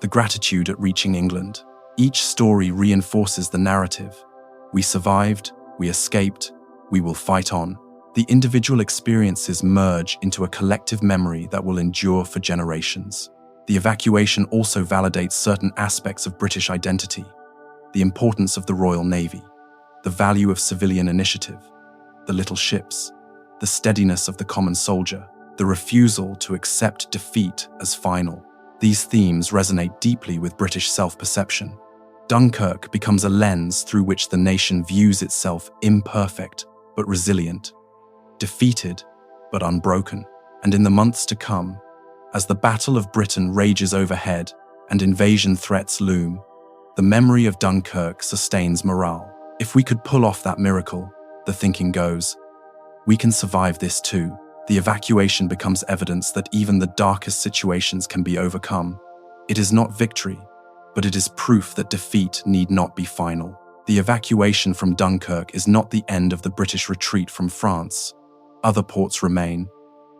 the gratitude at reaching England. Each story reinforces the narrative. We survived, we escaped, we will fight on. The individual experiences merge into a collective memory that will endure for generations. The evacuation also validates certain aspects of British identity: the importance of the Royal Navy, the value of civilian initiative, the little ships, the steadiness of the common soldier, the refusal to accept defeat as final. These themes resonate deeply with British self-perception. Dunkirk becomes a lens through which the nation views itself imperfect but resilient, defeated but unbroken. And in the months to come, as the Battle of Britain rages overhead and invasion threats loom, the memory of Dunkirk sustains morale. If we could pull off that miracle, the thinking goes, we can survive this too. The evacuation becomes evidence that even the darkest situations can be overcome. It is not victory, but it is proof that defeat need not be final. The evacuation from Dunkirk is not the end of the British retreat from France. Other ports remain,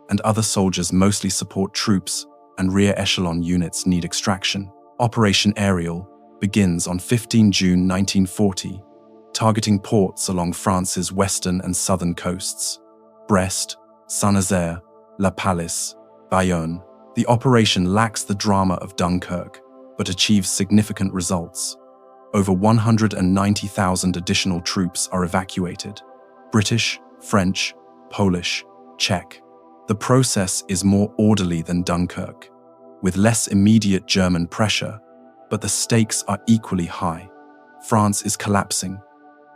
and other soldiers mostly support troops, and rear echelon units need extraction. Operation Ariel begins on 15 June 1940, targeting ports along France's western and southern coasts: Brest, Saint-Nazaire, La Pallice, Bayonne. The operation lacks the drama of Dunkirk, but achieves significant results. Over 190,000 additional troops are evacuated: British, French, Polish, Czech. The process is more orderly than Dunkirk, with less immediate German pressure, but the stakes are equally high. France is collapsing.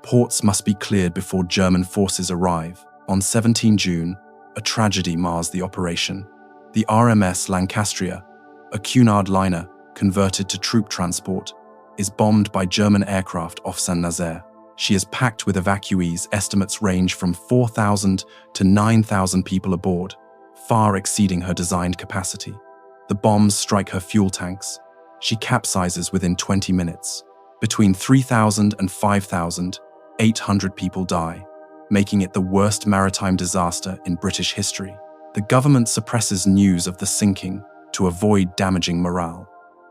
Ports must be cleared before German forces arrive. On 17 June, a tragedy mars the operation. The RMS Lancastria, a Cunard liner converted to troop transport, is bombed by German aircraft off Saint-Nazaire. She is packed with evacuees. Estimates range from 4,000 to 9,000 people aboard, far exceeding her designed capacity. The bombs strike her fuel tanks. She capsizes within 20 minutes. Between 3,000 and 5,800 people die, making it the worst maritime disaster in British history. The government suppresses news of the sinking to avoid damaging morale.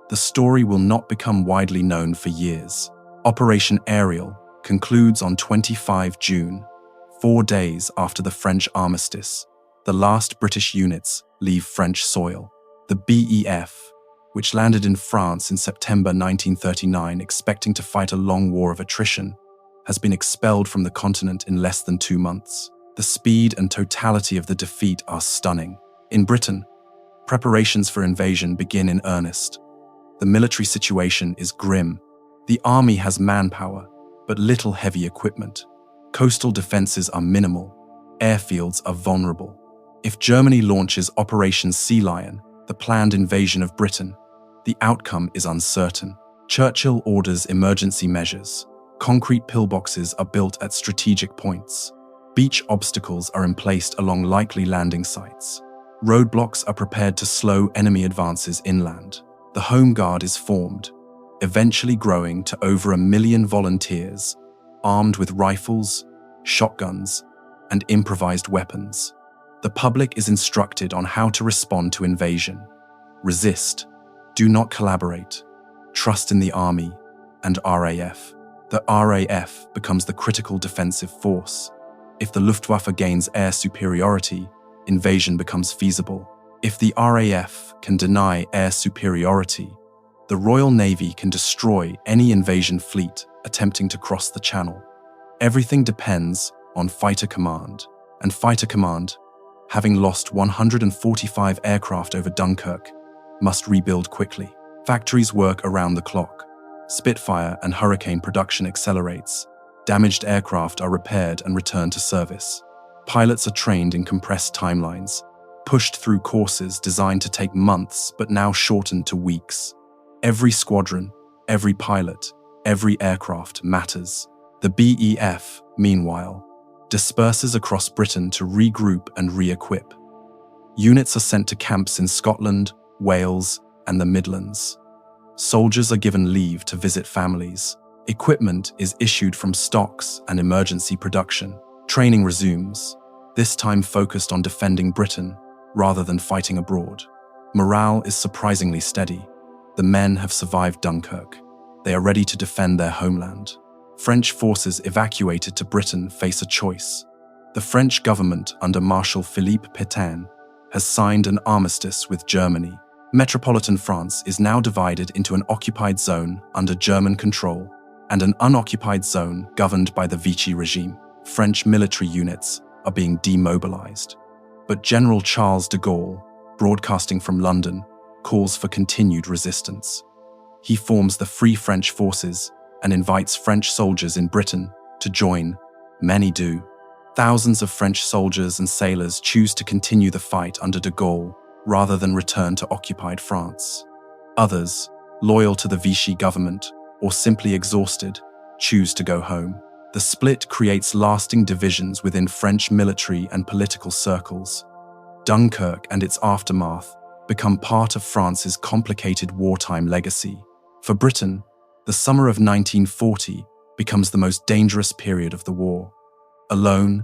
The story will not become widely known for years. Operation Ariel concludes on 25 June, 4 days after the French armistice. The last British units leave French soil. The BEF, which landed in France in September 1939 expecting to fight a long war of attrition, has been expelled from the continent in less than 2 months. The speed and totality of the defeat are stunning. In Britain, preparations for invasion begin in earnest. The military situation is grim. The army has manpower, but little heavy equipment. Coastal defenses are minimal. Airfields are vulnerable. If Germany launches Operation Sea Lion, the planned invasion of Britain, the outcome is uncertain. Churchill orders emergency measures. Concrete pillboxes are built at strategic points. Beach obstacles are emplaced along likely landing sites. Roadblocks are prepared to slow enemy advances inland. The Home Guard is formed, eventually growing to over 1 million volunteers, armed with rifles, shotguns, and improvised weapons. The public is instructed on how to respond to invasion. Resist, do not collaborate, trust in the army, and RAF. The RAF becomes the critical defensive force. If the Luftwaffe gains air superiority, invasion becomes feasible. If the RAF can deny air superiority, the Royal Navy can destroy any invasion fleet attempting to cross the Channel. Everything depends on Fighter Command, and Fighter Command, having lost 145 aircraft over Dunkirk, must rebuild quickly. Factories work around the clock. Spitfire and Hurricane production accelerates. Damaged aircraft are repaired and returned to service. Pilots are trained in compressed timelines, pushed through courses designed to take months but now shortened to weeks. Every squadron, every pilot, every aircraft matters. The BEF, meanwhile, disperses across Britain to regroup and re-equip. Units are sent to camps in Scotland, Wales, and the Midlands. Soldiers are given leave to visit families. Equipment is issued from stocks and emergency production. Training resumes. this time focused on defending Britain rather than fighting abroad. Morale is surprisingly steady. The men have survived Dunkirk. They are ready to defend their homeland. French forces evacuated to Britain face a choice. The French government, under Marshal Philippe Pétain, has signed an armistice with Germany. Metropolitan France is now divided into an occupied zone under German control and an unoccupied zone governed by the Vichy regime. French military units are being demobilized. But General Charles de Gaulle, broadcasting from London, calls for continued resistance. He forms the Free French Forces and invites French soldiers in Britain to join. Many do. Thousands of French soldiers and sailors choose to continue the fight under de Gaulle rather than return to occupied France. Others, loyal to the Vichy government or simply exhausted, choose to go home. The split creates lasting divisions within French military and political circles. Dunkirk and its aftermath become part of France's complicated wartime legacy. For Britain, the summer of 1940 becomes the most dangerous period of the war. Alone,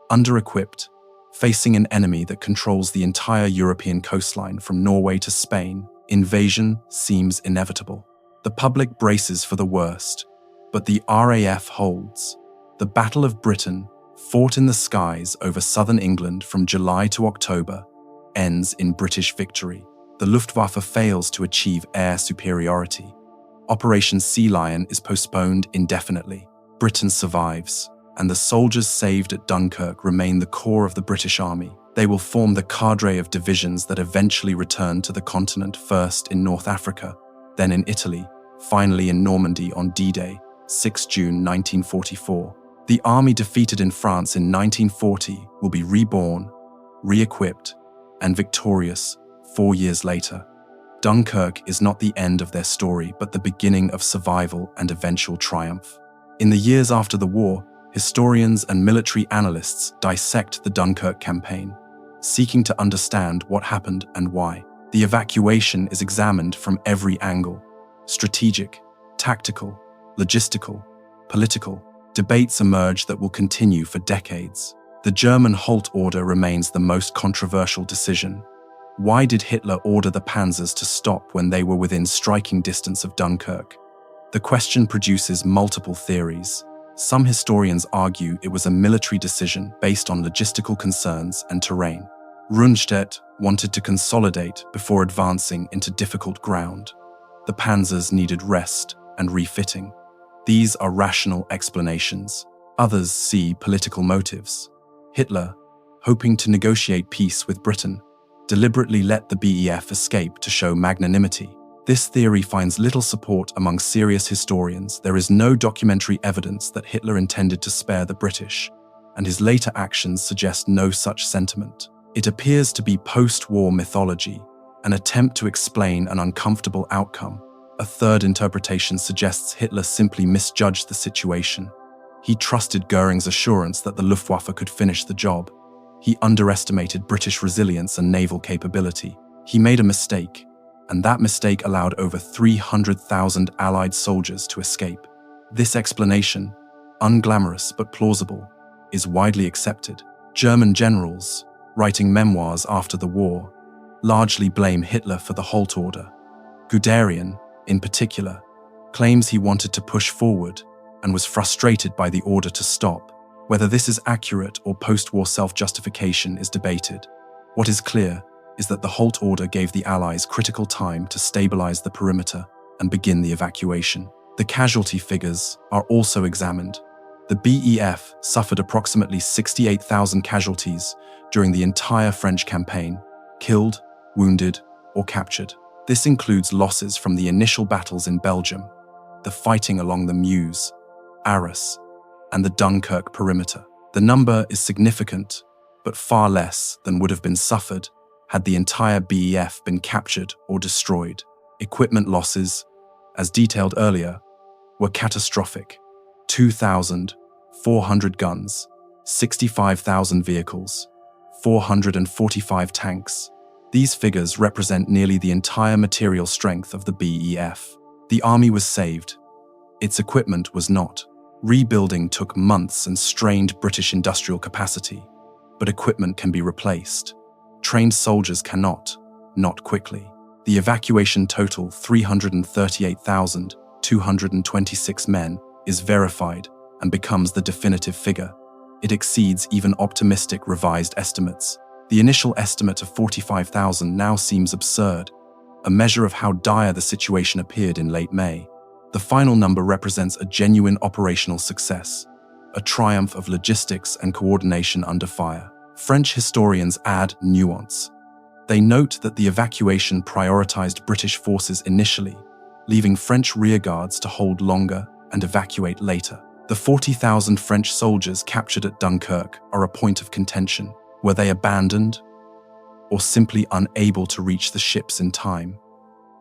under-equipped, facing an enemy that controls the entire European coastline from Norway to Spain, invasion seems inevitable. The public braces for the worst, but the RAF holds. The Battle of Britain, fought in the skies over southern England from July to October, ends in British victory. The Luftwaffe fails to achieve air superiority. Operation Sea Lion is postponed indefinitely. Britain survives, and the soldiers saved at Dunkirk remain the core of the British Army. They will form the cadre of divisions that eventually return to the continent, first in North Africa, then in Italy, finally in Normandy on D-Day, 6 June 1944. The army defeated in France in 1940 will be reborn, re-equipped, and victorious 4 years later. Dunkirk is not the end of their story, but the beginning of survival and eventual triumph. In the years after the war, historians and military analysts dissect the Dunkirk campaign, seeking to understand what happened and why. The evacuation is examined from every angle: strategic, tactical, logistical, political. Debates emerge that will continue for decades. The German halt order remains the most controversial decision. Why did Hitler order the panzers to stop when they were within striking distance of Dunkirk? The question produces multiple theories. Some historians argue it was a military decision based on logistical concerns and terrain. Rundstedt wanted to consolidate before advancing into difficult ground. The panzers needed rest and refitting. These are rational explanations. Others see political motives. Hitler, hoping to negotiate peace with Britain, deliberately let the BEF escape to show magnanimity. This theory finds little support among serious historians. There is no documentary evidence that Hitler intended to spare the British, and his later actions suggest no such sentiment. It appears to be post-war mythology, an attempt to explain an uncomfortable outcome. A third interpretation suggests Hitler simply misjudged the situation. He trusted Goering's assurance that the Luftwaffe could finish the job. He underestimated British resilience and naval capability. He made a mistake, and that mistake allowed over 300,000 Allied soldiers to escape. This explanation, unglamorous but plausible, is widely accepted. German generals, writing memoirs after the war, largely blame Hitler for the halt order. Guderian, in particular, claims he wanted to push forward and was frustrated by the order to stop. Whether this is accurate or post-war self-justification is debated. What is clear is that the halt order gave the Allies critical time to stabilize the perimeter and begin the evacuation. The casualty figures are also examined. The BEF suffered approximately 68,000 casualties during the entire French campaign, killed, wounded, or captured. This includes losses from the initial battles in Belgium, the fighting along the Meuse, Arras, and the Dunkirk perimeter. The number is significant, but far less than would have been suffered had the entire BEF been captured or destroyed. Equipment losses, as detailed earlier, were catastrophic: 2,400 guns, 65,000 vehicles, 445 tanks. These figures represent nearly the entire material strength of the BEF. The army was saved. Its equipment was not. Rebuilding took months and strained British industrial capacity. but equipment can be replaced. Trained soldiers cannot, not quickly. The evacuation total, 338,226 men, is verified and becomes the definitive figure. It exceeds even optimistic revised estimates. The initial estimate of 45,000 now seems absurd, a measure of how dire the situation appeared in late May. The final number represents a genuine operational success, a triumph of logistics and coordination under fire. French historians add nuance. They note that the evacuation prioritized British forces initially, leaving French rearguards to hold longer and evacuate later. The 40,000 French soldiers captured at Dunkirk are a point of contention. Were they abandoned or simply unable to reach the ships in time?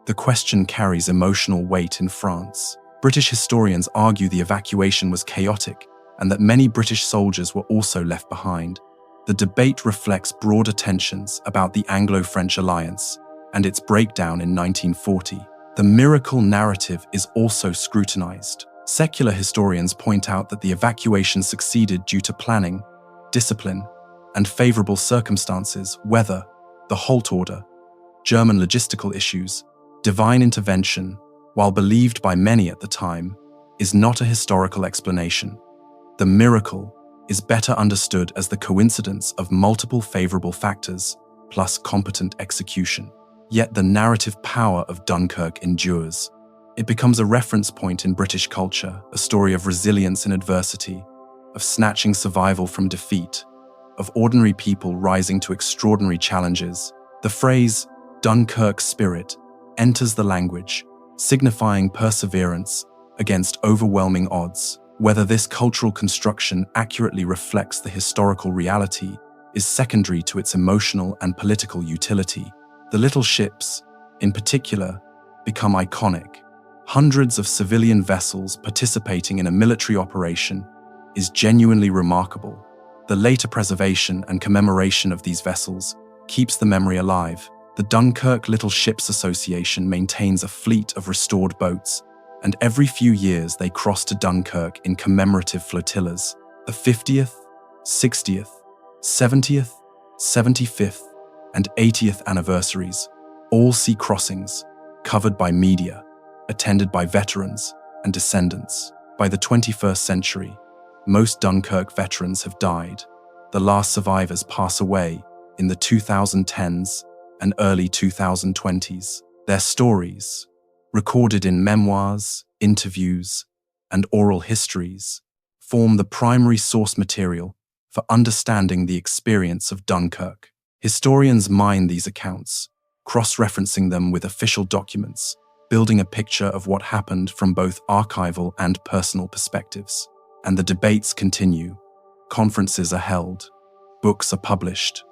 The question carries emotional weight in France. British historians argue the evacuation was chaotic and that many British soldiers were also left behind. The debate reflects broader tensions about the Anglo-French alliance and its breakdown in 1940. The miracle narrative is also scrutinized. Secular historians point out that the evacuation succeeded due to planning, discipline, and favorable circumstances, weather, the halt order, German logistical issues, divine intervention, while believed by many at the time, is not a historical explanation. The miracle is better understood as the coincidence of multiple favorable factors plus competent execution. Yet the narrative power of Dunkirk endures. It becomes a reference point in British culture, a story of resilience in adversity, of snatching survival from defeat, of ordinary people rising to extraordinary challenges. The phrase Dunkirk spirit enters the language, signifying perseverance against overwhelming odds. Whether this cultural construction accurately reflects the historical reality is secondary to its emotional and political utility. The little ships, in particular, become iconic. Hundreds of civilian vessels participating in a military operation is genuinely remarkable. The later preservation and commemoration of these vessels keeps the memory alive. The Dunkirk Little Ships Association maintains a fleet of restored boats, and every few years they cross to Dunkirk in commemorative flotillas. The 50th, 60th, 70th, 75th, and 80th anniversaries all see crossings, covered by media, attended by veterans and descendants. By the 21st century, most Dunkirk veterans have died. The last survivors pass away in the 2010s and early 2020s. Their stories, recorded in memoirs, interviews, and oral histories, form the primary source material for understanding the experience of Dunkirk. Historians mine these accounts, cross-referencing them with official documents, building a picture of what happened from both archival and personal perspectives. And the debates continue. Conferences are held, books are published,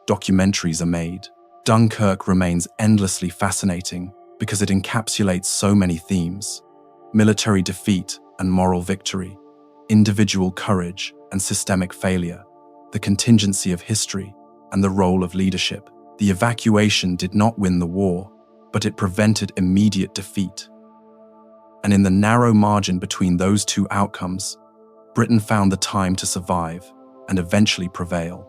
documentaries are made. Dunkirk remains endlessly fascinating because it encapsulates so many themes: military defeat and moral victory, individual courage and systemic failure, the contingency of history, and the role of leadership. The evacuation did not win the war, but it prevented immediate defeat. And in the narrow margin between those two outcomes, Britain found the time to survive and eventually prevail.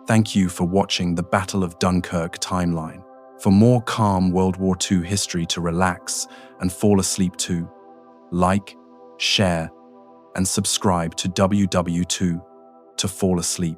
Thank you for watching the Battle of Dunkirk timeline. For more calm World War II history to relax and fall asleep to, like, share, and subscribe to WW2 to fall asleep.